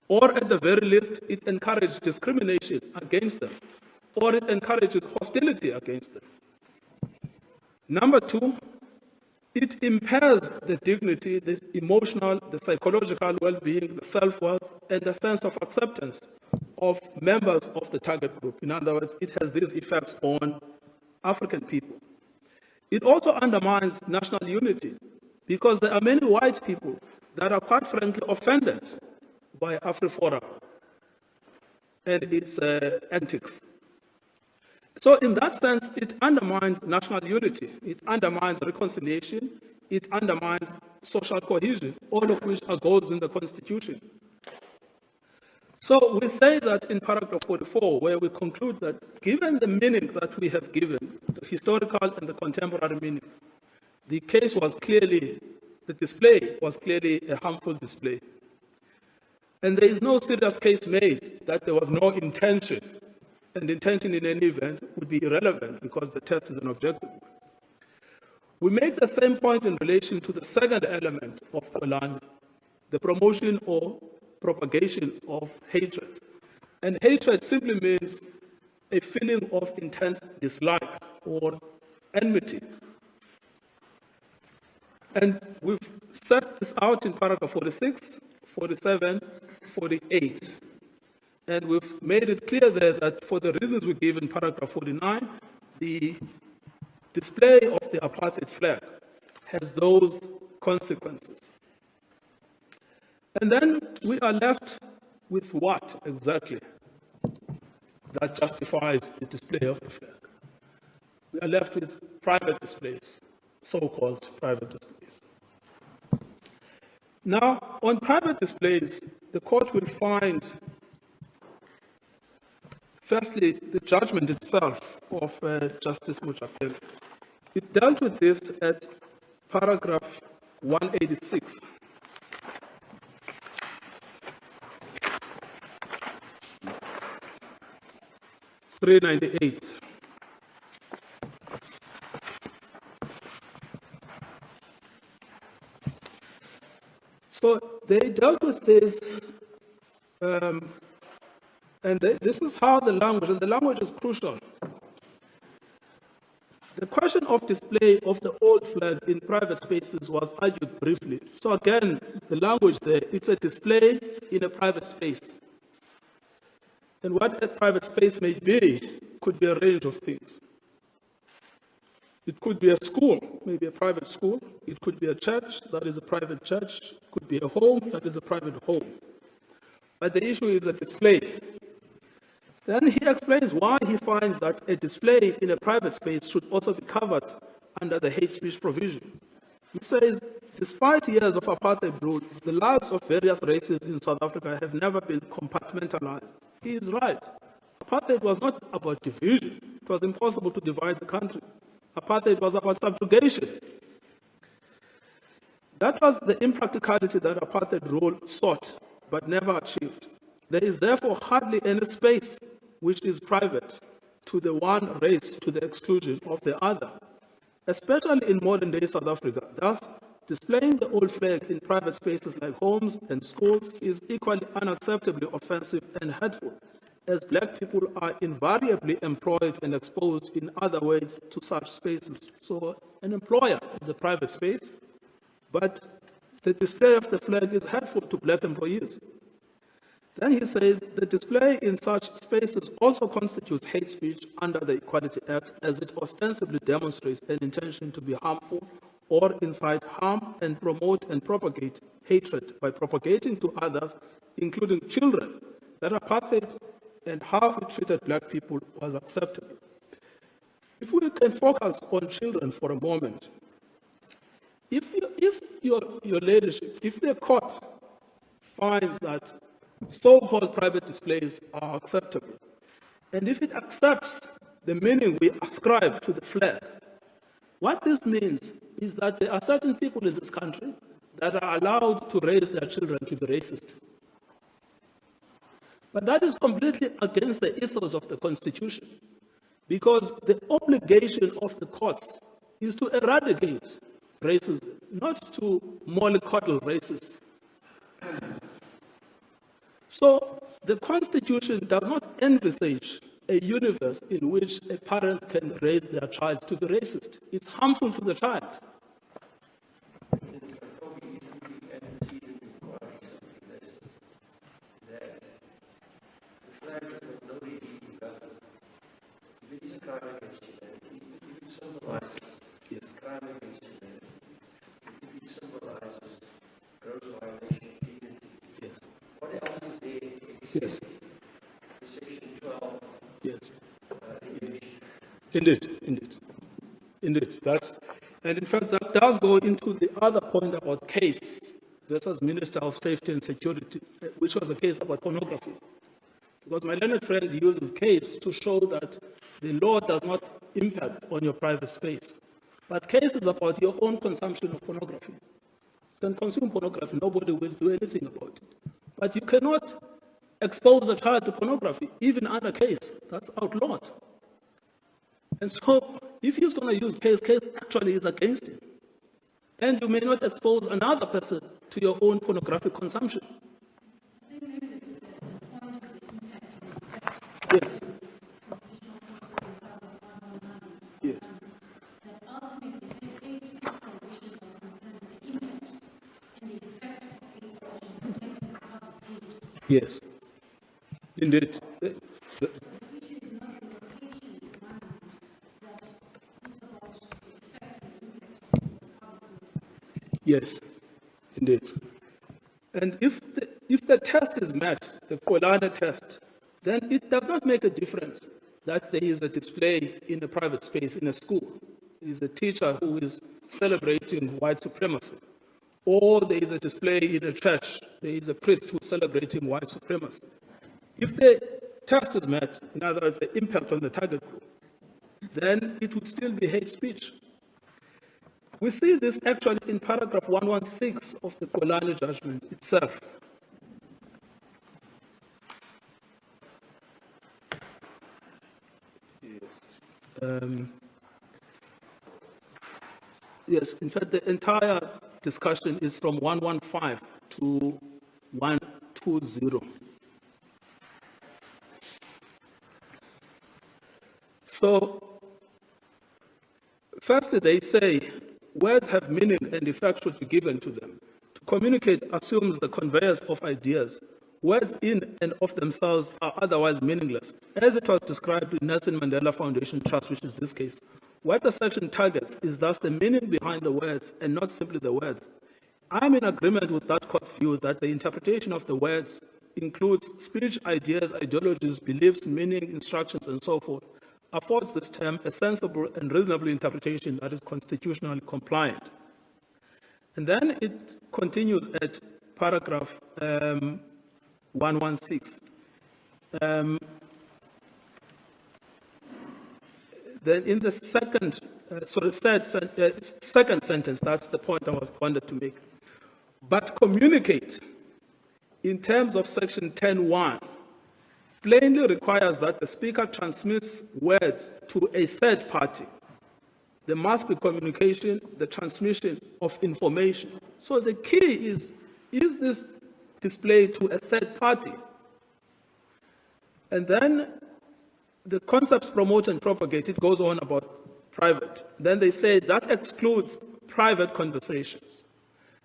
Or at the very least, it encourages discrimination against them, or it encourages hostility against them. Number two, it impairs the dignity, the emotional, the psychological well-being, the self-worth, and the sense of acceptance of members of the target group. In other words, it has these effects on African people. It also undermines national unity, because there are many white people that are quite frankly offended by AfriForum and its antics. So in that sense, it undermines national unity, it undermines reconciliation, it undermines social cohesion, all of which are goals in the Constitution. So we say that in paragraph 44, where we conclude that given the meaning that we have given, the historical and the contemporary meaning, the case was clearly, the display was clearly a harmful display. And there is no serious case made that there was no intention, and intention in any event would be irrelevant because the test is an objective one. We make the same point in relation to the second element of Kolani, the promotion or propagation of hatred. And hatred simply means a feeling of intense dislike or enmity. And we've set this out in paragraph 46, 47, 48. And we've made it clear there that for the reasons we give in paragraph 49, the display of the apartheid flag has those consequences. And then we are left with what exactly that justifies the display of the flag? We are left with private displays, so-called private displays. Now, on private displays, the court will find, firstly, the judgment itself of Justice Mujapelo. It dealt with this at paragraph 186. .398. So they dealt with this, and this is how the language, and the language is crucial. The question of display of the old flag in private spaces was argued briefly. So again, the language there, it's a display in a private space. And what a private space may be could be a range of things. It could be a school, maybe a private school. It could be a church, that is a private church. It could be a home, that is a private home. But the issue is a display. Then he explains why he finds that a display in a private space should also be covered under the hate speech provision. He says Despite years of apartheid rule, the lives of various races in South Africa have never been compartmentalized. He is right. Apartheid was not about division. It was impossible to divide the country. Apartheid was about subjugation. That was the impracticality that apartheid rule sought, but never achieved. There is therefore hardly any space which is private to the one race to the exclusion of the other, especially in modern-day South Africa. Thus, displaying the old flag in private spaces like homes and schools is equally unacceptably offensive and hurtful, as black people are invariably employed and exposed in other ways to such spaces. So an employer is a private space, but the display of the flag is hurtful to black employees. Then he says the display in such spaces also constitutes hate speech under the Equality Act, as it ostensibly demonstrates an intention to be harmful or incite harm and promote and propagate hatred by propagating to others, including children, that apartheid and how it treated black people was acceptable. If we can focus on children for a moment, if your leadership, if the court finds that so-called private displays are acceptable, and if it accepts the meaning we ascribe to the flag, what this means is that there are certain people in this country that are allowed to raise their children to be racist. But that is completely against the ethos of the Constitution, because the obligation of the courts is to eradicate racism, not to mollycoddle racists. So the Constitution does not envisage a universe in which a parent can raise their child to be racist. It's harmful to the child. Yes. Yes. What else is there? Yes. Section 12. Yes. Indeed. And in fact, that does go into the other point about case versus Minister of Safety and Security, which was a case about pornography. Because my learned friend uses case to show that the law does not impact on your private space. But case is about your own consumption of pornography. You can consume pornography, nobody will do anything about it. But you cannot expose a child to pornography, even under case. That's outlawed. And so, if he's going to use case actually is against him. And you may not expose another person to your own pornographic consumption. Yes. Yes. Yes. Indeed. Yes, indeed. And if the test is met, the Kolana test, then it does not make a difference that there is a display in a private space in a school. There is a teacher who is celebrating white supremacy. Or there is a display in a church. There is a priest who is celebrating white supremacy. If the test is met, in other words, the impact on the target group, then it would still be hate speech. We see this actually in paragraph 116 of the Kolani judgment itself. Yes, in fact, the entire discussion is from 115 to 120. So, firstly, they say words have meaning and effect should be given to them. To communicate assumes the conveyance of ideas. Words in and of themselves are otherwise meaningless. As it was described in Nelson Mandela Foundation Trust, which is this case, what the section targets is thus the meaning behind the words and not simply the words. I'm in agreement with that court's view that the interpretation of the words includes speech, ideas, ideologies, beliefs, meaning, instructions, and so forth, affords this term a sensible and reasonable interpretation that is constitutionally compliant. And then it continues at paragraph 116. Then in the second sentence, that's the point I wanted to make. But communicate, in terms of section 10.1, plainly requires that the speaker transmits words to a third party. There must be communication, the transmission of information. So the key is this display to a third party? And then the concepts promote and propagate, it goes on about private. Then they say that excludes private conversations.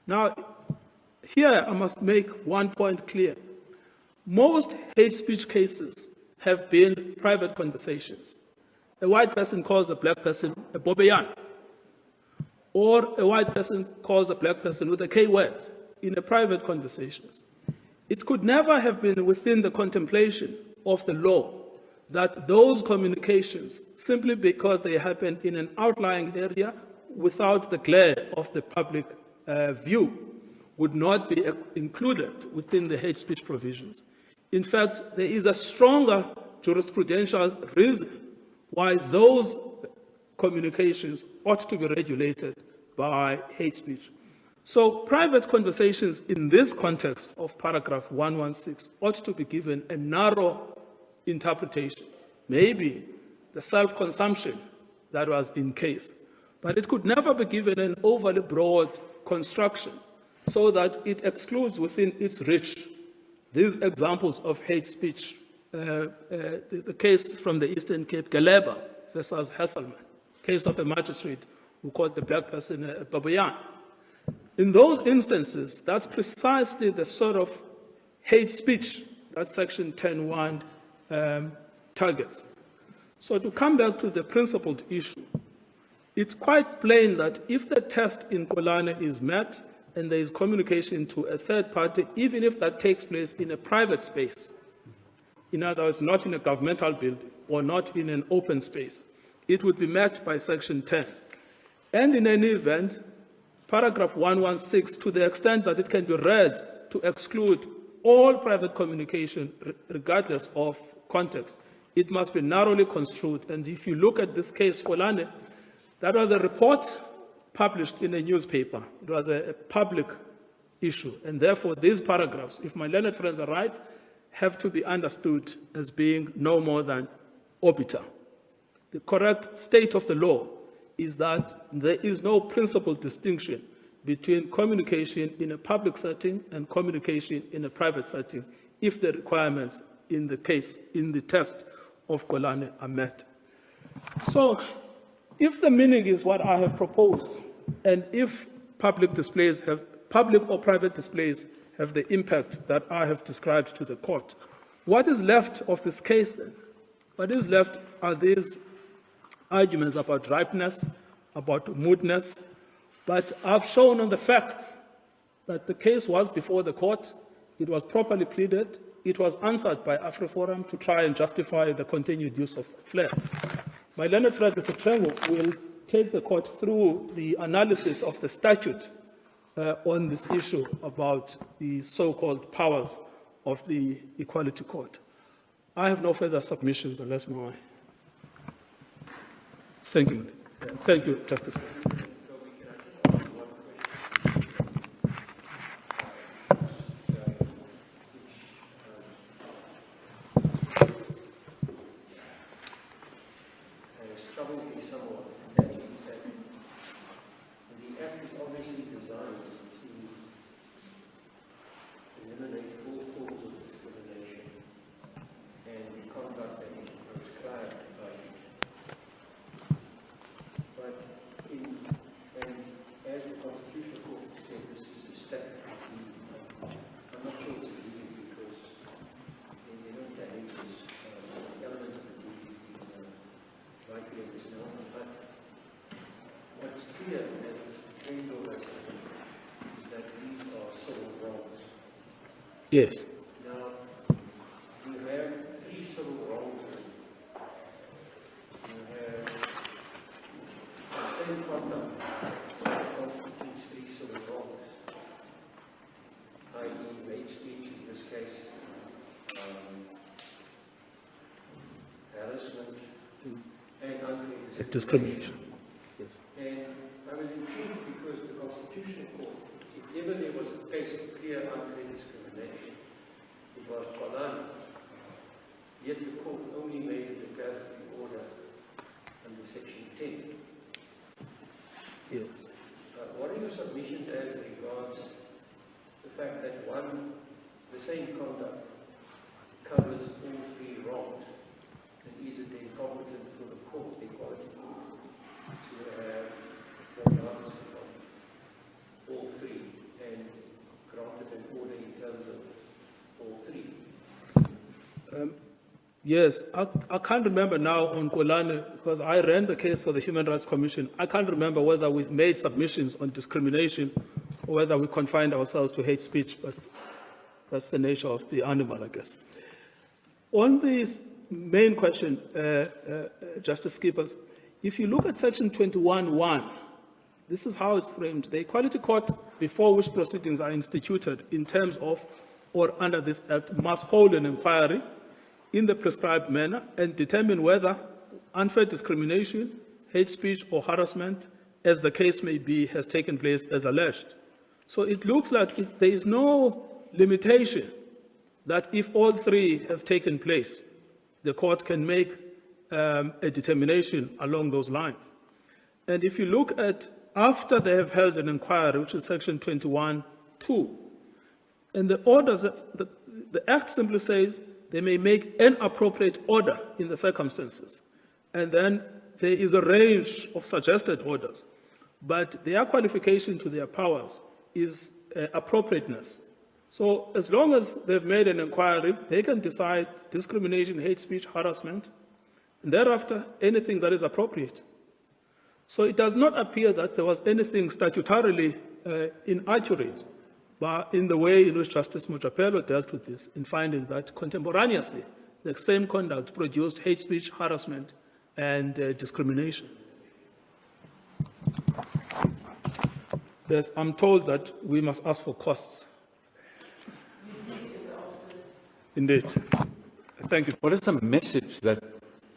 Now, here I must make one point clear. Most hate speech cases have been private conversations. A white person calls a black person a bobeyan, or a white person calls a black person with a K word in a private conversations. It could never have been within the contemplation of the law that those communications, simply because they happen in an outlying area without the glare of the public view, would not be included within the hate speech provisions. In fact, there is a stronger jurisprudential reason why those communications ought to be regulated by hate speech. So private conversations in this context of paragraph 116 ought to be given a narrow interpretation, maybe the self-consumption that was in case, but it could never be given an overly broad construction so that it excludes within its reach these examples of hate speech. The case from the Eastern Cape, Galeba versus Hasselman, case of a magistrate who called the black person a babayan. In those instances, that's precisely the sort of hate speech that Section 10.1 targets. So to come back to the principled issue, it's quite plain that if the test in Kolane is met and there is communication to a third party, even if that takes place in a private space, in other words, not in a governmental building or not in an open space, it would be met by Section 10. And in any event, paragraph 116, to the extent that it can be read to exclude all private communication, regardless of context, it must be narrowly construed. And if you look at this case, Kolane, that was a report published in a newspaper. It was a public issue. And therefore, these paragraphs, if my learned friends are right, have to be understood as being no more than obiter. The correct state of the law is that there is no principled distinction between communication in a public setting and communication in a private setting if the requirements in the case, in the test of Kolane are met. So, if the meaning is what I have proposed, and if public or private displays have the impact that I have described to the court, what is left of this case then? What is left are these arguments about ripeness, about mootness, but I've shown on the facts that the case was before the court, it was properly pleaded, it was answered by AfriForum to try and justify the continued use of flare. My learned friend, Mr. Trengo, will take the court through the analysis of the statute on this issue about the so-called powers of the Equality Court. I have no further submissions unless more. Thank you. Thank you, Justice. Yes. Now, you have three civil wrongs. You have the same conduct that constitutes three civil wrongs. harassment, and unfair Discrimination. Yes. And I was intrigued because the Constitutional Court, if ever there was a case of clear unfair discrimination, it was Banal. Yet the court only made a declaratory order under Section 10. Yes. What are your submissions as regards the fact that the same conduct covers all three wrongs? And is it then competent for the court, the equality court, to have an answer from all three and granted an order in terms of all three? Yes, I can't remember now on Kolane, because I ran the case for the Human Rights Commission. I can't remember whether we made submissions on discrimination or whether we confined ourselves to hate speech, but that's the nature of the animal, I guess. On this main question, Justice Skippers, if you look at Section 21(1), this is how it's framed. The Equality Court, before which proceedings are instituted in terms of or under this Act, must hold an inquiry in the prescribed manner and determine whether unfair discrimination, hate speech, or harassment, as the case may be, has taken place as alleged. So it looks like there is no limitation that if all three have taken place, the court can make a determination along those lines. And if you look at after they have held an inquiry, which is Section 21(2), and the orders, the Act simply says they may make an appropriate order in the circumstances. And then there is a range of suggested orders. But their qualification to their powers is appropriateness. So as long as they've made an inquiry, they can decide discrimination, hate speech, harassment, and thereafter anything that is appropriate. So it does not appear that there was anything statutorily inaccurate, but in the way in which Justice Mojapelo dealt with this, in finding that contemporaneously, the same conduct produced hate speech, harassment, and discrimination. Yes, I'm told that we must ask for costs. Indeed. Thank you. What is the message that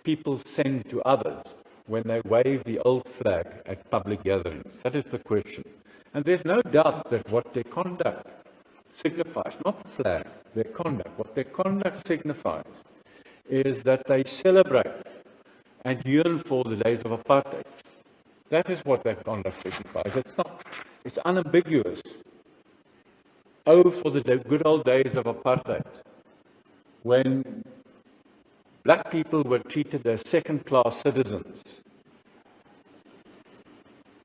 people send to others when they wave the old flag at public gatherings? That is the question. And there's no doubt that what their conduct signifies, not the flag, their conduct, what their conduct signifies is that they celebrate and yearn for the days of apartheid. That is what their conduct signifies. It's unambiguous. Oh, for the good old days of apartheid, when black people were treated as second-class citizens.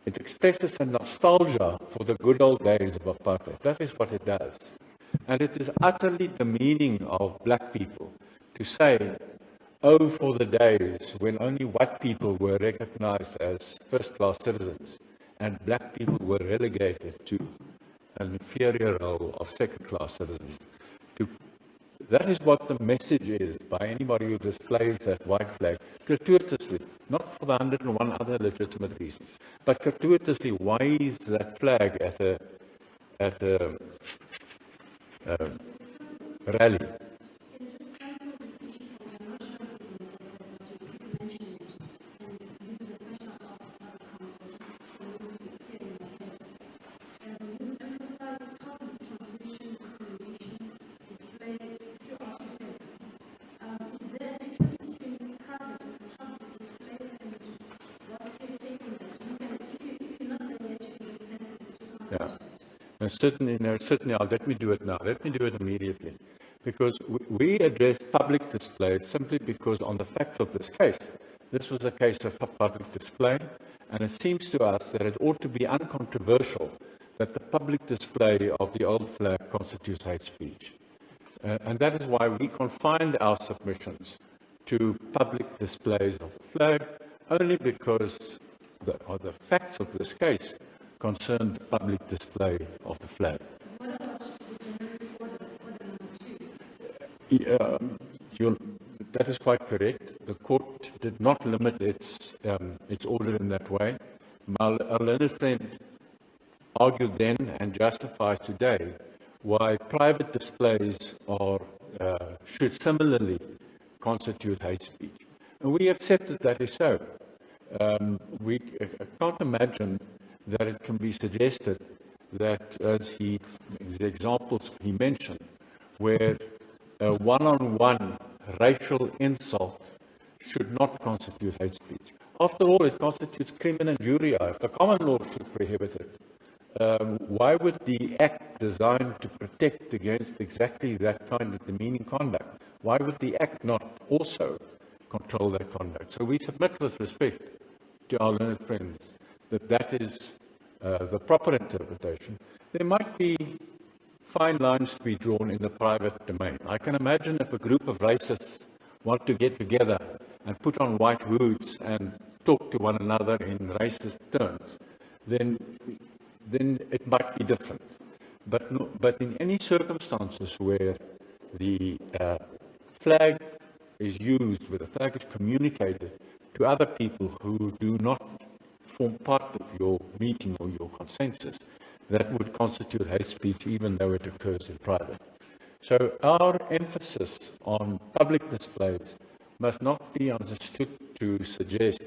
It expresses a nostalgia for the good old days of apartheid. That is what it does. And it is utterly demeaning of black people to say, oh, for the days when only white people were recognized as first-class citizens and black people were relegated to an inferior role of second-class citizens. That is what the message is by anybody who displays that white flag gratuitously, not for the 101 other legitimate reasons, but gratuitously waves that flag at a rally. And certainly, let me do it now. Let me do it immediately. Because we address public display simply because on the facts of this case, this was a case of public display, and it seems to us that it ought to be uncontroversial that the public display of the old flag constitutes hate speech. And that is why we confined our submissions to public displays of the flag, only because the facts of this case concerned public display of the flag. What about the general order number 2? That is quite correct. The court did not limit its order in that way. Our learned friend argued then and justifies today why private displays should similarly constitute hate speech. And we accept that that is so. We can't imagine that it can be suggested that, as the examples he mentioned, where a one-on-one racial insult should not constitute hate speech. After all, it constitutes crimen injuria. If the common law should prohibit it, why would the act designed to protect against exactly that kind of demeaning conduct, why would the act not also control that conduct? So we submit with respect to our learned friends that that is the proper interpretation. There might be fine lines to be drawn in the private domain. I can imagine if a group of racists want to get together and put on white hoods and talk to one another in racist terms, then it might be different. But in any circumstances where the flag is used, where the flag is communicated to other people who do not form part of your meeting or your consensus, that would constitute hate speech even though it occurs in private. So our emphasis on public displays must not be understood to suggest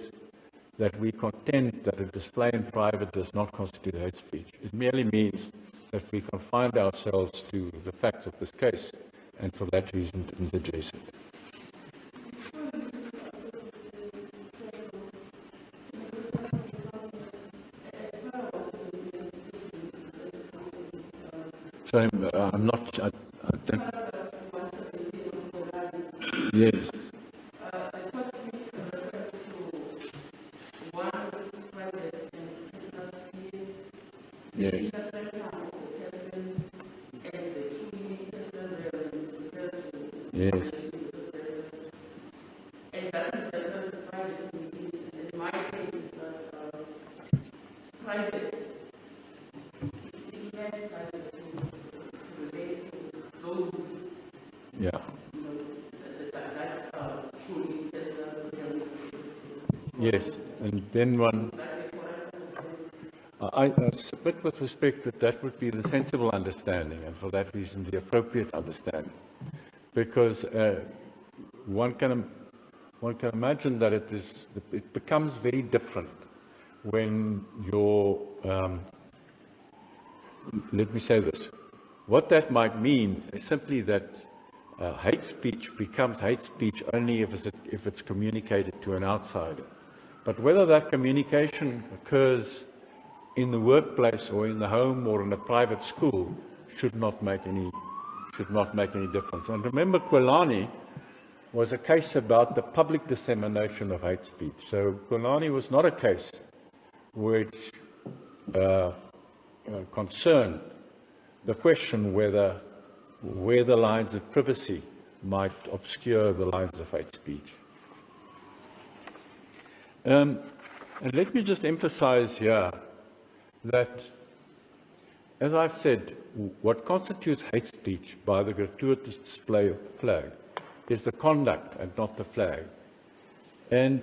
that we contend that a display in private does not constitute hate speech. It merely means that we confine ourselves to the facts of this case, and for that reason didn't address it. So I'm not. I don't. Yes. Yes. Yes. Yeah. Yes, and then one. I submit with respect that that would be the sensible understanding, and for that reason the appropriate understanding, because one can imagine that it becomes very different when your let me say this. What that might mean is simply that hate speech becomes hate speech only if it's communicated to an outsider. But whether that communication occurs in the workplace or in the home or in a private school should not make any difference. And remember, Kwelani was a case about the public dissemination of hate speech. So Kwelani was not a case which concerned the question where the lines of privacy might obscure the lines of hate speech. And let me just emphasize here that, as I've said, what constitutes hate speech by the gratuitous display of the flag is the conduct and not the flag. And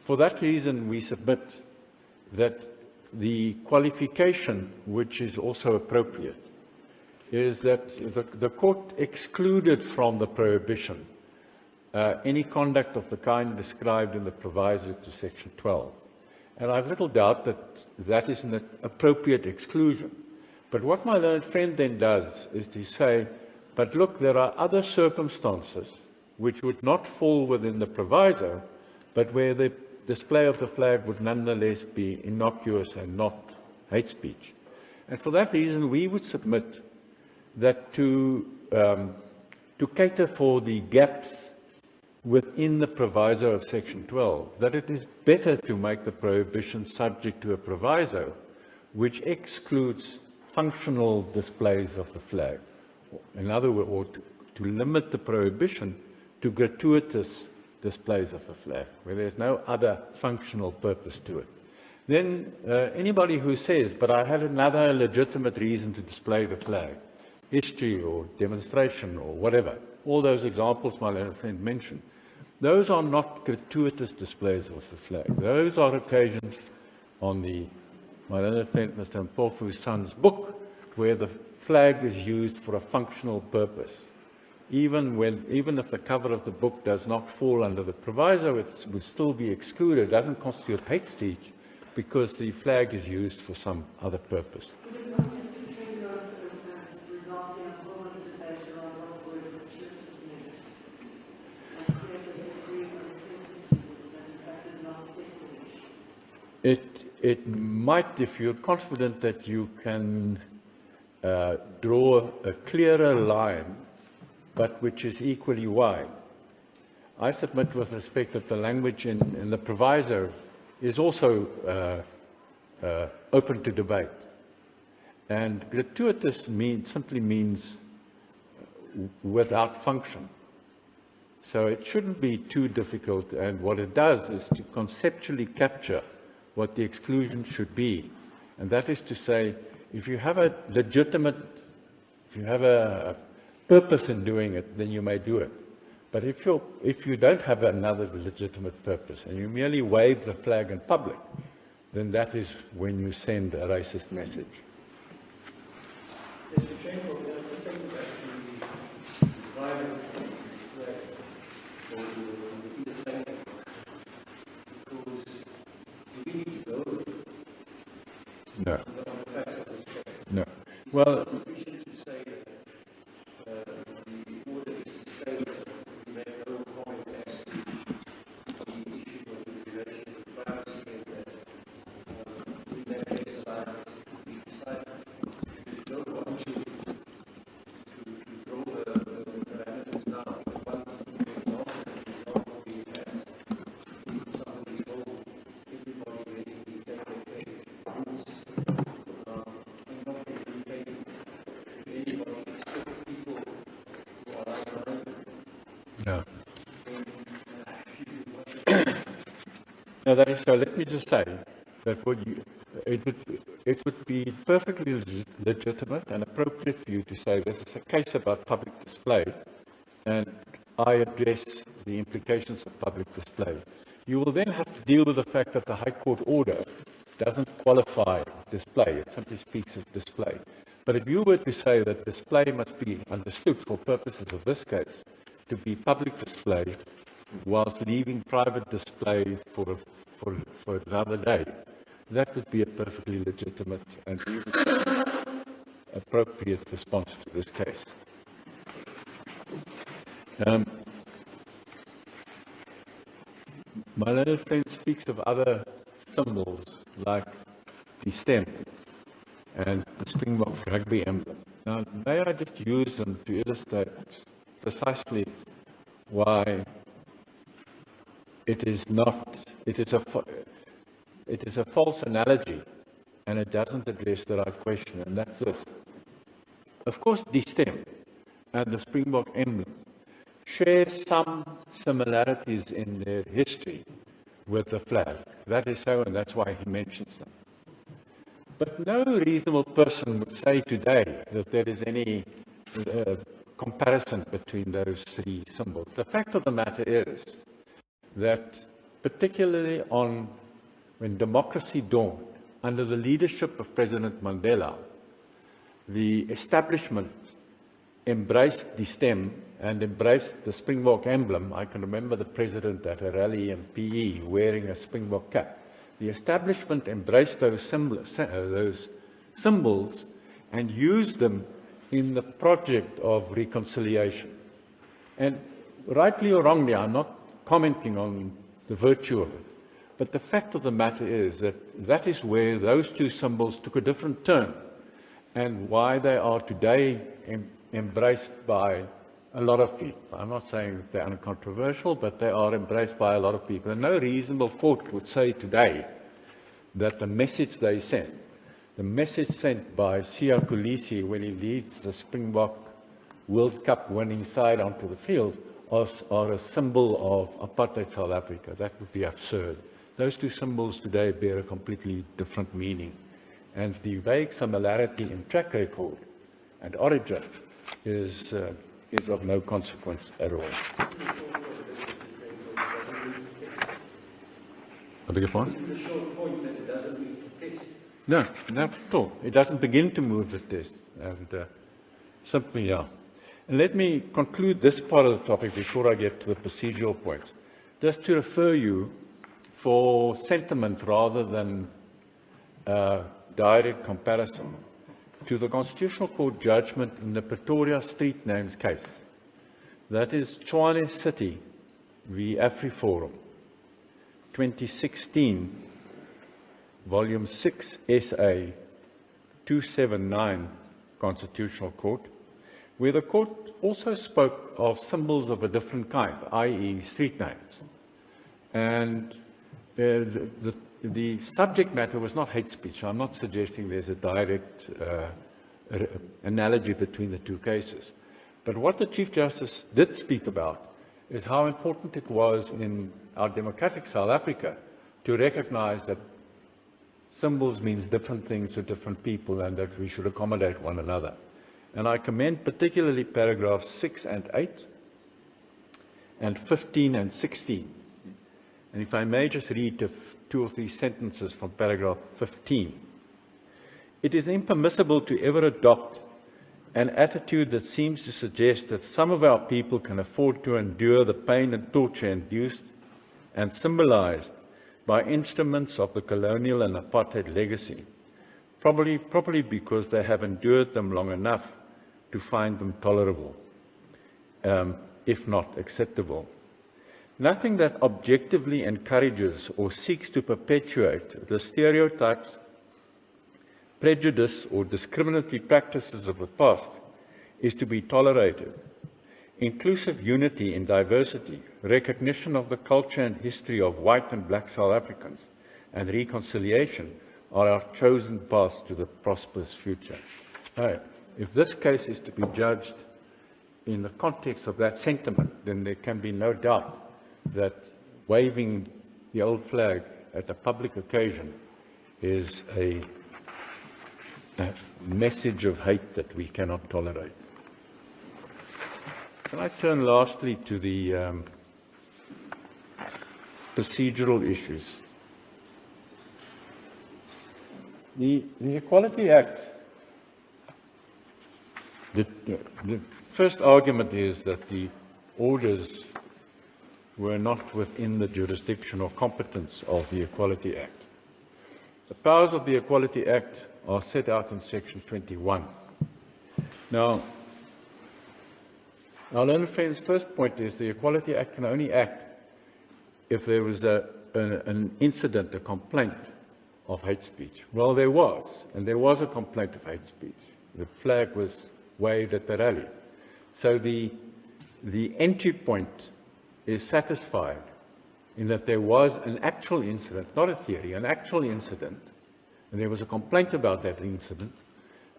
for that reason, we submit that the qualification, which is also appropriate, is that the court excluded from the prohibition any conduct of the kind described in the proviso to Section 12. And I have little doubt that that is an appropriate exclusion. But what my learned friend then does is to say, but look, there are other circumstances which would not fall within the proviso, but where the display of the flag would nonetheless be innocuous and not hate speech. And for that reason, we would submit that to cater for the gaps within the proviso of Section 12, that it is better to make the prohibition subject to a proviso which excludes functional displays of the flag. In other words, or to limit the prohibition to gratuitous displays of the flag, where there's no other functional purpose to it. Then anybody who says, but I had another legitimate reason to display the flag, history or demonstration or whatever, all those examples my learned friend mentioned, those are not gratuitous displays of the flag. Those are occasions on my learned friend Mr. Mpofu's son's book, where the flag is used for a functional purpose. even if the cover of the book does not fall under the proviso, it would still be excluded. It doesn't constitute hate speech because the flag is used for some other purpose. It might, if you're confident that you can draw a clearer line, but which is equally wide. I submit with respect that the language in the proviso is also open to debate. And gratuitous simply means without function. So it shouldn't be too difficult, and what it does is to conceptually capture what the exclusion should be. And that is to say, if you have a purpose in doing it, then you may do it. But if you don't have another legitimate purpose and you merely wave the flag in public, then that is when you send a racist message. No. No. Well, no. No, that is so. Let me just say that it would be perfectly legitimate and appropriate for you to say this is a case about public display, and I address the implications of public display. You will then have to deal with the fact that the High Court order doesn't qualify display. It simply speaks of display. But if you were to say that display must be understood for purposes of this case to be public display, whilst leaving private display for another day, that would be a perfectly legitimate and appropriate response to this case. My little friend speaks of other symbols like the stem and the Springbok rugby emblem. Now, may I just use them to illustrate precisely why it is a false analogy, and it doesn't address the right question, and that's this. Of course, the stem and the Springbok emblem share some similarities in their history with the flag. That is so, and that's why he mentions them. But no reasonable person would say today that there is any comparison between those three symbols. The fact of the matter is that particularly when democracy dawned, under the leadership of President Mandela, the establishment embraced the stem and embraced the Springbok emblem. I can remember the president at a rally in PE wearing a Springbok cap. The establishment embraced those symbols and used them in the project of reconciliation. And rightly or wrongly, I'm not commenting on the virtue of it, but the fact of the matter is that is where those two symbols took a different turn, and why they are today embraced by a lot of people. I'm not saying they're uncontroversial, but they are embraced by a lot of people. And no reasonable thought would say today that the message they sent, the message sent by Siya Kolisi when he leads the Springbok World Cup winning side onto the field, are a symbol of apartheid South Africa. That would be absurd. Those two symbols today bear a completely different meaning. And the vague similarity in track record and origin is of no consequence at all. I beg your pardon? No, not at all. It doesn't begin to move the test. And simply, yeah. And let me conclude this part of the topic before I get to the procedural points, just to refer you for sentiment rather than direct comparison to the Constitutional Court judgment in the Pretoria street names case. That is Tshwane City v. AfriForum, 2016, Volume 6, SA 279, Constitutional Court, where the court also spoke of symbols of a different kind, i.e. street names. And the subject matter was not hate speech. I'm not suggesting there's a direct analogy between the two cases. But what the Chief Justice did speak about is how important it was in our democratic South Africa to recognize that symbols means different things to different people and that we should accommodate one another. And I commend particularly paragraphs 6 and 8, and 15 and 16. And if I may just read two or three sentences from paragraph 15. It is impermissible to ever adopt an attitude that seems to suggest that some of our people can afford to endure the pain and torture induced and symbolized by instruments of the colonial and apartheid legacy, probably because they have endured them long enough to find them tolerable, if not acceptable. Nothing that objectively encourages or seeks to perpetuate the stereotypes, prejudice, or discriminatory practices of the past is to be tolerated. Inclusive unity in diversity, recognition of the culture and history of white and black South Africans, and reconciliation are our chosen paths to the prosperous future. Now, if this case is to be judged in the context of that sentiment, then there can be no doubt that waving the old flag at a public occasion is a message of hate that we cannot tolerate. Can I turn lastly to the procedural issues? The Equality Act, the first argument is that the orders were not within the jurisdiction or competence of the Equality Act. The powers of the Equality Act are set out in Section 21. Now, our learned friend's first point is the Equality Act can only act if there was an incident, a complaint of hate speech. Well, there was, and there was a complaint of hate speech. The flag was waved at the rally. So the entry point is satisfied in that there was an actual incident, not a theory, an actual incident, and there was a complaint about that incident,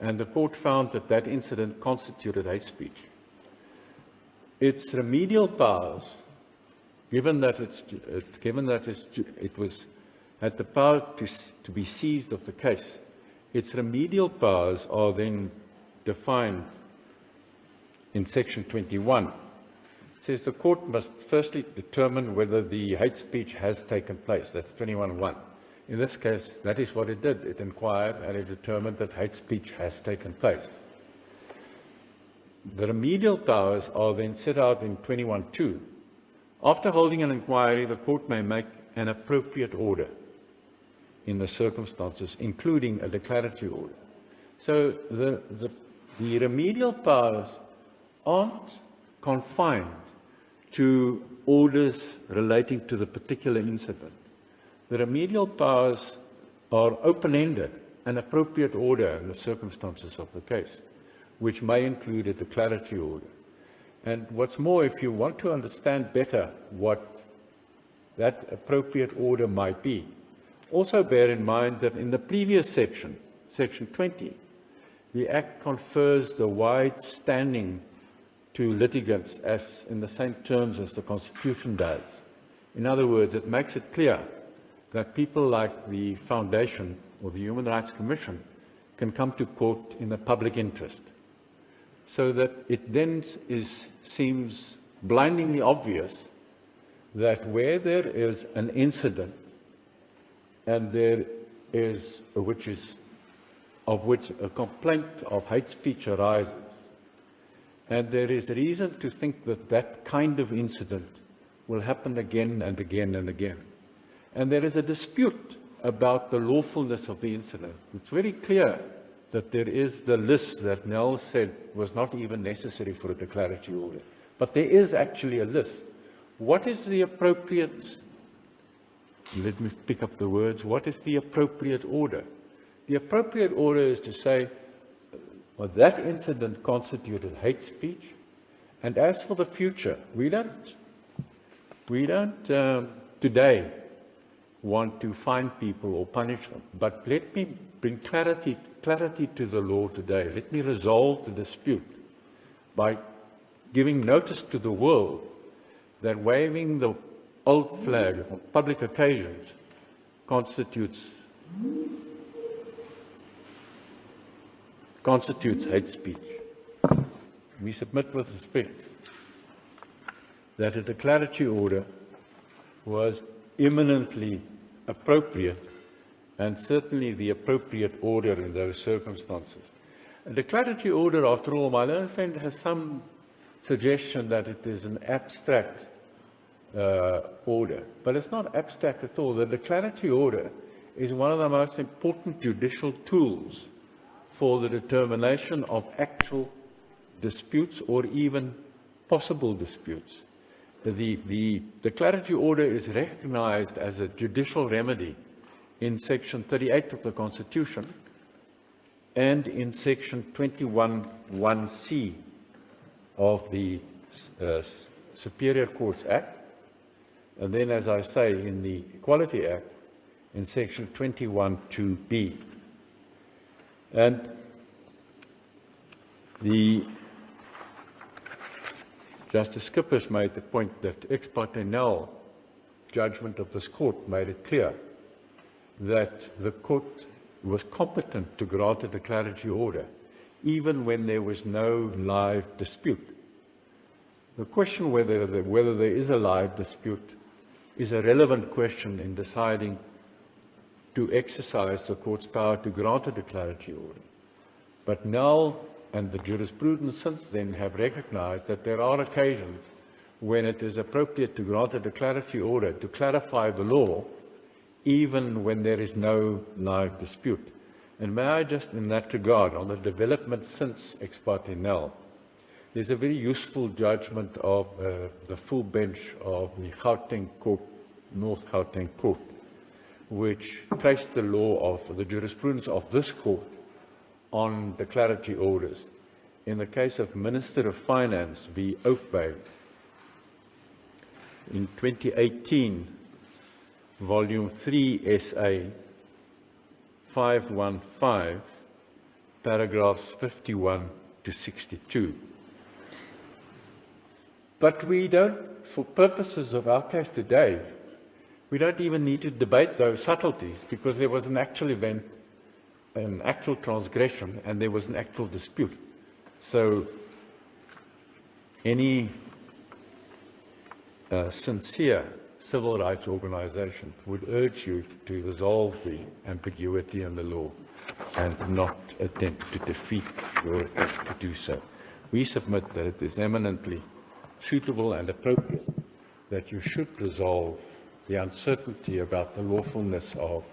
and the court found that that incident constituted hate speech. Its remedial powers, given that it had the power to be seized of the case, its remedial powers are then defined in Section 21. It says the court must firstly determine whether the hate speech has taken place. That's 21.1. In this case, that is what it did. It inquired and it determined that hate speech has taken place. The remedial powers are then set out in 21.2. After holding an inquiry, the court may make an appropriate order in the circumstances, including a declaratory order. So the remedial powers aren't confined to orders relating to the particular incident. The remedial powers are open-ended, an appropriate order in the circumstances of the case, which may include a declaratory order. And what's more, if you want to understand better what that appropriate order might be, also bear in mind that in the previous section, Section 20, the Act confers the wide standing to litigants as in the same terms as the Constitution does. In other words, it makes it clear that people like the Foundation or the Human Rights Commission can come to court in the public interest. So that it then seems blindingly obvious that where there is an incident and there is of which a complaint of hate speech arises, And there is reason to think that that kind of incident will happen again and again and again. And there is a dispute about the lawfulness of the incident. It's very clear that there is the list that Nell said was not even necessary for a declaratory order. But there is actually a list. What is the appropriate, let me pick up the words, what is the appropriate order? The appropriate order is to say, well, that incident constituted hate speech, and as for the future, we don't today want to fine people or punish them, but let me bring clarity to the law today. Let me resolve the dispute by giving notice to the world that waving the old flag on public occasions constitutes hate speech. We submit with respect that a declaratory order was eminently appropriate and certainly the appropriate order in those circumstances. A declaratory order, after all, my learned friend has some suggestion that it is an abstract order, but it's not abstract at all. The declaratory order is one of the most important judicial tools for the determination of actual disputes or even possible disputes. The declaratory order is recognized as a judicial remedy in Section 38 of the Constitution and in Section 21(1)(c) of the Superior Courts Act, and then, as I say, in the Equality Act, in Section 21(2)(b). And Justice Schippers made the point that ex parte nil judgment of this court made it clear that the court was competent to grant a declaratory order, even when there was no live dispute. The question whether there is a live dispute is a relevant question in deciding to exercise the court's power to grant a declaratory order. But now, and the jurisprudence since then, have recognized that there are occasions when it is appropriate to grant a declaratory order to clarify the law, even when there is no live dispute. And may I just, in that regard, on the development since ex parte nil, there's a very useful judgment of the full bench of the Gauteng Court, North Gauteng Court, which traced the law of the jurisprudence of this court on declaratory orders. In the case of Minister of Finance v. Oak Bay, in 2018, Volume 3 SA 515, paragraphs 51 to 62. But we don't, for purposes of our case today, we don't even need to debate those subtleties, because there was an actual event, an actual transgression, and there was an actual dispute. So any sincere civil rights organization would urge you to resolve the ambiguity in the law and not attempt to defeat your attempt to do so. We submit that it is eminently suitable and appropriate that you should resolve the uncertainty about the lawfulness of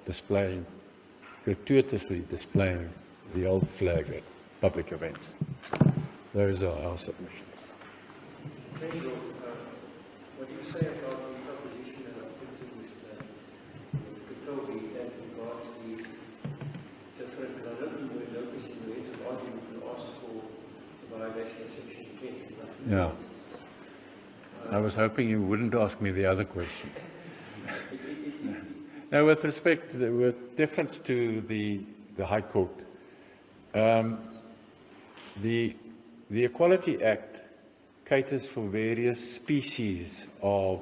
gratuitously displaying the old flag at public events. Those are our submissions. Thank you. What you say about the proposition that I put to Mr. Kotobi that regards the different, I don't know where notice in the way of argument to ask for the violation of Section 10. Yeah. I was hoping you wouldn't ask me the other question. Now, with respect, with deference to the High Court, the Equality Act caters for various species of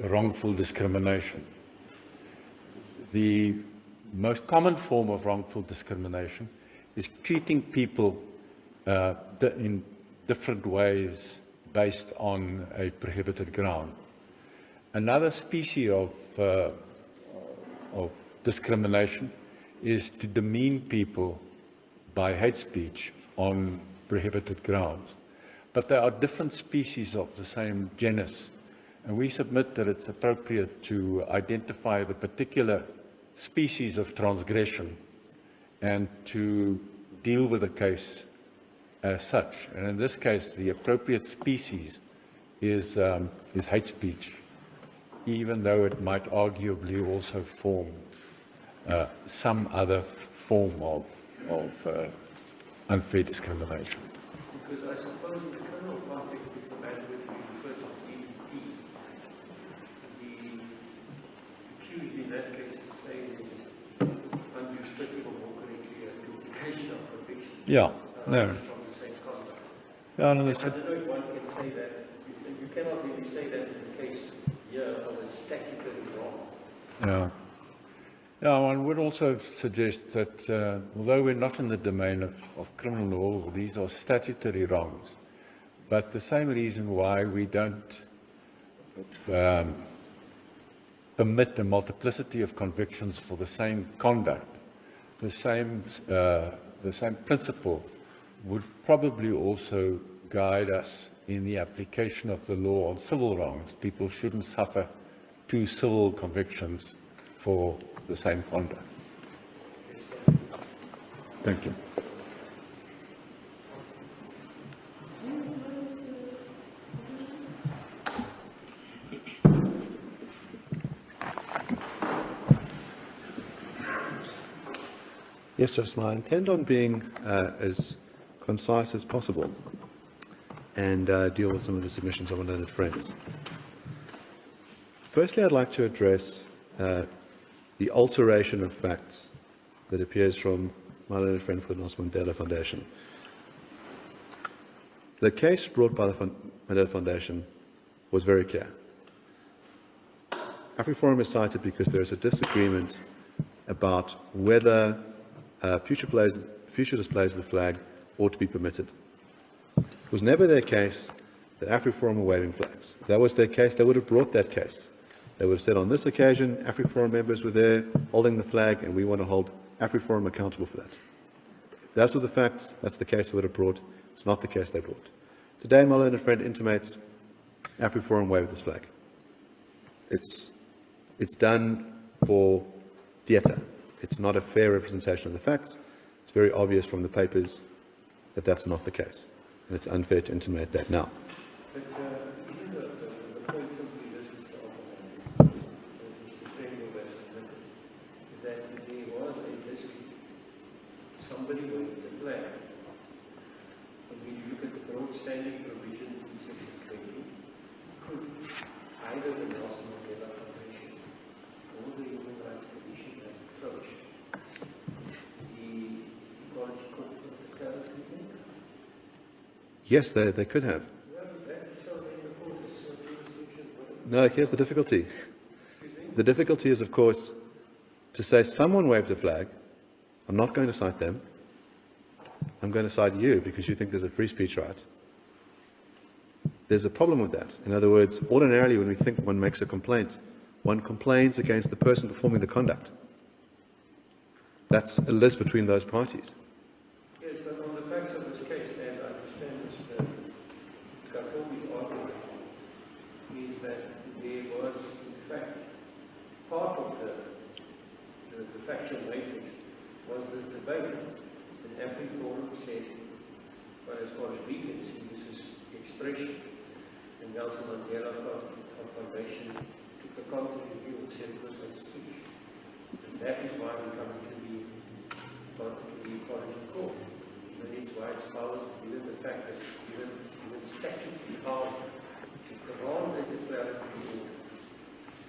wrongful discrimination. The most common form of wrongful discrimination is treating people in different ways based on a prohibited ground. Another species of discrimination is to demean people by hate speech on prohibited grounds. But there are different species of the same genus, and we submit that it's appropriate to identify the particular species of transgression and to deal with the case as such. And in this case, the appropriate species is hate speech, even though it might arguably also form some other form of unfair discrimination. Because I suppose in the criminal context, if the man would be referred to EDP, the accused in that case would say undue strict or more correctly a duplication of conviction. Yeah, no. From the same conduct. Yeah, no, I don't know if one can say that. You cannot really say that in the case here of a statutory wrong. Yeah. Yeah, one would also suggest that although we're not in the domain of criminal law, these are statutory wrongs. But the same reason why we don't permit a multiplicity of convictions for the same conduct, the same principle would probably also guide us in the application of the law on civil wrongs. People shouldn't suffer 2 civil convictions for the same conduct. Thank you. Yes, Justice, I intend on being as concise as possible and deal with some of the submissions of my learned friends. Firstly, I'd like to address the alteration of facts that appears from my learned friend for the Nelson Mandela Foundation. The case brought by the Mandela Foundation was very clear. AfriForum is cited because there is a disagreement about whether future displays of the flag ought to be permitted. It was never their case that AfriForum were waving flags. If that was their case, they would have brought that case. They would have said, on this occasion, AfriForum members were there holding the flag, and we want to hold AfriForum accountable for that. If that's what the facts, that's the case they would have brought. It's not the case they brought. Today, my learned friend intimates AfriForum waved this flag. It's done for theatre. It's not a fair representation of the facts. It's very obvious from the papers that that's not the case. And it's unfair to intimate that now. But isn't the point simply this, Mr. Springbok has submitted, is that there was a dispute. Somebody waved the flag. And when you look at the broad standing provisions in Section 20, could either the Nelson Mandela Foundation or the Human Rights Commission have approached the Equality Court of the Territory? Yes, they could have. No, here's the difficulty. The difficulty is, of course, to say someone waved a flag. I'm not going to cite them. I'm going to cite you because you think there's a free speech right. There's a problem with that. In other words, ordinarily when we think one makes a complaint, one complains against the person performing the conduct. That's a list between those parties. Yes, but on the facts of this case, as I understand Mr. Skakovi's argument, is that there was, in fact, part of the factual matrix was this debate. And AfriForum said, well, as far as we can see, this is expression. And Nelson Mandela Foundation took the contrary view and said it was hate speech. And that is why we come to the Equality Court. And it's why it's powers, given the fact that given statutory power to grant a declaratory order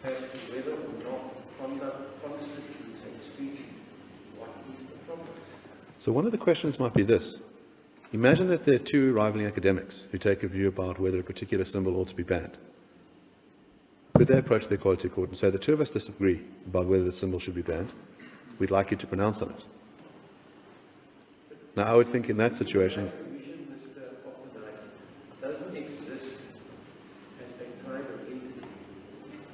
as to whether or not conduct constitutes hate speech, what is the problem? So one of the questions might be this. Imagine that there are 2 rivaling academics who take a view about whether a particular symbol ought to be banned. Could they approach the Equality Court and say, the 2 of us disagree about whether the symbol should be banned? We'd like you to pronounce on it. Now, I would think in that situation, doesn't exist as a private entity.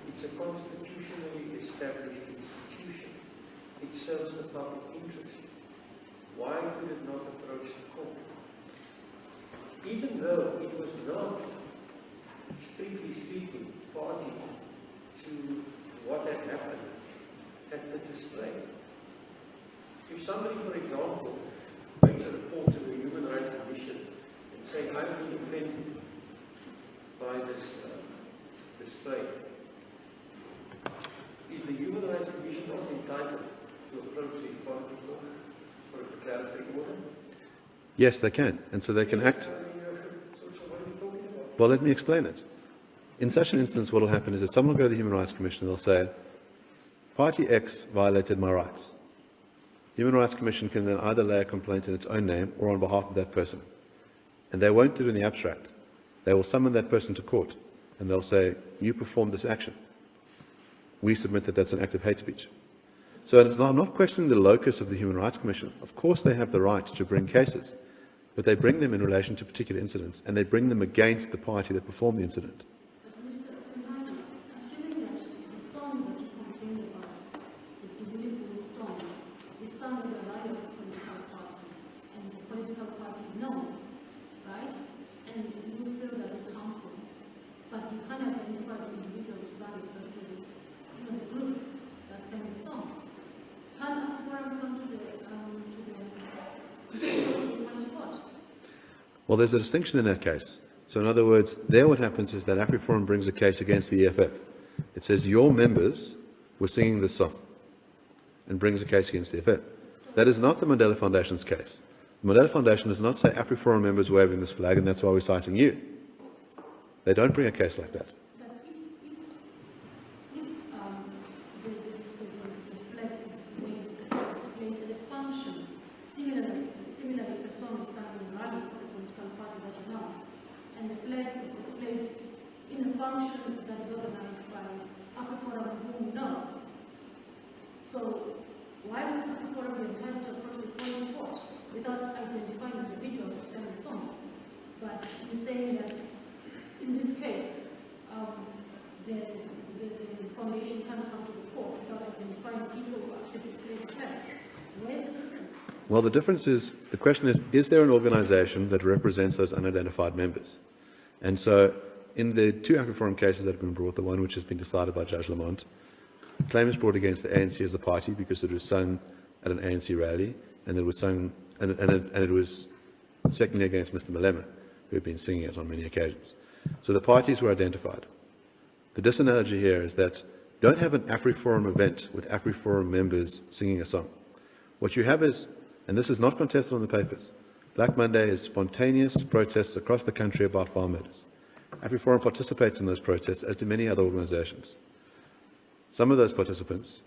It's a constitutionally established institution. It serves the public interest. Why could it not approach the court? even though it was not, strictly speaking, party to what had happened at the display. If somebody, for example, makes a report to the Human Rights Commission and say, I've been offended by this display, is the Human Rights Commission not entitled to approach the Parliament for a declaratory order? Yes, they can, and so they can act. Well, let me explain it. In such an instance, what will happen is that someone will go to the Human Rights Commission and they'll say, Party X violated my rights. The Human Rights Commission can then either lay a complaint in its own name or on behalf of that person. And they won't do it in the abstract. They will summon that person to court and they'll say, you performed this action. We submit that that's an act of hate speech. So I'm not questioning the locus of the Human Rights Commission. Of course they have the right to bring cases, but they bring them in relation to particular incidents and they bring them against the party that performed the incident. Assuming that the song that you complained about, the individual song, is sung with a rival political party, and the political party is known, right? And you feel that it's harmful, but you can't identify the individual side of the group that sang the song. Can a forum come to the court? Well, there's a distinction in that case. So in other words, there what happens is that AfriForum brings a case against the EFF. It says your members were singing this song and brings a case against the EFF. That is not the Mandela Foundation's case. The Mandela Foundation does not say AfriForum members waving this flag and that's why we're citing you. They don't bring a case like that. But if the flag is waved displayed at a function, similarly, if the song is sung in rally for the political party that you know, and the flag is displayed in a function that is organized by AfriForum whom we know. So why would AfriForum be entitled to approach the following court without identifying individuals who sang the song? But you're saying that in this case, the foundation can't come to the court without identifying people who actually display the flag. Where's the difference? Well, the difference is, the question is there an organization that represents those unidentified members? And so, in the two AfriForum cases that have been brought, the one which has been decided by Judge Lamont, claim is brought against the ANC as a party because it was sung at an ANC rally, and it was sung, and it was secondly against Mr. Malema, who had been singing it on many occasions. So the parties were identified. The disanalogy here is that don't have an AfriForum event with AfriForum members singing a song. What you have is, and this is not contested on the papers, Black Monday is spontaneous protests across the country about farm matters. AfriForum participates in those protests, as do many other organizations. Some of those participants,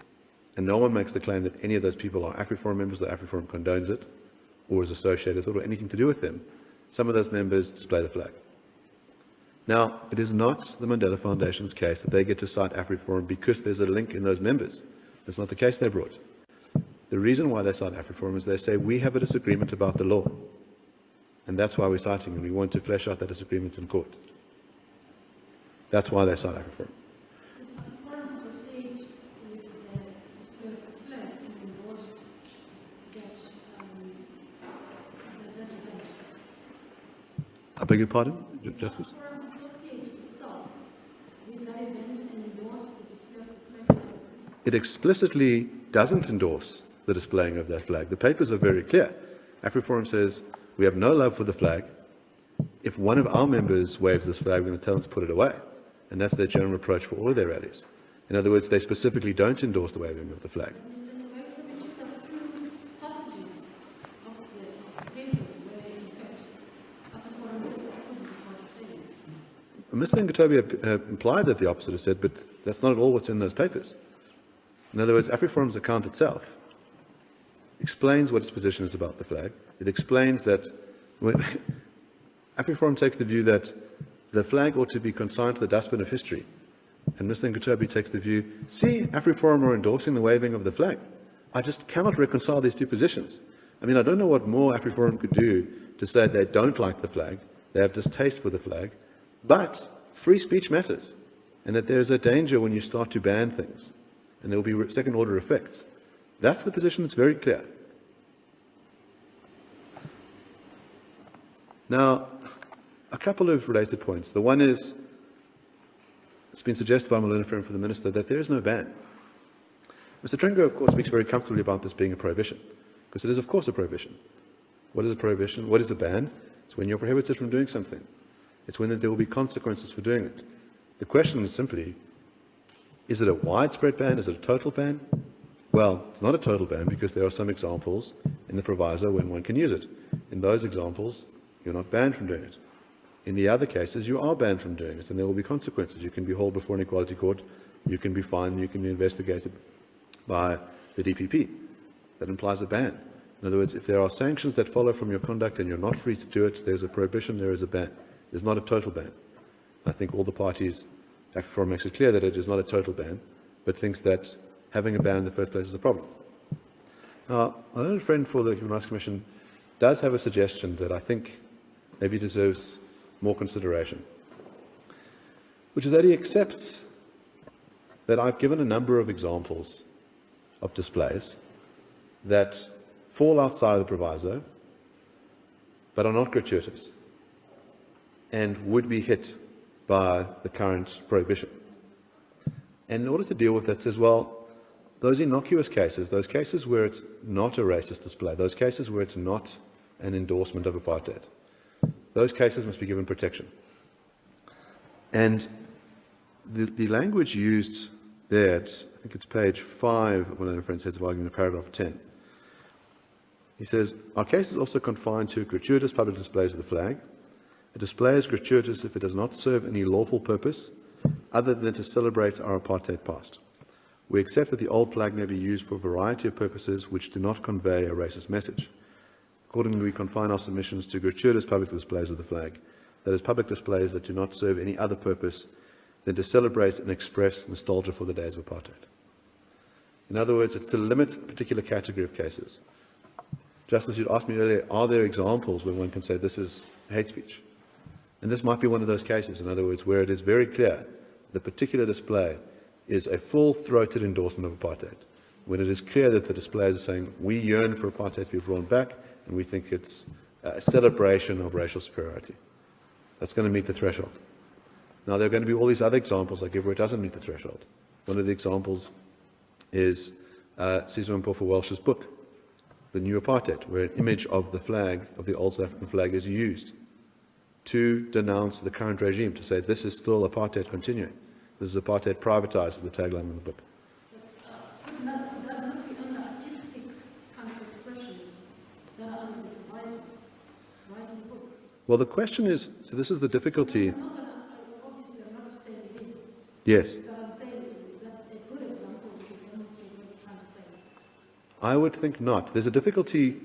and no one makes the claim that any of those people are AfriForum members, that AfriForum condones it, or is associated with it, or anything to do with them. Some of those members display the flag. Now, it is not the Mandela Foundation's case that they get to cite AfriForum because there's a link in those members. That's not the case they brought. The reason why they cite AfriForum is they say, we have a disagreement about the law. And that's why we're citing, and we want to flesh out that disagreement in court. That's why they cite AfriForum. I beg your pardon, Justice? It explicitly doesn't endorse the displaying of that flag. The papers are very clear. AfriForum says, we have no love for the flag. If one of our members waves this flag, we're going to tell them to put it away. And that's their general approach for all of their rallies. In other words, they specifically don't endorse the waving of the flag. Mr. Ngatobi implied that the opposite is said, but that's not at all what's in those papers. In other words, AfriForum's account itself explains what its position is about the flag. It explains that AfriForum takes the view that the flag ought to be consigned to the dustbin of history. And Mr. Ngatobi takes the view, see, AfriForum are endorsing the waving of the flag. I just cannot reconcile these two positions. I mean, I don't know what more AfriForum could do to say they don't like the flag, they have distaste for the flag, but free speech matters, and that there is a danger when you start to ban things, and there will be second-order effects. That's the position that's very clear. Now, a couple of related points. The one is, it's been suggested by my learned friend from the Minister that there is no ban. Mr. Tringo, of course, speaks very comfortably about this being a prohibition, because it is, of course, a prohibition. What is a prohibition? What is a ban? It's when you're prohibited from doing something. It's when there will be consequences for doing it. The question is simply, is it a widespread ban? Is it a total ban? Well, it's not a total ban because there are some examples in the proviso when one can use it. In those examples, you're not banned from doing it. In the other cases, you are banned from doing it, and there will be consequences. You can be hauled before an equality court, you can be fined, you can be investigated by the DPP. That implies a ban. In other words, if there are sanctions that follow from your conduct and you're not free to do it, there's a prohibition, there is a ban. There's not a total ban. I think all the parties, AfriForum makes it clear that it is not a total ban, but thinks that having a ban in the first place is a problem. Now, my own friend for the Human Rights Commission does have a suggestion that I think maybe deserves more consideration, which is that he accepts that I've given a number of examples of displays that fall outside of the proviso, but are not gratuitous, and would be hit by the current prohibition. And in order to deal with that, says, well, those innocuous cases, those cases where it's not a racist display, those cases where it's not an endorsement of apartheid, those cases must be given protection. And the language used there, I think it's page 5 of one of the friends' heads of argument, paragraph 10. He says, our case is also confined to gratuitous public displays of the flag. A display is gratuitous if it does not serve any lawful purpose other than to celebrate our apartheid past. We accept that the old flag may be used for a variety of purposes which do not convey a racist message. Accordingly, we confine our submissions to gratuitous public displays of the flag, that is, public displays that do not serve any other purpose than to celebrate and express nostalgia for the days of apartheid. In other words, it's to limit a particular category of cases. Justice, you'd asked me earlier, are there examples where one can say this is hate speech? And this might be one of those cases, in other words, where it is very clear the particular display is a full-throated endorsement of apartheid, when it is clear that the displays are saying, we yearn for apartheid to be brought back, and we think it's a celebration of racial superiority. That's going to meet the threshold. Now, there are going to be all these other examples I give where it doesn't meet the threshold. One of the examples is Sizwe Mpofu Welsh's book, The New Apartheid, where an image of the flag, of the old South African flag, is used to denounce the current regime, to say this is still apartheid continuing. This is apartheid privatized, is the tagline of the book. Would that not be under artistic kind of expressions that are under the proviso, writing the book? Well, the question is, so this is the difficulty. Obviously, I'm not saying it is. Yes. But I'm saying is that a good example to demonstrate what you're trying to say. I would think not. There's a difficulty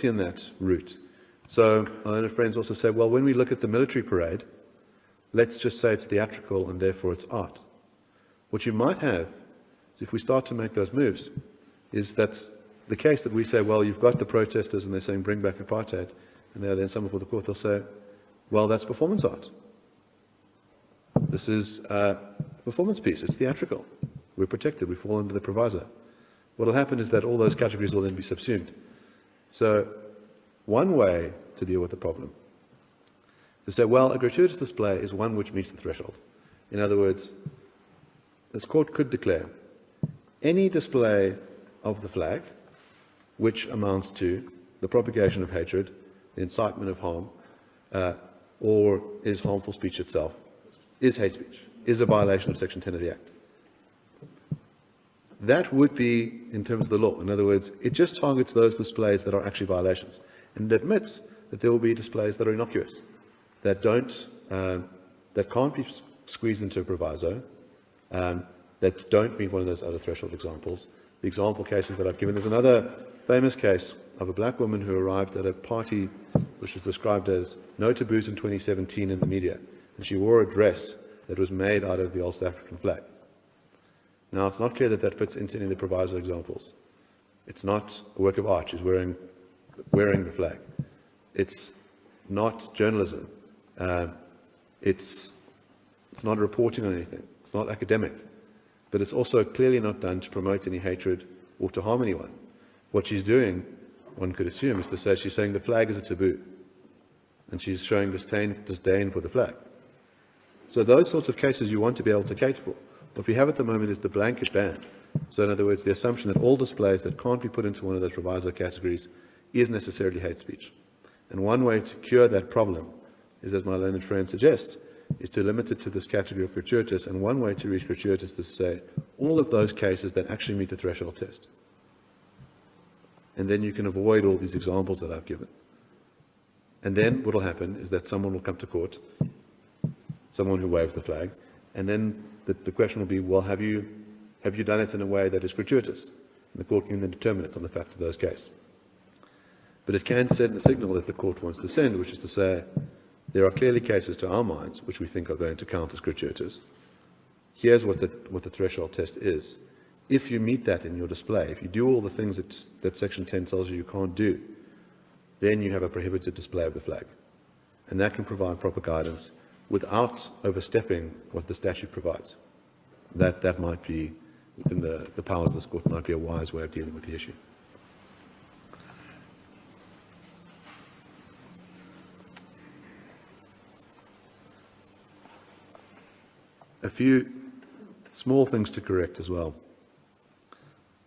in that route. So my own friends also say, well, when we look at the military parade, let's just say it's theatrical and therefore it's art. What you might have, if we start to make those moves, is that the case that we say, well, you've got the protesters and they're saying bring back apartheid, and they're then some before the court, they'll say, well, that's performance art. This is a performance piece, it's theatrical. We're protected, we fall under the proviso. What will happen is that all those categories will then be subsumed. So one way to deal with the problem is to say, well, a gratuitous display is one which meets the threshold. In other words, this court could declare any display of the flag which amounts to the propagation of hatred, the incitement of harm, or is harmful speech itself, is hate speech, is a violation of Section 10 of the Act. That would be in terms of the law. In other words, it just targets those displays that are actually violations. And it admits that there will be displays that are innocuous, that can't be squeezed into a proviso, that don't meet one of those other threshold examples. The example cases that I've given, there's another famous case of a black woman who arrived at a party which was described as no taboos in 2017 in the media, and she wore a dress that was made out of the old South African flag. Now, it's not clear that that fits into any of the proviso examples. It's not a work of art. She's wearing the flag. It's not journalism. It's not reporting on anything. It's not academic. But it's also clearly not done to promote any hatred or to harm anyone. What she's doing, one could assume, is to say she's saying the flag is a taboo. and she's showing disdain for the flag. So those sorts of cases you want to be able to cater for. What we have at the moment is the blanket ban. So in other words, the assumption that all displays that can't be put into one of those proviso categories is necessarily hate speech. And one way to cure that problem is, as my learned friend suggests, is to limit it to this category of gratuitous, and one way to reach gratuitous is to say all of those cases that actually meet the threshold test. And then you can avoid all these examples that I've given. And then what will happen is that someone will come to court, someone who waves the flag, and then the question will be, well, have you done it in a way that is gratuitous? And the court can then determine it on the facts of those cases. But it can send the signal that the court wants to send, which is to say, there are clearly cases to our minds which we think are going to count as gratuitous. Here's what the threshold test is. If you meet that in your display, if you do all the things that Section 10 tells you can't do, then you have a prohibited display of the flag. And that can provide proper guidance without overstepping what the statute provides. That might be, within the powers of this court, might be a wise way of dealing with the issue. A few small things to correct as well.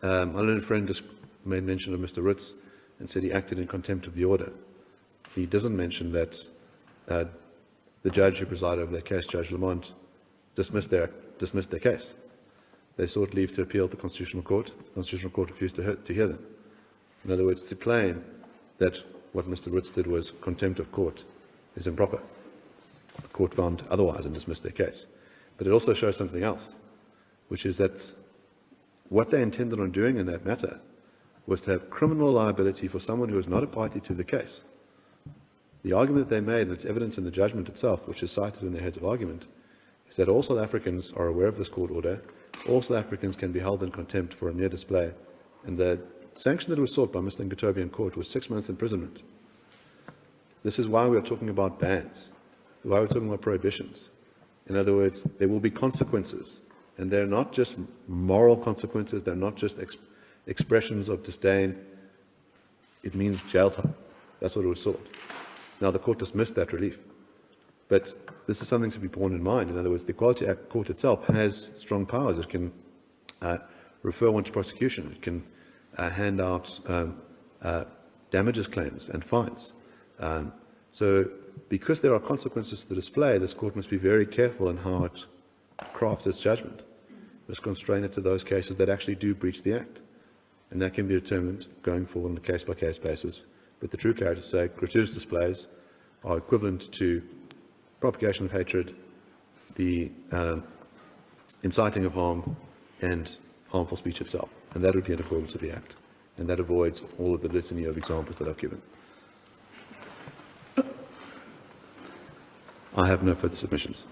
My learned friend just made mention of Mr. Ritz and said he acted in contempt of the order. He doesn't mention that the judge who presided over that case, Judge Lamont, dismissed their case. They sought leave to appeal to the Constitutional Court. The Constitutional Court refused to hear them. In other words, to claim that what Mr. Ritz did was contempt of court is improper. The court found otherwise and dismissed their case. But it also shows something else, which is that what they intended on doing in that matter was to have criminal liability for someone who was not a party to the case. The argument that they made, and it's evidence in the judgment itself, which is cited in their heads of argument, is that all South Africans are aware of this court order. All South Africans can be held in contempt for a mere display. And the sanction that was sought by Mr. Ngatobian court was 6 months imprisonment. This is why we are talking about bans, why we're talking about prohibitions. In other words, there will be consequences, and they're not just moral consequences, they're not just expressions of disdain. It means jail time. That's what it was sought. Now, the court dismissed that relief, but this is something to be borne in mind. In other words, the Equality Act court itself has strong powers. It can refer one to prosecution. It can hand out damages claims and fines. So because there are consequences to the display, this court must be very careful in how it crafts its judgment. It must constrain it to those cases that actually do breach the Act. And that can be determined going forward on a case-by-case basis. But the true clarity to say gratuitous displays are equivalent to propagation of hatred, the inciting of harm, and harmful speech itself. And that would be in accordance with the Act. And that avoids all of the litany of examples that I've given. I have no further submissions.